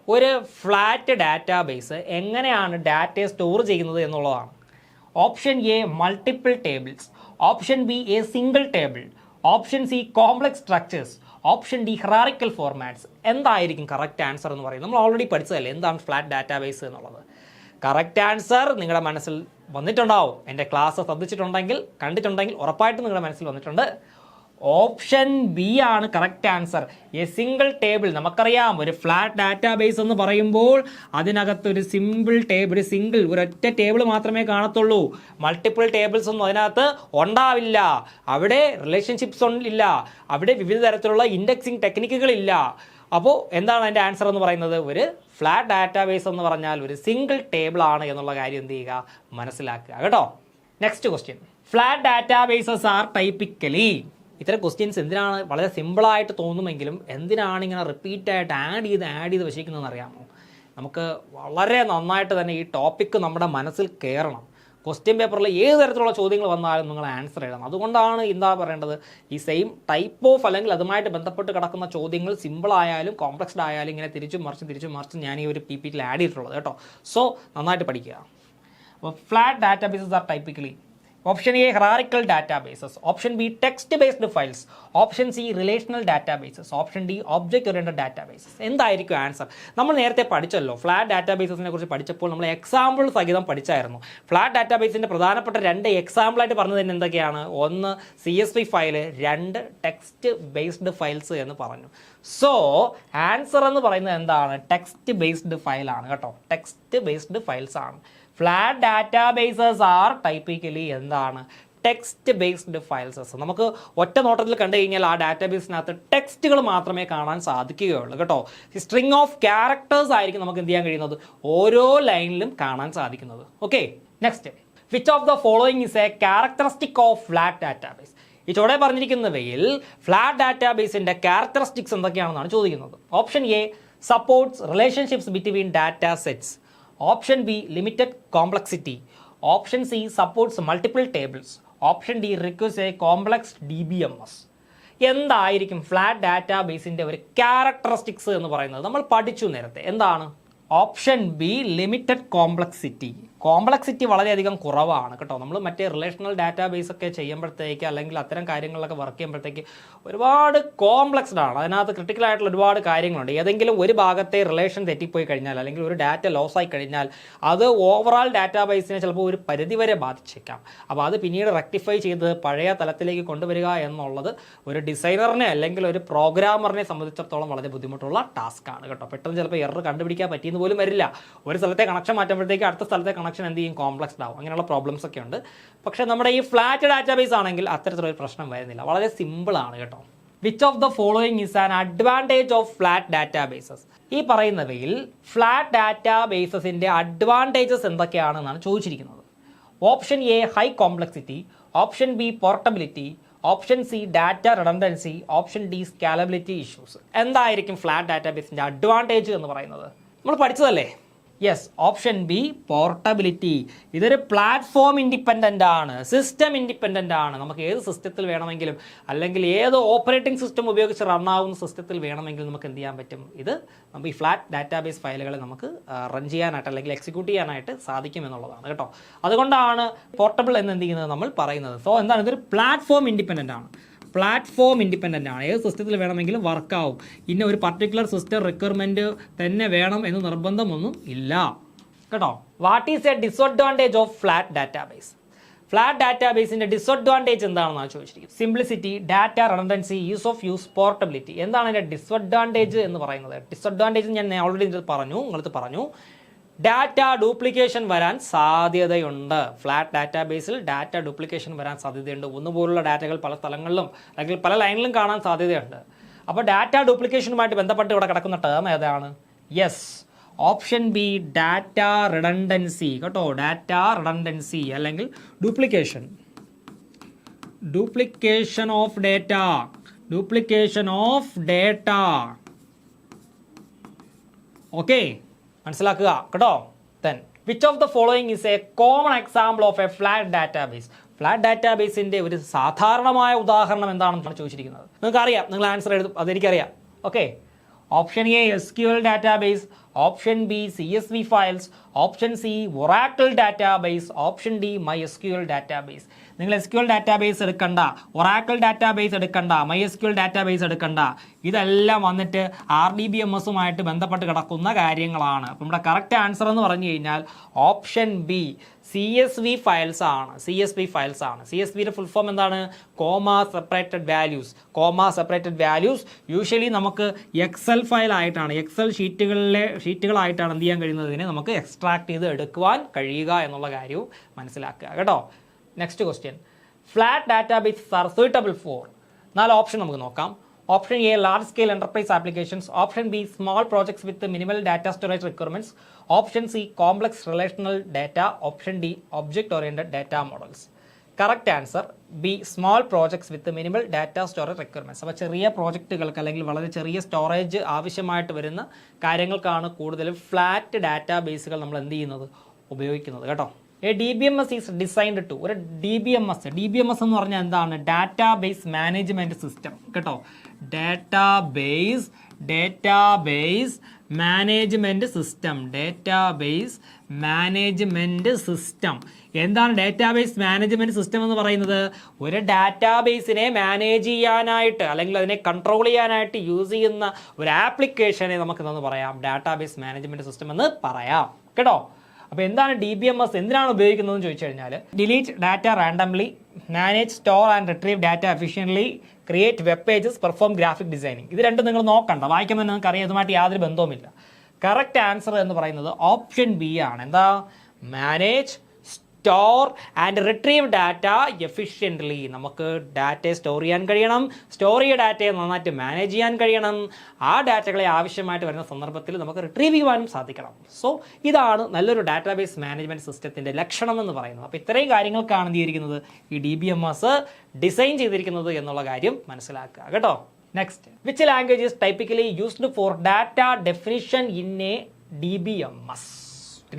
ഒരു ഫ്ലാറ്റ് ഡാറ്റാബേസ് എങ്ങനെയാണ് ഡാറ്റയെ സ്റ്റോർ ചെയ്യുന്നത് എന്നുള്ളതാണ്. Option A multiple tables, option B a single table, option C complex structures, option D hierarchical formats. എന്തായിരിക്കും കറക്റ്റ് ആൻസർ എന്ന് പറയുന്നത്? നമ്മൾ ഓൾറെഡി പഠിച്ചതല്ലേ എന്താണ് ഫ്ലാറ്റ് ഡാറ്റാബേസ് എന്നുള്ളത്. കറക്റ്റ് ആൻസർ നിങ്ങളുടെ മനസ്സിൽ വന്നിട്ടുണ്ടാവും. എൻ്റെ ക്ലാസ് ശ്രദ്ധിച്ചിട്ടുണ്ടെങ്കിൽ, കണ്ടിട്ടുണ്ടെങ്കിൽ ഉറപ്പായിട്ടും നിങ്ങളുടെ മനസ്സിൽ വന്നിട്ടുണ്ട്. ഓപ്ഷൻ ബി ആണ് correct answer. A single table. നമുക്കറിയാം ഒരു ഫ്ലാറ്റ് ഡാറ്റാബേസ് എന്ന് പറയുമ്പോൾ അതിനകത്തൊരു ഒരൊറ്റ ടേബിൾ മാത്രമേ കാണത്തുള്ളൂ. മൾട്ടിപ്പിൾ ടേബിൾസ് ഒന്നും അതിനകത്ത് ഉണ്ടാവില്ല. അവിടെ റിലേഷൻഷിപ്സ് ഇല്ല. അവിടെ വിവിധ തരത്തിലുള്ള ഇൻഡെക്സിങ് ടെക്നിക്കുകളില്ല. അപ്പോൾ എന്താണ് അതിൻ്റെ ആൻസർ എന്ന് പറയുന്നത്? ഒരു ഫ്ലാറ്റ് ഡാറ്റാബേസ് എന്ന് പറഞ്ഞാൽ ഒരു സിംഗിൾ ടേബിൾ ആണ് എന്നുള്ള കാര്യം എന്ത് ചെയ്യുക? മനസ്സിലാക്കുക കേട്ടോ. Next question. Flat databases are typically. ഇത്തരം ക്വസ്റ്റ്യൻസ് എന്തിനാണ് വളരെ സിമ്പിളായിട്ട് തോന്നുമെങ്കിലും എന്തിനാണ് ഇങ്ങനെ റിപ്പീറ്റായിട്ട് ആഡ് ചെയ്ത് വശിക്കുന്നതെന്ന് അറിയാമോ? നമുക്ക് വളരെ നന്നായിട്ട് തന്നെ ഈ ടോപ്പിക്ക് നമ്മുടെ മനസ്സിൽ കയറണം. ക്വസ്റ്റ്യൻ പേപ്പറിൽ ഏത് തരത്തിലുള്ള ചോദ്യങ്ങൾ വന്നാലും നിങ്ങൾ ആൻസർ എഴുതണം. അതുകൊണ്ടാണ് എന്താ പറയേണ്ടത്, ഈ സെയിം ടൈപ്പ് ഓഫ് അല്ലെങ്കിൽ അതുമായിട്ട് ബന്ധപ്പെട്ട് കിടക്കുന്ന ചോദ്യങ്ങൾ സിമ്പിൾ ആയാലും കോംപ്ലക്സ്ഡ് ആയാലും ഇങ്ങനെ തിരിച്ചും മറിച്ചും ഞാൻ ഈ ഒരു PPT ആഡ് ചെയ്തിട്ടുള്ളത് കേട്ടോ. സോ നന്നായിട്ട് പഠിക്കുക. അപ്പോൾ flat databases are typically option A hierarchical databases, option B text based files, option C relational databases, option D object oriented databases. എന്തായിരിക്കും ആൻസർ? നമ്മൾ നേരത്തെ പഠിച്ചല്ലോ, ഫ്ലാറ്റ് ഡാറ്റാബേസസിനെ കുറിച്ച് പഠിച്ചപ്പോൾ നമ്മൾ എക്സാമ്പിൾ സഹിതം പഠിച്ചായിരുന്നു. ഫ്ലാറ്റ് ഡാറ്റാബേസിൻ്റെ പ്രധാനപ്പെട്ട 2 എക്സാമ്പിളായിട്ട് പറഞ്ഞത് തന്നെ എന്തൊക്കെയാണ്? ഒന്ന് CSV file, 2 text based files എന്ന് പറഞ്ഞു. സോ ആൻസർ എന്ന് പറയുന്നത് എന്താണ്? ടെക്സ്റ്റ് ബേസ്ഡ് ഫയലാണ് കേട്ടോ, ടെക്സ്റ്റ് ബേസ്ഡ് ഫയൽസ് ആണ്. ഫ്ലാറ്റ് ഡാറ്റാബേസസ് ആർ ടൈപ്പിക്കലി എന്താണ്? Text based files. നമുക്ക് ഒറ്റ നോട്ടത്തിൽ കണ്ടു കഴിഞ്ഞാൽ ആ ഡാറ്റാബേസിനകത്ത് ടെക്സ്റ്റുകൾ മാത്രമേ കാണാൻ സാധിക്കുകയുള്ളൂ കേട്ടോ. സ്ട്രിങ് ഓഫ് ക്യാരക്ടേഴ്സ് ആയിരിക്കും നമുക്ക് എന്ത് ചെയ്യാൻ കഴിയുന്നത്? ഓരോ ലൈനിലും കാണാൻ സാധിക്കുന്നത്. Okay, next, which of the following is A characteristic of flat database? ഈ ചുവടെ പറഞ്ഞിരിക്കുന്നവയിൽ ഫ്ലാറ്റ് ഡാറ്റാബേസിന്റെ ക്യാരക്ടറിസ്റ്റിക്സ് എന്തൊക്കെയാണെന്നാണ് ചോദിക്കുന്നത്. Option A supports relationships between data sets, option B limited complexity, option C supports multiple tables, option D requires A complex DBMS. എന്തായിരിക്കും flat ഡാറ്റാബേസിൻ്റെ ഒരു characteristics എന്ന് പറയുന്നത്? നമ്മൾ പഠിച്ചു നേരത്തെ. എന്താണ്? Option B limited complexity. Complexity വളരെയധികം കുറവാണ് കേട്ടോ. നമ്മൾ മറ്റേ റിലേഷണൽ ഡാറ്റാബേസ് ഒക്കെ ചെയ്യുമ്പോഴത്തേക്ക് അല്ലെങ്കിൽ അത്തരം കാര്യങ്ങളിലൊക്കെ വർക്ക് ചെയ്യുമ്പോഴത്തേക്ക് ഒരുപാട് കോംപ്ലക്സ്ഡ് ആണ്. അതിനകത്ത് ക്രിട്ടിക്കൽ ആയിട്ടുള്ള ഒരുപാട് കാര്യങ്ങളുണ്ട്. ഏതെങ്കിലും ഒരു ഭാഗത്തെ റിലേഷൻ തെറ്റിപ്പോയി കഴിഞ്ഞാൽ അല്ലെങ്കിൽ ഒരു ഡാറ്റ ലോസ് ആയി കഴിഞ്ഞാൽ അത് ഓവറോൾ ഡാറ്റാബേസിനെ ചിലപ്പോൾ ഒരു പരിധിവരെ ബാധിച്ചേക്കാം. അപ്പോൾ അത് പിന്നീട് റെക്ടിഫൈ ചെയ്ത് പഴയ തലത്തിലേക്ക് കൊണ്ടുവരിക എന്നുള്ളത് ഒരു ഡിസൈനറിനെ അല്ലെങ്കിൽ ഒരു പ്രോഗ്രാമറിനെ സംബന്ധിച്ചിടത്തോളം വളരെ ബുദ്ധിമുട്ടുള്ള ടാസ്ക് ആണ് കേട്ടോ. പെട്ടെന്ന് ചിലപ്പോൾ എറർ കണ്ടുപിടിക്കാൻ പറ്റിയെന്ന് പോലും വരില്ല. ഒരു സ്ഥലത്തെ കണക്ഷൻ മാറ്റുമ്പോഴത്തേക്ക് അടുത്ത സ്ഥലത്തെ കണക്ഷൻ എന്ത് ചെയ്യും? കോംപ്ലക്സ്ഡ് ആവും. അങ്ങനെയുള്ള പ്രോബ്ലംസ് ഒക്കെ ഉണ്ട്. പക്ഷേ നമ്മുടെ ഈ ഫ്ലാറ്റ് ഡാറ്റാബേസ് ആണെങ്കിൽ അത്തരത്തിലൊരു പ്രശ്നം വരുന്നില്ല. വളരെ സിമ്പിൾ ആണ് കേട്ടോ. Which of the following is an advantage of flat databases? ഈ പറയുന്നവയിൽ ഫ്ലാറ്റ് ഡാറ്റാബേസസിന്റെ അഡ്വാൻറ്റേജസ് എന്തൊക്കെയാണെന്നാണ് ചോദിച്ചിരിക്കുന്നത്. Option A high complexity, option B portability, option C data redundancy, option D scalability issues. എന്തായിരിക്കും ഫ്ലാറ്റ് ഡാറ്റാബേസിന്റെ അഡ്വാൻറ്റേജ് എന്ന് പറയുന്നത്? നമ്മൾ പഠിച്ചതല്ലേ? Yes, option B portability. ഇതൊരു പ്ലാറ്റ്ഫോം ഇൻഡിപെൻഡൻ്റ് ആണ്, സിസ്റ്റം ഇൻഡിപെൻഡൻ്റ് ആണ്. നമുക്ക് ഏത് സിസ്റ്റത്തിൽ വേണമെങ്കിലും അല്ലെങ്കിൽ ഏത് ഓപ്പറേറ്റിംഗ് സിസ്റ്റം ഉപയോഗിച്ച് റണ്ണാവുന്ന സിസ്റ്റത്തിൽ വേണമെങ്കിലും നമുക്ക് എന്ത് ചെയ്യാൻ പറ്റും? ഇത് നമുക്ക് ഈ ഫ്ലാറ്റ് ഡാറ്റാബേസ് ഫയലുകളെ നമുക്ക് റൺ ചെയ്യാനായിട്ട് അല്ലെങ്കിൽ എക്സിക്യൂട്ട് ചെയ്യാനായിട്ട് സാധിക്കും എന്നുള്ളതാണ് കേട്ടോ. അതുകൊണ്ടാണ് പോർട്ടബിൾ എന്ന് എന്ത് ചെയ്യുന്നത് നമ്മൾ പറയുന്നത്. സോ എന്താണ്? ഇതൊരു പ്ലാറ്റ്ഫോം ഇൻഡിപെൻഡൻ്റ് ആണ്. പ്ലാറ്റ്ഫോം ഇൻഡിപെൻഡൻ്റ് ആണ്. ഏത് സിസ്റ്റത്തിൽ വേണമെങ്കിലും വർക്കാവും. ഇന്ന ഒരു പർട്ടിക്കുലർ സിസ്റ്റം റിക്വയർമെൻറ്റ് തന്നെ വേണം എന്ന് നിർബന്ധമൊന്നും ഇല്ല കേട്ടോ. What is a disadvantage of flat database? Flat ഡാറ്റാബേസിൻ്റെ ഡിസ്അഡ്വാൻറ്റേജ് എന്താണെന്നാണ് ചോദിച്ചിരിക്കുന്നത്. Simplicity, data redundancy, use of portability. എന്താണ് അതിൻ്റെ ഡിസ്അഡ്വാൻറ്റേജ് എന്ന് പറയുന്നത്? ഡിസ്അഡ്വാൻറ്റേജ് ഞാൻ ഓൾറെഡി നിങ്ങളടുത്ത് പറഞ്ഞു. ഡാറ്റ ഡ്യൂപ്ലിക്കേഷൻ വരാൻ സാധ്യതയുണ്ട്. ഫ്ലാറ്റ് ഡാറ്റാബേസിൽ ഡാറ്റ ഡ്യൂപ്ലിക്കേഷൻ വരാൻ സാധ്യതയുണ്ട്. ഒന്നുപോലുള്ള ഡാറ്റകൾ പല സ്ഥലങ്ങളിലും അല്ലെങ്കിൽ പല ലൈനിലും കാണാൻ സാധ്യതയുണ്ട്. അപ്പോൾ ഡാറ്റ ഡ്യൂപ്ലിക്കേഷനുമായിട്ട് ബന്ധപ്പെട്ട് ഇവിടെ കിടക്കുന്ന ടേം ഏതാണ്? Yes, option B data redundancy കേട്ടോ. ഡാറ്റ റിഡൻഡൻസി അല്ലെങ്കിൽ ഡ്യൂപ്ലിക്കേഷൻ ഓഫ് ഡാറ്റ. ഓക്കെ, മനസ്സിലാക്കുക കേട്ടോ. Then which of the following is a common example of a flat database? Flat ഡാറ്റാബേസിന്റെ ഒരു സാധാരണമായ ഉദാഹരണം എന്താണെന്നാണ് ചോദിച്ചിരിക്കുന്നത്. നിങ്ങൾക്ക് അറിയാം, നിങ്ങൾ ആൻസർ എഴുതും, അതെനിക്കറിയാം. Okay, option A SQL database, option B CSV files, option C Oracle database, option D MySQL database. നിങ്ങൾ SQL ഡാറ്റാബേസ് എടുക്കണ്ട, ഒറാക്കിൾ ഡാറ്റാബേസ് എടുക്കണ്ട, MySQL ഡാറ്റാബേസ് എടുക്കണ്ട. ഇതെല്ലാം വന്നിട്ട് RDBMSുമായിട്ട് ബന്ധപ്പെട്ട് കിടക്കുന്ന കാര്യങ്ങളാണ്. അപ്പം നമ്മുടെ കറക്റ്റ് ആൻസർ എന്ന് പറഞ്ഞു കഴിഞ്ഞാൽ ഓപ്ഷൻ ബി CSV ഫയൽസ് ആണ്. CSVയുടെ ഫുൾ ഫോം എന്താണ്? Comma separated values. യൂഷ്വലി നമുക്ക് എക്സൽ ഫയൽ ആയിട്ടാണ്, എക്സൽ ഷീറ്റുകളായിട്ടാണ് എന്ത് ചെയ്യാൻ കഴിയുന്നത്? ഇതിനെ നമുക്ക് എക്സ്ട്രാക്ട് ചെയ്ത് എടുക്കുവാൻ കഴിയുക എന്നുള്ള കാര്യവും മനസ്സിലാക്കുക കേട്ടോ. Next question, flat database are suitable for? 4 option നമുക്ക് നോക്കാം. Option A large scale enterprise applications, option B small projects with minimal data storage requirements, option C complex relational data, option D object oriented data models. Correct answer B small projects with minimal data storage requirements. അപ്പോൾ ചെറിയ പ്രോജക്റ്റുകൾക്ക് അല്ലെങ്കിൽ വളരെ ചെറിയ storage ആവശ്യമായിട്ട് വരുന്ന കാര്യങ്ങൾക്കാണ് കൂടുതലും flat ഡാറ്റാബേസുകൾ നമ്മൾ എന്ത് ചെയ്യുന്നത്? ഉപയോഗിക്കുന്നത് കേട്ടോ. A DBMS is designed to ഒരു DBMS എന്ന് പറഞ്ഞാൽ എന്താണ്? ഡാറ്റാബേസ് മാനേജ്മെൻറ്റ് സിസ്റ്റം കേട്ടോ. Database management system. എന്താണ് ഡാറ്റാബേസ് മാനേജ്മെൻറ്റ് സിസ്റ്റം എന്ന് പറയുന്നത്? ഒരു ഡാറ്റാബേസിനെ മാനേജ് ചെയ്യാനായിട്ട് അല്ലെങ്കിൽ അതിനെ കൺട്രോൾ ചെയ്യാനായിട്ട് യൂസ് ചെയ്യുന്ന ഒരു ആപ്ലിക്കേഷനെ നമുക്ക് എന്ന് പറയാം ഡാറ്റാബേസ് മാനേജ്മെൻറ്റ് സിസ്റ്റം എന്ന് പറയാം കേട്ടോ. അപ്പോൾ എന്താണ് DBMS, എന്തിനാണ് ഉപയോഗിക്കുന്നതെന്ന് ചോദിച്ചു കഴിഞ്ഞാൽ delete data randomly, manage store and retrieve data efficiently, create web pages, perform graphic designing. ഇത് രണ്ടും നിങ്ങൾ നോക്കണ്ട, വായിക്കുമ്പോൾ നിങ്ങൾക്ക് അറിയാം ഇതുമായിട്ട് യാതൊരു ബന്ധവുമില്ല. കറക്റ്റ് ആൻസർ എന്ന് പറയുന്നത് ഓപ്ഷൻ ബി ആണ്. എന്താ? Manage store and retrieve data efficiently. നമുക്ക് ഡാറ്റയെ സ്റ്റോർ ചെയ്യാൻ കഴിയണം, സ്റ്റോർ ചെയ്ത ഡാറ്റയെ നന്നായിട്ട് മാനേജ് ചെയ്യാൻ കഴിയണം, ആ ഡാറ്റകളെ ആവശ്യമായിട്ട് വരുന്ന സന്ദർഭത്തിൽ നമുക്ക് റിട്രീവ് ചെയ്യുവാനും സാധിക്കണം. സോ ഇതാണ് നല്ലൊരു ഡാറ്റാബേസ് മാനേജ്മെൻറ്റ് സിസ്റ്റത്തിൻ്റെ ലക്ഷണം എന്ന് പറയുന്നത്. അപ്പോൾ ഇത്രയും കാര്യങ്ങൾക്കാണ് എന്ത് ചെയ്തിരിക്കുന്നത്? ഈ DBMS ഡിസൈൻ ചെയ്തിരിക്കുന്നത് എന്നുള്ള കാര്യം മനസ്സിലാക്കുക കേട്ടോ. Next, which language is typically used for data definition in a DBMS?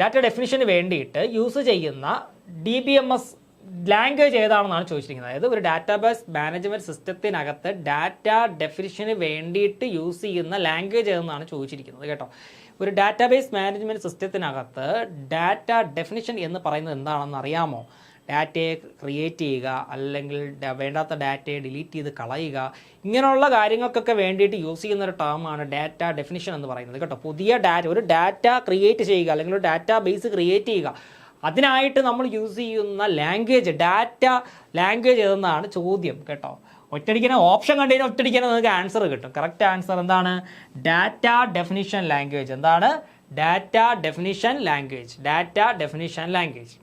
Data ഡെഫിനിഷന് വേണ്ടിയിട്ട് യൂസ് ചെയ്യുന്ന DBMS ലാംഗ്വേജ് ഏതാണെന്നാണ് ചോദിച്ചിരിക്കുന്നത്. അതായത് ഒരു ഡാറ്റാബേസ് മാനേജ്മെൻറ്റ് സിസ്റ്റത്തിനകത്ത് ഡാറ്റ ഡെഫിനിഷന് വേണ്ടിയിട്ട് യൂസ് ചെയ്യുന്ന ലാംഗ്വേജ് ഏതെന്നാണ് ചോദിച്ചിരിക്കുന്നത് കേട്ടോ. ഒരു ഡാറ്റാബേസ് മാനേജ്മെൻറ്റ് സിസ്റ്റത്തിനകത്ത് ഡാറ്റ ഡെഫിനിഷൻ എന്ന് പറയുന്നത് എന്താണെന്ന് അറിയാമോ? ഡാറ്റയെ ക്രിയേറ്റ് ചെയ്യുക, അല്ലെങ്കിൽ വേണ്ടാത്ത ഡാറ്റയെ ഡിലീറ്റ് ചെയ്ത് കളയുക, ഇങ്ങനെയുള്ള കാര്യങ്ങൾക്കൊക്കെ വേണ്ടിയിട്ട് യൂസ് ചെയ്യുന്ന ഒരു ടേമാണ് ഡാറ്റ ഡെഫിനിഷൻ എന്ന് പറയുന്നത് കേട്ടോ. പുതിയ ഒരു ഡാറ്റ ക്രിയേറ്റ് ചെയ്യുക അല്ലെങ്കിൽ ഒരു ഡാറ്റാ ബേസ് ക്രിയേറ്റ് ചെയ്യുക, അതിനായിട്ട് നമ്മൾ യൂസ് ചെയ്യുന്ന ലാംഗ്വേജ്, ഡാറ്റ ലാംഗ്വേജ് ഏതെന്നാണ് ചോദ്യം കേട്ടോ. ഒറ്റടിക്കുന്ന ഓപ്ഷൻ കണ്ടു കഴിഞ്ഞാൽ ഒറ്റടിക്കാൻ നിങ്ങൾക്ക് ആൻസർ കിട്ടും. കറക്റ്റ് ആൻസർ എന്താണ്? Data definition language. എന്താണ്? Data definition language.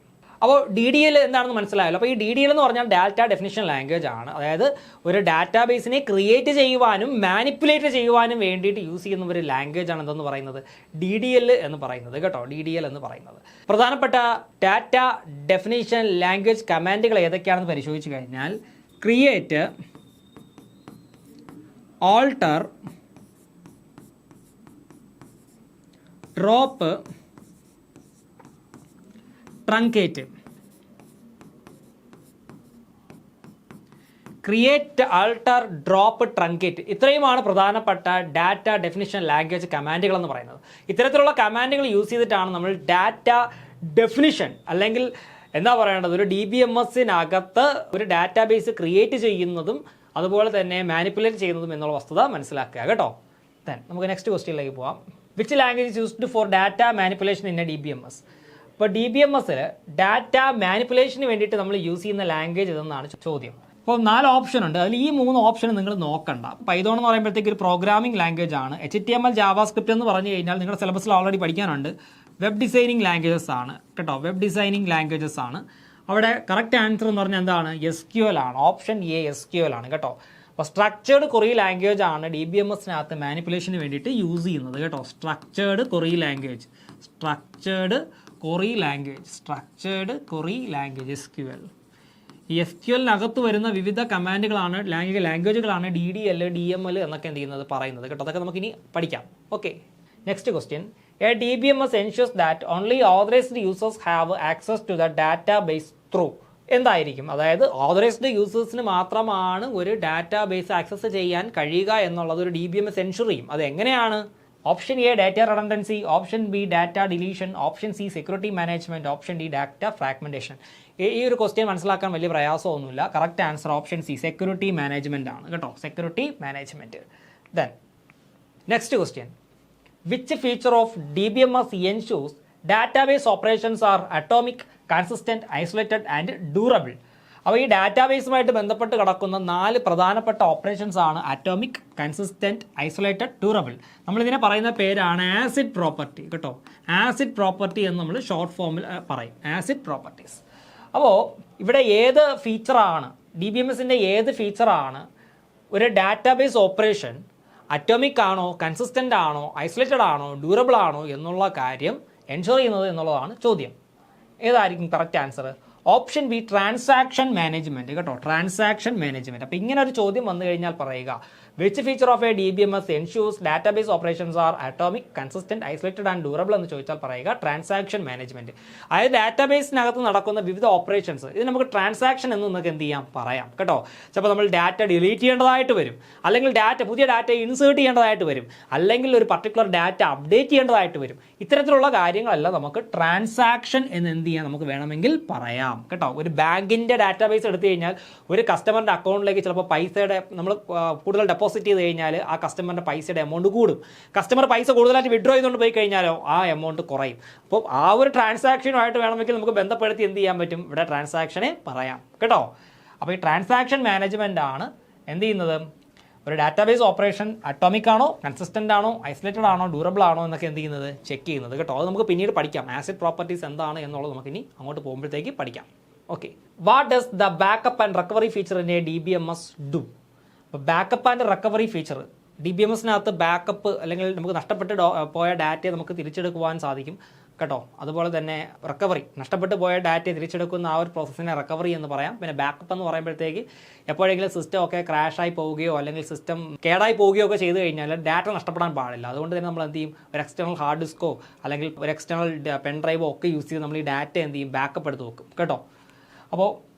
അപ്പോൾ DDL എന്താണെന്ന് മനസ്സിലായല്ലോ. അപ്പോൾ ഈ DDL എന്ന് പറഞ്ഞാൽ ഡാറ്റ ഡെഫിനിഷൻ ലാംഗ്വേജ് ആണ്. അതായത് ഒരു ഡാറ്റാബേസിനെ ക്രിയേറ്റ് ചെയ്യുവാനും മാനിപ്പുലേറ്റ് ചെയ്യുവാനും വേണ്ടിയിട്ട് യൂസ് ചെയ്യുന്ന ഒരു ലാംഗ്വേജ് ആണ് എന്തെന്ന് പറയുന്നത്? DDL എന്ന് പറയുന്നത് കേട്ടോ. DDL എന്ന് പറയുന്നത്. പ്രധാനപ്പെട്ട ഡാറ്റ ഡെഫിനിഷൻ ലാംഗ്വേജ് കമാൻഡുകൾ ഏതൊക്കെയാണെന്ന് പരിശോധിച്ച് കഴിഞ്ഞാൽ create, alter, drop, truncate. Create, alter, drop, truncate, ഇത്രയുമാണ് പ്രധാനപ്പെട്ട ഡാറ്റ ഡെഫിനിഷൻ ലാംഗ്വേജ് കമാൻഡുകൾ എന്ന് പറയുന്നത്. ഇത്തരത്തിലുള്ള കമാൻഡുകൾ യൂസ് ചെയ്തിട്ടാണ് നമ്മൾ ഡാറ്റ ഡെഫിനിഷൻ അല്ലെങ്കിൽ എന്താ പറയേണ്ടത് ഒരു DBMSനകത്ത് ഒരു ഡാറ്റാബേസ് ക്രിയേറ്റ് ചെയ്യുന്നതും അതുപോലെ തന്നെ മാനിപ്പുലേറ്റ് ചെയ്യുന്നതും എന്നുള്ള വസ്തുത മനസ്സിലാക്കുക കേട്ടോ. നമുക്ക് നെക്സ്റ്റ് ക്വസ്റ്റ്യനിലേക്ക് പോവാം. Which language is used for data manipulation in a DBMS? ഇപ്പോൾ DBMSൽ ഡാറ്റ മാനിപ്പുലേഷന് വേണ്ടിയിട്ട് നമ്മൾ യൂസ് ചെയ്യുന്ന ലാംഗ്വേജ് ഇതെന്നാണ് ചോദ്യം. അപ്പോൾ 4 ഓപ്ഷൻ ഉണ്ട്. അതിൽ ഈ 3 ഓപ്ഷൻ നിങ്ങൾ നോക്കണ്ട. പൈതോൺ എന്ന് പറയുമ്പോഴത്തേക്ക് ഒരു പ്രോഗ്രാമിംഗ് ലാംഗ്വേജ് ആണ്. HTML ജാവാസ്ക്രിപ്റ്റ് എന്ന് പറഞ്ഞു കഴിഞ്ഞാൽ നിങ്ങളുടെ സിലബസിൽ ഓൾറെഡി പഠിക്കാനുണ്ട്. വെബ് ഡിസൈനിങ് ലാംഗ്വേജസ് ആണ് കേട്ടോ. വെബ് ഡിസൈനിങ് ലാംഗ്വേജസ് ആണ്. അവിടെ കറക്റ്റ് ആൻസർ എന്ന് പറഞ്ഞാൽ എന്താണ്? SQL ആണ്. ഓപ്ഷൻ എ SQL ആണ് കേട്ടോ. അപ്പോൾ സ്ട്രക്ചേർഡ് ക്വറി ലാംഗ്വേജ് ആണ് DBMSനകത്ത് മാനിപ്പുലേഷന് വേണ്ടിയിട്ട് യൂസ് ചെയ്യുന്നത് കേട്ടോ. Structured query language SQL. ഈ SQLനകത്ത് വരുന്ന വിവിധ കമാൻഡുകളാണ് ലാംഗ്വേജുകളാണ് DDL, DML എന്നൊക്കെ എന്ത് ചെയ്യുന്നത് പറയുന്നത് കേട്ടോ. അതൊക്കെ നമുക്കിനി പഠിക്കാം. Okay, next question. A DBMS ensures that only authorized users have access to the database through. എന്തായിരിക്കും? അതായത് ഓതറൈസ്ഡ് യൂസേഴ്സിന് മാത്രമാണ് ഒരു ഡാറ്റാബേസ് ആക്സസ് ചെയ്യാൻ കഴിയുക എന്നുള്ളത് ഒരു DBMS എൻഷുർ ചെയ്യും. അത് എങ്ങനെയാണ്? Option A data redundancy, option B data deletion, option C security management, option D data fragmentation. ഈ ഒരു ക്വസ്റ്റ്യൻ മനസ്സിലാക്കാൻ വലിയ പ്രയാസമൊന്നുമില്ല. Correct answer option C security management ആണ് കേട്ടോ. Security management. Then next question. Which feature of DBMS ensures database operations are atomic, consistent, isolated and durable? അപ്പോൾ ഈ ഡാറ്റാബേസുമായിട്ട് ബന്ധപ്പെട്ട് കിടക്കുന്ന 4 പ്രധാനപ്പെട്ട ഓപ്പറേഷൻസ് ആണ് അറ്റോമിക്, കൺസിസ്റ്റന്റ്, ഐസൊലേറ്റഡ്, ഡ്യൂറബിൾ. നമ്മളിതിനെ പറയുന്ന പേരാണ് ആസിഡ് പ്രോപ്പർട്ടി കേട്ടോ. ആസിഡ് പ്രോപ്പർട്ടി എന്ന് നമ്മൾ ഷോർട്ട് ഫോമിൽ പറയും, ആസിഡ് പ്രോപ്പർട്ടീസ്. അപ്പോൾ ഇവിടെ ഏത് ഫീച്ചറാണ് DBMSൻ്റെ ഏത് ഫീച്ചറാണ് ഒരു ഡാറ്റാബേസ് ഓപ്പറേഷൻ അറ്റോമിക് ആണോ, കൺസിസ്റ്റൻ്റ് ആണോ, ഐസൊലേറ്റഡ് ആണോ, ഡ്യൂറബിൾ ആണോ എന്നുള്ള കാര്യം എൻഷുർ ചെയ്യുന്നത് എന്നുള്ളതാണ് ചോദ്യം. ഏതായിരിക്കും correct answer? Option B transaction management കേട്ടോ. Transaction management. അപ്പോൾ ഇങ്ങനെ ഒരു ചോദ്യം വന്നു കഴിഞ്ഞാൽ പറയുക which feature of a DBMS ensures database operations are atomic, consistent, isolated and durable എന്ന് ചോദിച്ചാൽ പറയുക ട്രാൻസാക്ഷൻ മാനേജ്മെന്റ്. അതായത് ഡാറ്റാബേസിനകത്ത് നടക്കുന്ന വിവിധ ഓപ്പറേഷൻസ്, ഇത് നമുക്ക് ട്രാൻസാക്ഷൻ എന്ന് നമുക്ക് എന്ത് ചെയ്യാം പറയാം കേട്ടോ. ചിലപ്പോൾ നമ്മൾ ഡാറ്റ ഡിലീറ്റ് ചെയ്യേണ്ടതായിട്ട് വരും, അല്ലെങ്കിൽ പുതിയ ഡാറ്റ ഇൻസേർട്ട് ചെയ്യേണ്ടതായിട്ട് വരും, അല്ലെങ്കിൽ ഒരു പർട്ടിക്കുലർ ഡാറ്റ അപ്ഡേറ്റ് ചെയ്യേണ്ടതായിട്ട് വരും. ഇത്തരത്തിലുള്ള കാര്യങ്ങളെല്ലാം നമുക്ക് ട്രാൻസാക്ഷൻ എന്ന് എന്ത് ചെയ്യാം നമുക്ക് വേണമെങ്കിൽ പറയാം കേട്ടോ. ഒരു ബാങ്കിൻ്റെ ഡാറ്റാബേസ് എടുത്തു കഴിഞ്ഞാൽ ഒരു കസ്റ്റമറിൻ്റെ അക്കൗണ്ടിലേക്ക് ചിലപ്പോൾ പൈസയുടെ നമ്മൾ കൂടുതൽ ഡെപ്പോസിറ്റ് ചെയ്ത് കഴിഞ്ഞാൽ ആ കസ്റ്റമറിൻ്റെ പൈസയുടെ എമൗണ്ട് കൂടും. കസ്റ്റമർ പൈസ കൂടുതലായിട്ട് വിഡ്രോ ചെയ്തുകൊണ്ട് പോയി കഴിഞ്ഞാലോ ആ എമൗണ്ട് കുറയും. അപ്പോൾ ആ ഒരു ട്രാൻസാക്ഷനുമായിട്ട് വേണമെങ്കിൽ നമുക്ക് ബന്ധപ്പെടുത്തി എന്ത് ചെയ്യാൻ പറ്റും, ഇവിടെ ട്രാൻസാക്ഷനെ പറയാം കേട്ടോ. അപ്പോൾ ഈ ട്രാൻസാക്ഷൻ മാനേജ്മെൻ്റ് ആണ് എന്ത് ചെയ്യുന്നത്, ഒരു ഡാറ്റാബേസ് ഓപ്പറേഷൻ അറ്റോമിക് ആണോ, കൺസിസ്റ്റൻ്റ് ആണോ, ഐസൊലേറ്റഡ് ആണോ, ഡ്യൂറബിൾ ആണോ എന്നൊക്കെ എന്ത് ചെയ്യുന്നത് ചെക്ക് ചെയ്യുന്നത് കേട്ടോ. അത് നമുക്ക് പിന്നീട് പഠിക്കാം. ആസിഡ് പ്രോപ്പർട്ടീസ് എന്താണ് എന്നുള്ളത് നമുക്ക് ഇനി അങ്ങോട്ട് പോകുമ്പോഴത്തേക്ക് പഠിക്കാം. Okay, what does the backup and recovery feature in a DBMS do? അപ്പോൾ ബാക്കപ്പ് ആൻഡ് റിക്കവറി ഫീച്ചർ DBMSനകത്ത് ബാക്കപ്പ് അല്ലെങ്കിൽ നമുക്ക് നഷ്ടപ്പെട്ട് പോയ ഡാറ്റയെ നമുക്ക് തിരിച്ചെടുക്കുവാൻ സാധിക്കും കേട്ടോ. അതുപോലെ തന്നെ റിക്കവറി, നഷ്ടപ്പെട്ട് പോയ ഡാറ്റയെ തിരിച്ചെടുക്കുന്ന ആ ഒരു പ്രോസസ്സിനെ റിക്കവറി എന്ന് പറയാം. പിന്നെ ബാക്കപ്പ് എന്ന് പറയുമ്പോഴത്തേക്ക് എപ്പോഴെങ്കിലും സിസ്റ്റം ഒക്കെ ക്രാഷായി പോവുകയോ അല്ലെങ്കിൽ സിസ്റ്റം കേടായി പോവുകയോ ഒക്കെ ചെയ്ത് കഴിഞ്ഞാൽ ഡാറ്റ നഷ്ടപ്പെടാൻ പാടില്ല. അതുകൊണ്ട് തന്നെ നമ്മൾ എന്ത് ചെയ്യും, ഒരു എക്സ്റ്റേണൽ ഹാർഡ് ഡിസ്കോ അല്ലെങ്കിൽ ഒരു എക്സ്റ്റേണൽ പെൻ ഡ്രൈവോ ഒക്കെ യൂസ് ചെയ്ത് നമ്മൾ ഈ ഡാറ്റ എന്ത് ചെയ്യും, ബാക്കപ്പ് എടുത്ത് വെക്കും കേട്ടോ. അപ്പോൾ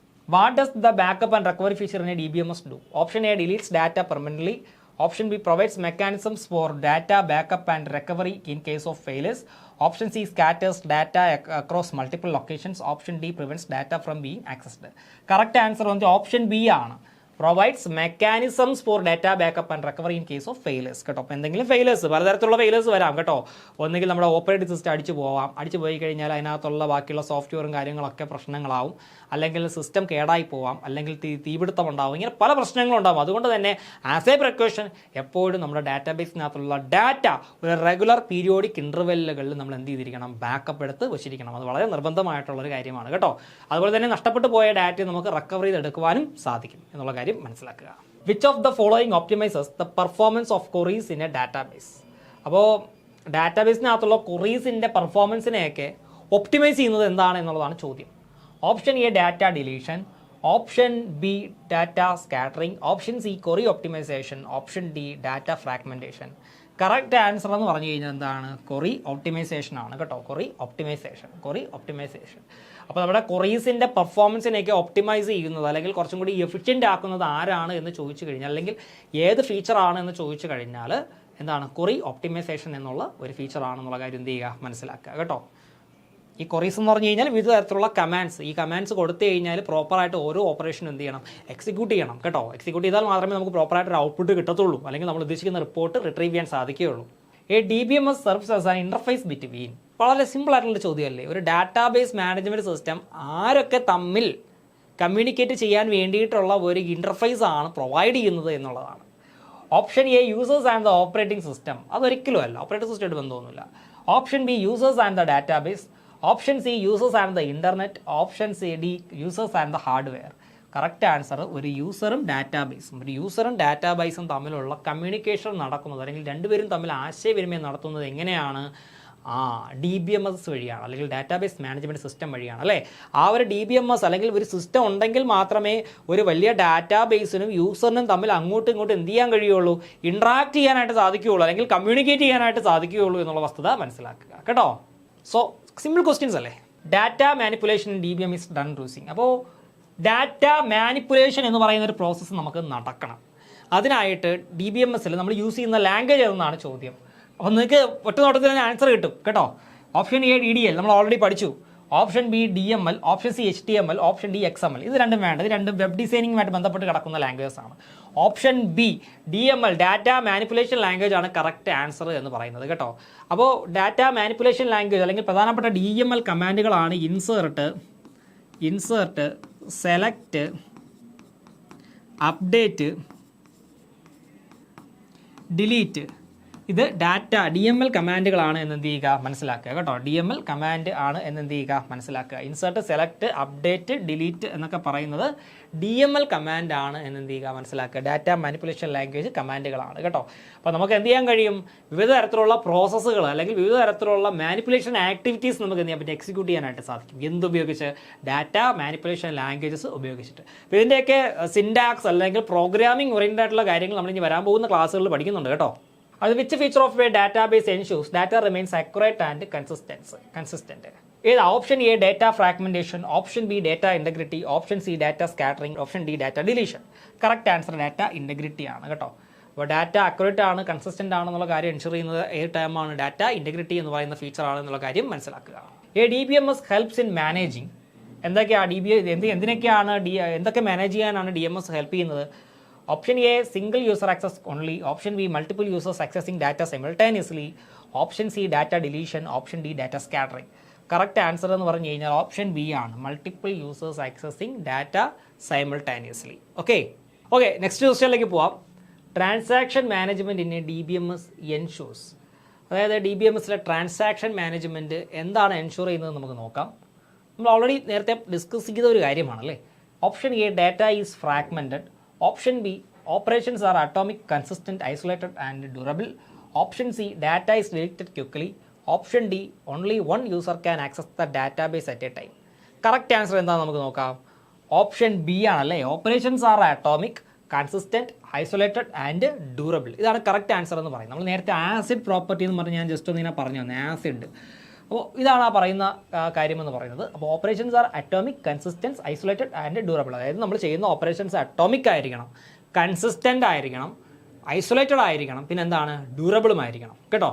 what does the backup and recovery feature in a DBMS do? Option A deletes data permanently. Option B provides mechanisms for data backup and recovery in case of failures. Option C scatters data across multiple locations. Option D prevents data from being accessed. Correct answer on the option B ആണ്. Provides mechanisms for data backup and recovery in case of failures കേട്ടോ. അപ്പോൾ എന്തെങ്കിലും failures, പലതരത്തിലുള്ള failures വരാം കേട്ടോ. ഒന്നുകിൽ നമ്മുടെ operating system അടിച്ചു പോയി കഴിഞ്ഞാൽ അതിനകത്തുള്ള ബാക്കിയുള്ള സോഫ്റ്റ്വെയറും കാര്യങ്ങളൊക്കെ പ്രശ്നങ്ങളാവും, അല്ലെങ്കിൽ സിസ്റ്റം കേടായി പോവാം, അല്ലെങ്കിൽ തീപിടുത്തം ഉണ്ടാവും. ഇങ്ങനെ പല പ്രശ്നങ്ങളുണ്ടാവും. അതുകൊണ്ട് തന്നെ ആസ് എ പ്രിക്കോഷൻ എപ്പോഴും നമ്മുടെ ഡാറ്റാബേസിനകത്തുള്ള ഡാറ്റ ഒരു റെഗുലർ പീരിയോഡിക് ഇൻ്റർവെല്ലുകളിൽ നമ്മൾ എന്ത് ചെയ്തിരിക്കണം, ബാക്കപ്പ് എടുത്ത് വെച്ചിരിക്കണം. അത് വളരെ നിർബന്ധമായിട്ടുള്ളൊരു കാര്യമാണ് കേട്ടോ. അതുപോലെ തന്നെ നഷ്ടപ്പെട്ടു പോയ ഡാറ്റ നമുക്ക് റിക്കവർ ചെയ്തെടുക്കുവാനും സാധിക്കും എന്നുള്ള കാര്യം മനസ്സിലാക്കുക. Which of the following optimises the performance of queries in a database? അപ്പോൾ ഡാറ്റാബേസിനകത്തുള്ള ക്വറീസിൻ്റെ പെർഫോമൻസിനെയൊക്കെ ഒപ്റ്റിമൈസ് ചെയ്യുന്നത് എന്താണ് എന്നുള്ളതാണ് ചോദ്യം. Option A data deletion, option B data scattering, option C query optimisation, option D data fragmentation. Correct answer എന്ന് പറഞ്ഞു കഴിഞ്ഞാൽ എന്താണ്, ക്വറി ഒപ്റ്റിമൈസേഷൻ ആണ് കേട്ടോ. Query optimisation. അപ്പോൾ നമ്മുടെ ക്വറീസിൻ്റെ പെർഫോമൻസിനെയൊക്കെ ഒപ്റ്റിമൈസ് ചെയ്യുന്നത് അല്ലെങ്കിൽ കുറച്ചും കൂടി എഫിഷ്യൻ്റ് ആക്കുന്നത് ആരാണ് എന്ന് ചോദിച്ചു കഴിഞ്ഞാൽ, അല്ലെങ്കിൽ ഏത് ഫീച്ചറാണ് എന്ന് ചോദിച്ചു കഴിഞ്ഞാൽ എന്താണ്, ക്വറി ഒപ്റ്റിമൈസേഷൻ എന്നുള്ള ഒരു ഫീച്ചറാണെന്നുള്ള കാര്യം എന്ത് ചെയ്യുക, മനസ്സിലാക്കുക കേട്ടോ. ഈ ക്വറീസ് എന്ന് പറഞ്ഞു കഴിഞ്ഞാൽ വിവിധ തരത്തിലുള്ള കമാൻഡ്സ്, ഈ കമാൻഡ്സ് കൊടുത്തു കഴിഞ്ഞാൽ പ്രോപ്പറായിട്ട് ഓരോ ഓപ്പറേഷനും എന്ത് ചെയ്യണം, എക്സിക്യൂട്ട് ചെയ്യണം കേട്ടോ. എക്സിക്യൂട്ട് ചെയ്താൽ മാത്രമേ നമുക്ക് പ്രോപ്പറായിട്ട് ഒരു ഔട്ട്പുട്ട് കിട്ടത്തുള്ളൂ, അല്ലെങ്കിൽ നമ്മൾ ഉദ്ദേശിക്കുന്ന റിപ്പോർട്ട് റിട്രീവ് ചെയ്യാൻ സാധിക്കുകയുള്ളൂ. A DBMS serves as an interface between. വളരെ സിമ്പിൾ ആയിട്ടുള്ള ചോദ്യമല്ലേ. ഒരു ഡാറ്റാബേസ് മാനേജ്മെൻറ്റ് സിസ്റ്റം ആരൊക്കെ തമ്മിൽ കമ്മ്യൂണിക്കേറ്റ് ചെയ്യാൻ വേണ്ടിയിട്ടുള്ള ഒരു ഇൻ്റർഫേസ് ആണ് പ്രൊവൈഡ് ചെയ്യുന്നത് എന്നുള്ളതാണ്. Option A users and the operating system, അതൊരിക്കലും അല്ല, ഓപ്പറേറ്റിംഗ് സിസ്റ്റമായിട്ട് ബന്ധമൊന്നുമില്ല. Option B users and the database. Option C users and the internet. Option C D users and the hardware. Correct answer ഒരു യൂസറും ഡാറ്റാബേസും തമ്മിലുള്ള കമ്മ്യൂണിക്കേഷൻ നടക്കുന്നത്, അല്ലെങ്കിൽ രണ്ടുപേരും തമ്മിൽ ആശയവിനിമയം നടത്തുന്നത് എങ്ങനെയാണ്, DBMS വഴിയാണ്, അല്ലെങ്കിൽ ഡാറ്റാബേസ് മാനേജ്മെൻറ്റ് സിസ്റ്റം വഴിയാണ് അല്ലേ. ആ ഒരു DBMS അല്ലെങ്കിൽ ഒരു സിസ്റ്റം ഉണ്ടെങ്കിൽ മാത്രമേ ഒരു വലിയ ഡാറ്റാബേസിനും യൂസറിനും തമ്മിൽ അങ്ങോട്ടും ഇങ്ങോട്ടും എന്ത് ചെയ്യാൻ കഴിയുള്ളൂ, ഇൻട്രാക്ട് ചെയ്യാനായിട്ട് സാധിക്കുകയുള്ളൂ, അല്ലെങ്കിൽ കമ്മ്യൂണിക്കേറ്റ് ചെയ്യാനായിട്ട് സാധിക്കുകയുള്ളൂ എന്നുള്ള വസ്തുത മനസ്സിലാക്കുക കേട്ടോ. സോ സിമ്പിൾ ക്വസ്റ്റ്യൻസ് അല്ലേ. Data manipulation DBM is done using. അപ്പോൾ ഡാറ്റ മാനിപ്പുലേഷൻ എന്ന് പറയുന്ന ഒരു പ്രോസസ്സ് നമുക്ക് നടക്കണം. അതിനായിട്ട് DBMSൽ നമ്മൾ യൂസ് ചെയ്യുന്ന ലാംഗ്വേജ് ഏതെന്നാണ് ചോദ്യം. അപ്പോൾ നിങ്ങൾക്ക് ഒറ്റ നോട്ടത്തിൽ തന്നെ ആൻസർ കിട്ടും കേട്ടോ. ഓപ്ഷൻ എ DDL നമ്മൾ ഓൾറെഡി പഠിച്ചു. Option B DML, option C HTML, option D XML. ഇത് രണ്ടും വേണ്ട, ഇത് രണ്ടും വെബ് ഡിസൈനിങ്ങുമായിട്ട് ബന്ധപ്പെട്ട് കിടക്കുന്ന ലാംഗ്വേജസ് ആണ്. Option B DML data manipulation language ആണ് കറക്റ്റ് ആൻസർ എന്ന് പറയുന്നത് കേട്ടോ. അപ്പോൾ ഡാറ്റ മാനിപ്പുലേഷൻ ലാംഗ്വേജ് അല്ലെങ്കിൽ പ്രധാനപ്പെട്ട DML കമാൻഡുകളാണ് ഇൻസേർട്ട്, സെലക്ട്, അപ്ഡേറ്റ്, ഡിലീറ്റ്. ഇത് ഡാറ്റ DML കമാൻഡുകളാണ് എന്ന് എന്ത് ചെയ്യുക മനസ്സിലാക്കുക കേട്ടോ. DML കമാൻഡ് ആണ് എന്ന് എന്ത് ചെയ്യുക മനസ്സിലാക്കുക. ഇൻസേർട്ട്, സെലക്ട്, അപ്ഡേറ്റ്, ഡിലീറ്റ് എന്നൊക്കെ പറയുന്നത് DML കമാൻഡ് ആണ് എന്ന് എന്ത് ചെയ്യുക മനസ്സിലാക്കുക. ഡാറ്റ മാനിപ്പുലേഷൻ ലാംഗ്വേജ് കമാൻഡുകളാണ് കേട്ടോ. അപ്പോൾ നമുക്ക് എന്ത് ചെയ്യാൻ കഴിയും, വിവിധ തരത്തിലുള്ള പ്രോസസ്സുകൾ അല്ലെങ്കിൽ വിവിധ തരത്തിലുള്ള മാനിപ്പുലേഷൻ ആക്ടിവിറ്റീസ് നമുക്ക് എന്ത് ചെയ്യാൻ പറ്റും, എക്സിക്യൂട്ട് ചെയ്യാനായിട്ട് സാധിക്കും. എന്തുപയോഗിച്ച്? ഡാറ്റ മാനിപ്പുലേഷൻ ലാംഗ്വേജസ് ഉപയോഗിച്ചിട്ട്. അപ്പോൾ ഇതിൻ്റെയൊക്കെ സിൻടാക്സ് അല്ലെങ്കിൽ പ്രോഗ്രാമിംഗ് ഓറിയൻറ്റഡ് ആയിട്ടുള്ള കാര്യങ്ങൾ നമ്മളിനി വരാൻ പോകുന്ന ക്ലാസ്സുകളിൽ പഠിക്കുന്നുണ്ട് കേട്ടോ. അത് which feature of a database ensures data remains accurate and consistent? ഏത്? Option A data fragmentation, option B data integrity, option C data scattering, option D data deletion. Correct answer data integrity ആണ് കേട്ടോ. അപ്പോൾ data accurate ആണ്, consistent ആണെന്നുള്ള കാര്യം എൻഷുർ ചെയ്യുന്നത് ഏത് ടൈമാണ്? ഡാറ്റ ഇന്റഗ്രിറ്റി എന്ന് പറയുന്ന ഫീച്ചർ ആണെന്നുള്ള കാര്യം മനസ്സിലാക്കുക. A DBMS helps in managing. എന്തൊക്കെയാണ് എന്തിനൊക്കെയാണ് എന്തൊക്കെ മാനേജ് ചെയ്യാനാണ് DMS ഹെൽപ്പ് ചെയ്യുന്നത്? Option A single user access only, option B multiple users accessing data simultaneously, option C data deletion, option D data scattering. Correct answer എന്ന് പറഞ്ഞു കഴിഞ്ഞാൽ option B ആണ്, multiple users accessing data simultaneously. Okay, next ക്വസ്റ്റ്യനിലേക്ക് പോവാം. Transaction management in a DBMS എൻഷൂർസ്. അതായത് DBMSലെ transaction management എന്താണ് ensure ചെയ്യുന്നത് നമുക്ക് നോക്കാം. നമ്മൾ ഓൾറെഡി നേരത്തെ ഡിസ്കസ് ചെയ്ത ഒരു കാര്യമാണല്ലേ. Option A data is fragmented, option B operations are atomic, consistent, isolated and durable, option C data is deleted quickly, option D only one user can access the database at a time. Correct answer എന്താണെന്ന് നമുക്ക് നോക്കാം. Option B ആണല്ലേ. Operations are atomic, consistent, isolated and durable. ഇതാണ് correct answer എന്ന് പറയുന്നത്. നമ്മൾ നേരത്തെ acid property എന്ന് പറഞ്ഞ് ഞാൻ ജസ്റ്റ് ഒന്ന് ഇങ്ങനെ പറഞ്ഞു തന്നെ, ആസിഡ്. അപ്പോൾ ഇതാണ് ആ പറയുന്ന കാര്യമെന്ന് പറയുന്നത്. അപ്പോൾ operations are atomic, consistence, isolated and durable. അതായത് നമ്മൾ ചെയ്യുന്ന ഓപ്പറേഷൻസ് അറ്റോമിക് ആയിരിക്കണം, കൺസിസ്റ്റൻ്റ് ആയിരിക്കണം, ഐസൊലേറ്റഡ് ആയിരിക്കണം, പിന്നെ എന്താണ്, ഡ്യൂറബിളും ആയിരിക്കണം കേട്ടോ.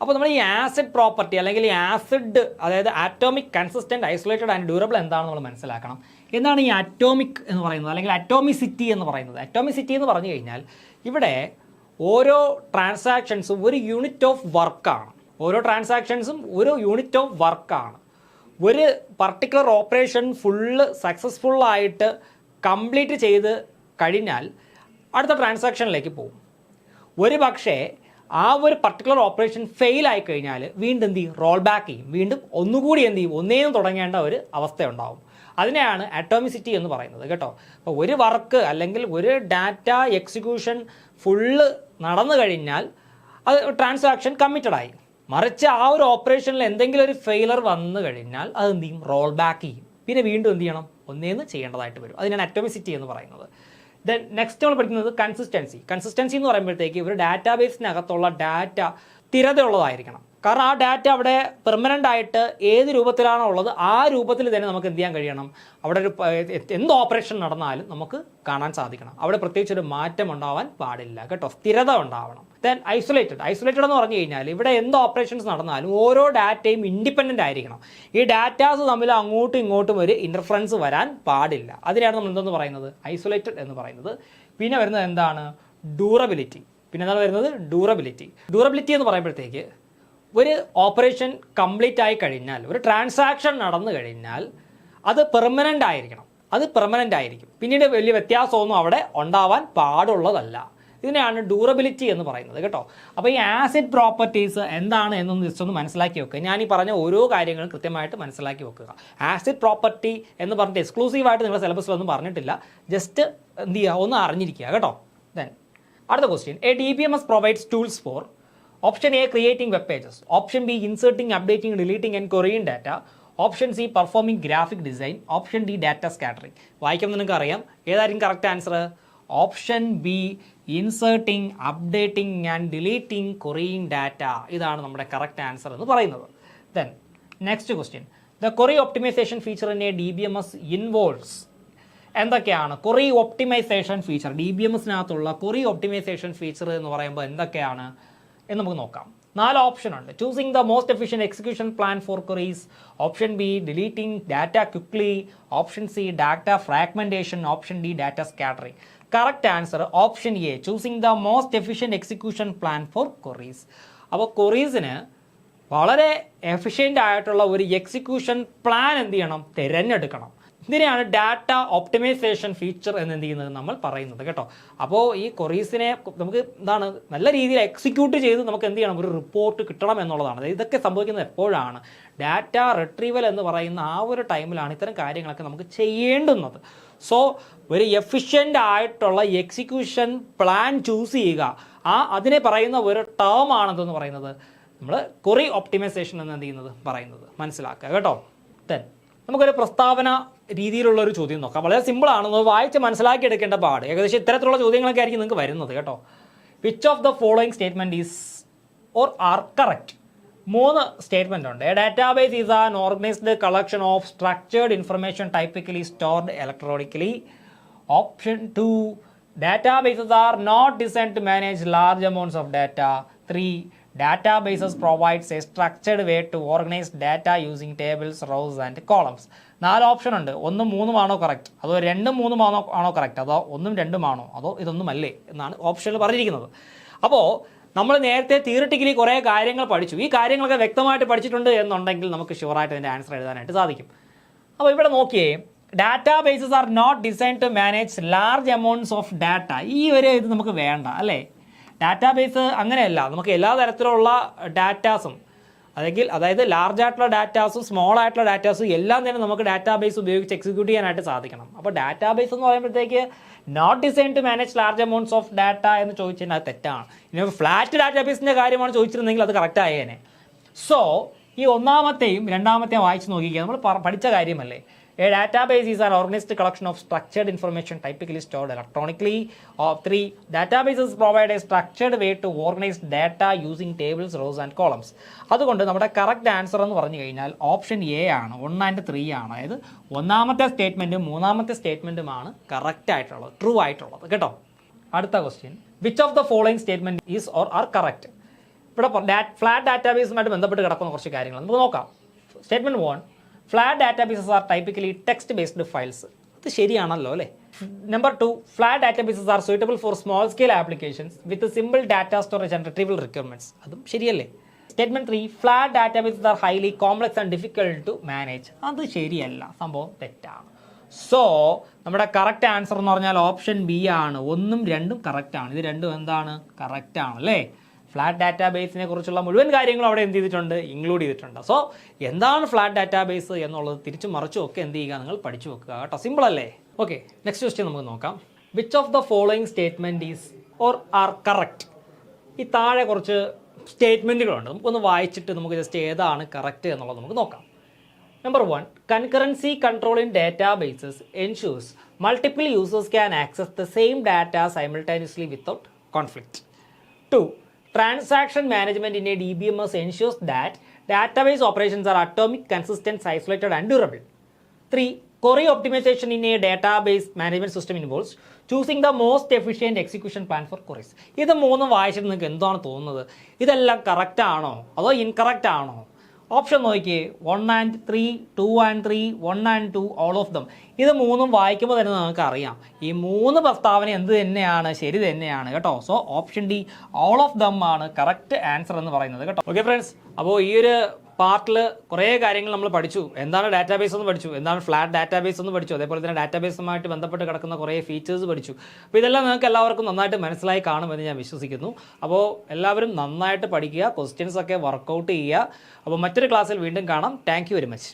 അപ്പോൾ നമ്മൾ ഈ ആസിഡ് പ്രോപ്പർട്ടി അല്ലെങ്കിൽ ഈ ആസിഡ്, അതായത് atomic, consistent, isolated and durable എന്താണെന്ന് നമ്മൾ മനസ്സിലാക്കണം. എന്താണ് ഈ അറ്റോമിക് എന്ന് പറയുന്നത് അല്ലെങ്കിൽ അറ്റോമിസിറ്റി എന്ന് പറയുന്നത്? അറ്റോമിസിറ്റി എന്ന് പറഞ്ഞു കഴിഞ്ഞാൽ ഇവിടെ ഓരോ ട്രാൻസാക്ഷൻസും ഒരു യൂണിറ്റ് ഓഫ് വർക്കാണ്. ഓരോ ട്രാൻസാക്ഷൻസും ഒരു യൂണിറ്റ് ഓഫ് വർക്കാണ്. ഒരു പർട്ടിക്കുലർ ഓപ്പറേഷൻ ഫുള്ള് സക്സസ്ഫുള്ളായിട്ട് കംപ്ലീറ്റ് ചെയ്ത് കഴിഞ്ഞാൽ അടുത്ത ട്രാൻസാക്ഷനിലേക്ക് പോകും. ഒരു പക്ഷേ ആ ഒരു പർട്ടിക്കുലർ ഓപ്പറേഷൻ ഫെയിൽ ആയി കഴിഞ്ഞാൽ വീണ്ടും എന്ത് ചെയ്യും, റോൾ ബാക്ക് ചെയ്യും, വീണ്ടും ഒന്നുകൂടി എന്ത് ചെയ്യും, ഒന്നേന്നും തുടങ്ങേണ്ട ഒരു അവസ്ഥയുണ്ടാവും. അതിനെയാണ് അറ്റോമിസിറ്റി എന്ന് പറയുന്നത് കേട്ടോ. അപ്പോൾ ഒരു വർക്ക് അല്ലെങ്കിൽ ഒരു ഡാറ്റ എക്സിക്യൂഷൻ ഫുള്ള് നടന്നു കഴിഞ്ഞാൽ അത് ട്രാൻസാക്ഷൻ കമ്മിറ്റഡ് ആയി. മറിച്ച് ആ ഒരു ഓപ്പറേഷനിൽ എന്തെങ്കിലും ഒരു ഫെയിലർ വന്നു കഴിഞ്ഞാൽ അത് എന്ത് ചെയ്യും, റോൾ ബാക്ക് ചെയ്യും, പിന്നെ വീണ്ടും എന്ത് ചെയ്യണം, ഒന്നേന്ന് ചെയ്യേണ്ടതായിട്ട് വരും. അതിനാണ് അറ്റോമിസിറ്റി എന്ന് പറയുന്നത്. ദെൻ നെക്സ്റ്റ് നമ്മൾ പഠിക്കുന്നത് കൺസിസ്റ്റൻസി എന്ന് പറയുമ്പോഴത്തേക്ക് ഒരു ഡാറ്റാബേസിനകത്തുള്ള ഡാറ്റ സ്ഥിരതയുള്ളതായിരിക്കണം. കാരണം ആ ഡാറ്റ അവിടെ പെർമനൻ്റ് ആയിട്ട് ഏത് രൂപത്തിലാണോ ഉള്ളത് ആ രൂപത്തിൽ തന്നെ നമുക്ക് എന്ത് ചെയ്യാൻ കഴിയണം, അവിടെ ഒരു എന്ത് ഓപ്പറേഷൻ നടന്നാലും നമുക്ക് കാണാൻ സാധിക്കണം. അവിടെ പ്രത്യേകിച്ച് ഒരു മാറ്റം ഉണ്ടാവാൻ പാടില്ല കേട്ടോ, സ്ഥിരത ഉണ്ടാവണം. ദെൻ ഐസൊലേറ്റഡ് എന്ന് പറഞ്ഞു കഴിഞ്ഞാൽ ഇവിടെ എന്ത് ഓപ്പറേഷൻസ് നടന്നാലും ഓരോ ഡാറ്റയും ഇൻഡിപെൻഡൻ്റ് ആയിരിക്കണം. ഈ ഡാറ്റാസ് തമ്മിൽ അങ്ങോട്ടും ഇങ്ങോട്ടും ഒരു ഇൻ്റർഫറൻസ് വരാൻ പാടില്ല. അതിനാണ് നമ്മൾ എന്തെന്ന് പറയുന്നത്, ഐസൊലേറ്റഡ് എന്ന് പറയുന്നത്. പിന്നെ വരുന്നത് എന്താണ്, ഡ്യൂറബിലിറ്റി. പിന്നെ എന്താണ് വരുന്നത്, ഡ്യൂറബിലിറ്റി എന്ന് പറയുമ്പോഴത്തേക്ക് ഒരു ഓപ്പറേഷൻ കംപ്ലീറ്റ് ആയി കഴിഞ്ഞാൽ, ഒരു ട്രാൻസാക്ഷൻ നടന്നു കഴിഞ്ഞാൽ അത് പെർമനൻ്റ് ആയിരിക്കും. പിന്നീട് വലിയ വ്യത്യാസമൊന്നും അവിടെ ഉണ്ടാവാൻ പാടുള്ളതല്ല. ഇതിനെയാണ് ഡ്യൂറബിലിറ്റി എന്ന് പറയുന്നത് കേട്ടോ. അപ്പോൾ ഈ ആസിഡ് പ്രോപ്പർട്ടീസ് എന്താണ് എന്നൊന്ന് ജസ്റ്റ് ഒന്ന് മനസ്സിലാക്കി വെക്കുക. ഞാൻ ഈ പറഞ്ഞ ഓരോ കാര്യങ്ങളും കൃത്യമായിട്ട് മനസ്സിലാക്കി വെക്കുക. ആസിഡ് പ്രോപ്പർട്ടി എന്ന് പറഞ്ഞിട്ട് എക്സ്ക്ലൂസീവായിട്ട് നിങ്ങളുടെ സിലബസിലൊന്നും പറഞ്ഞിട്ടില്ല, ജസ്റ്റ് എന്ത് ചെയ്യുക, ഒന്ന് അറിഞ്ഞിരിക്കുക കേട്ടോ. ദെൻ അടുത്ത question, a DBMS provides tools for option A creating web pages, option B inserting, updating, deleting and querying data, option C performing graphic design, option D data scattering. വായിക്കുമ്പോൾ നിങ്ങൾക്ക് അറിയാം ഏതായിരിക്കും correct answer. Option B inserting, updating and deleting, querying data. ഇതാണ് നമ്മുടെ correct answer എന്ന് പറയുന്നത്. Then next question, the query optimization feature in a DBMS involves. എന്തൊക്കെയാണ് query optimization feature? DBMSനകത്തുള്ള കൊറി ഒപ്റ്റിമൈസേഷൻ ഫീച്ചർ എന്ന് പറയുമ്പോൾ എന്തൊക്കെയാണ് എന്ന് നമുക്ക് നോക്കാം. 4 ഓപ്ഷൻ ഉണ്ട്. Choosing the most efficient execution plan for queries, option B deleting data quickly, option C data fragmentation, option D data scattering. Correct answer option A, choosing the most efficient execution plan for queries. അപ്പോൾ ക്വറീസിന് വളരെ efficient ആയിട്ടുള്ള ഒരു execution plan എന്ത് ചെയ്യണം, തിരഞ്ഞെടുക്കണം. ഇതിനെയാണ് data optimisation feature എന്ന് എന്ത് ചെയ്യുന്നത് നമ്മൾ പറയുന്നത് കേട്ടോ. അപ്പോൾ ഈ ക്വറീസിനെ നമുക്ക് എന്താണ് നല്ല രീതിയിൽ എക്സിക്യൂട്ട് ചെയ്ത് നമുക്ക് എന്ത് ചെയ്യണം, ഒരു റിപ്പോർട്ട് കിട്ടണം എന്നുള്ളതാണ്. ഇതൊക്കെ സംഭവിക്കുന്നത് എപ്പോഴാണ്, ഡാറ്റ റിട്രീവൽ എന്ന് പറയുന്ന ആ ഒരു ടൈമിലാണ് ഇത്തരം കാര്യങ്ങളൊക്കെ നമുക്ക് ചെയ്യേണ്ടുന്നത്. സോ ഒരു എഫിഷ്യൻ്റ് ആയിട്ടുള്ള എക്സിക്യൂഷൻ പ്ലാൻ ചൂസ് ചെയ്യുക, അതിനെ പറയുന്ന ഒരു ടേം ആണെന്ന് പറയുന്നത് നമ്മൾ ക്വറി ഒപ്റ്റിമൈസേഷൻ എന്ന് എന്ത് ചെയ്യുന്നത് പറയുന്നത്, മനസ്സിലാക്കുക കേട്ടോ. ദെൻ നമുക്കൊരു പ്രസ്താവന രീതിയിലുള്ള ഒരു ചോദ്യം നോക്കാം. വളരെ സിമ്പിളാണ്, വായിച്ച് മനസ്സിലാക്കി എടുക്കേണ്ട പാട്. ഏകദേശം ഇത്തരത്തിലുള്ള ചോദ്യങ്ങളൊക്കെ ആയിരിക്കും നിങ്ങൾക്ക് വരുന്നത് കേട്ടോ. Which of the following statement is or are correct? 3 statement ഉണ്ട്. A database is an organised collection of structured information typically stored electronically. Option 2, databases are not designed to manage large amounts of data. 3, databases provides a structured way to organize data using tables, rows and columns. 4 option ഉണ്ട്. 1ഉം 3ഉം ആണോ correct, അതോ 2ഉം 3ഉം ആണോ correct, അതോ 1ഉം 2ഉം ആണോ, അതോ ഇതൊന്നുമല്ലേ എന്നാണ് ഓപ്ഷനിൽ പറഞ്ഞിരിക്കുന്നത്. അപ്പോൾ നമ്മൾ നേരത്തെ തിയറിറ്റിക്കലി കുറേ കാര്യങ്ങൾ പഠിച്ചു. ഈ കാര്യങ്ങളൊക്കെ വ്യക്തമായിട്ട് പഠിച്ചിട്ടുണ്ട് എന്നുണ്ടെങ്കിൽ നമുക്ക് ഷുവറായിട്ട് അതിൻ്റെ ആൻസർ എഴുതാനായിട്ട് സാധിക്കും. അപ്പോൾ ഇവിടെ നോക്കിയേ, databases are not design to manage large amounts of data. ഈ ഒരു ഇത് നമുക്ക് വേണ്ട അല്ലേ. ഡാറ്റാബേസ് അങ്ങനെയല്ല, നമുക്ക് എല്ലാ തരത്തിലുള്ള ഡാറ്റാസും അതായത് ലാർജ് ആയിട്ടുള്ള ഡാറ്റാസും സ്മോൾ ആയിട്ടുള്ള ഡാറ്റാസും എല്ലാം തന്നെ നമുക്ക് ഡാറ്റാബേസ് ഉപയോഗിച്ച് എക്സിക്യൂട്ട് ചെയ്യാനായിട്ട് സാധിക്കണം. അപ്പോൾ ഡാറ്റാബേസ് എന്ന് പറയുമ്പോഴത്തേക്ക് not design to manage large amounts of data എന്ന് ചോദിച്ചാൽ അത് തെറ്റാണ്. ഇനി ഫ്ലാറ്റ് ഡാറ്റാബേസിൻ്റെ കാര്യമാണ് ചോദിച്ചിരുന്നെങ്കിൽ അത് കറക്റ്റ് ആയേനെ. സോ ഈ ഒന്നാമത്തെയും രണ്ടാമത്തെയും വായിച്ച് നോക്കിക്കുക, നമ്മൾ പഠിച്ച കാര്യമല്ലേ. A database is an organized collection of structured information typically stored electronically. 3, databases provide a structured way to organize data using tables, rows and columns. അതുകൊണ്ട് നമ്മുടെ കറക്റ്റ് ആൻസർ എന്ന് പറഞ്ഞു കഴിഞ്ഞാൽ ഓപ്ഷൻ എ ആണ്, 1 and 3 ആണ്. അതായത് ഒന്നാമത്തെ സ്റ്റേറ്റ്മെൻറ്റും മൂന്നാമത്തെ സ്റ്റേറ്റ്മെൻറ്റുമാണ് കറക്റ്റ് ആയിട്ടുള്ളത്, ട്രൂ ആയിട്ടുള്ളത് കേട്ടോ. അടുത്ത question, which of the following statement is or are correct? ഇവിടെ ഫ്ലാറ്റ് ഡാറ്റാബേസുമായിട്ട് ബന്ധപ്പെട്ട് കിടക്കുന്ന കുറച്ച് കാര്യങ്ങൾ നമുക്ക് നോക്കാം. Statement 1, flat databases are typically text based files. അത് ശരിയാണല്ലോ അല്ലേ. Number 2, flat databases are suitable for small scale applications with simple data storage and retrieval requirements. അതും ശരിയല്ലേ. Statement 3, flat databases are highly complex and difficult to manage. അത് ശരിയല്ല, സംഭവം തെറ്റാണ്. So നമ്മുടെ കറക്റ്റ് ആൻസർ എന്ന് പറഞ്ഞാൽ ഓപ്ഷൻ ബി ആണ്. 1ഉം 2ഉം കറക്റ്റ് ആണ്. ഇത് രണ്ടും എന്താണ്, കറക്റ്റ് ആണ് അല്ലേ. ഫ്ലാറ്റ് ഡാറ്റാബേസിനെ കുറിച്ചുള്ള മുഴുവൻ കാര്യങ്ങളും അവിടെ എന്ത് ചെയ്തിട്ടുണ്ട്, ഇൻക്ലൂഡ് ചെയ്തിട്ടുണ്ട്. സോ എന്താണ് ഫ്ലാറ്റ് ഡാറ്റാബേസ് എന്നുള്ളത് തിരിച്ചും മറിച്ചും ഒക്കെ എന്ത് ചെയ്യുക, നിങ്ങൾ പഠിച്ചു വെക്കുക കേട്ടോ. സിമ്പിൾ അല്ലേ. ഓക്കെ, നെക്സ്റ്റ് ക്വസ്റ്റ്യൻ നമുക്ക് നോക്കാം. Which of the following statement is or are correct? ഈ താഴെ കുറച്ച് സ്റ്റേറ്റ്മെൻറ്റുകളുണ്ട്, നമുക്കൊന്ന് വായിച്ചിട്ട് നമുക്ക് ജസ്റ്റ് ഏതാണ് കറക്റ്റ് എന്നുള്ളത് നമുക്ക് നോക്കാം. Number 1, concurrency control in databases ensures multiple users can access the same data simultaneously without conflict. 2, transaction management in a DBMS ensures that database operations are atomic, consistent, isolated and durable. 3, query optimization in a database management system involves choosing the most efficient execution plan for queries. ഇത് മൂന്നും വായിച്ചിട്ട് നിങ്ങൾക്ക് എന്താണ് തോന്നുന്നത്? ഇതെല്ലാം correct ആണോ അതോ incorrect ആണോ? ഓപ്ഷൻ നോക്കിയേ, 1 and 3, 2 and 3, 1 and 2, all of them. ഇത് മൂന്നും വായിക്കുമ്പോൾ തന്നെ നമുക്ക് അറിയാം ഈ 3 പ്രസ്താവന എന്ത് തന്നെയാണ്, ശരി തന്നെയാണ് കേട്ടോ. So option D, all of them ആണ് കറക്റ്റ് ആൻസർ എന്ന് പറയുന്നത് കേട്ടോ. ഓക്കെ ഫ്രണ്ട്സ്, അപ്പോൾ ഈ ഒരു പാർട്ടിൽ കുറേ കാര്യങ്ങൾ നമ്മൾ പഠിച്ചു. എന്താണ് ഡാറ്റാബേസ് എന്ന് പഠിച്ചു, എന്താണ് ഫ്ലാറ്റ് ഡാറ്റാബേസ് എന്ന് പഠിച്ചു, അതേപോലെ തന്നെ ഡാറ്റാബേസുമായിട്ട് ബന്ധപ്പെട്ട് കിടക്കുന്ന കുറേ ഫീച്ചേഴ്സ് പഠിച്ചു. അപ്പോൾ ഇതെല്ലാം നിങ്ങൾക്ക് എല്ലാവർക്കും നന്നായിട്ട് മനസ്സിലായി കാണുമെന്ന് ഞാൻ വിശ്വസിക്കുന്നു. അപ്പോൾ എല്ലാവരും നന്നായിട്ട് പഠിക്കുക, ക്വസ്റ്റ്യൻസ് ഒക്കെ വർക്കൗട്ട് ചെയ്യുക. അപ്പോൾ മറ്റൊരു ക്ലാസ്സിൽ വീണ്ടും കാണാം. Thank you very much.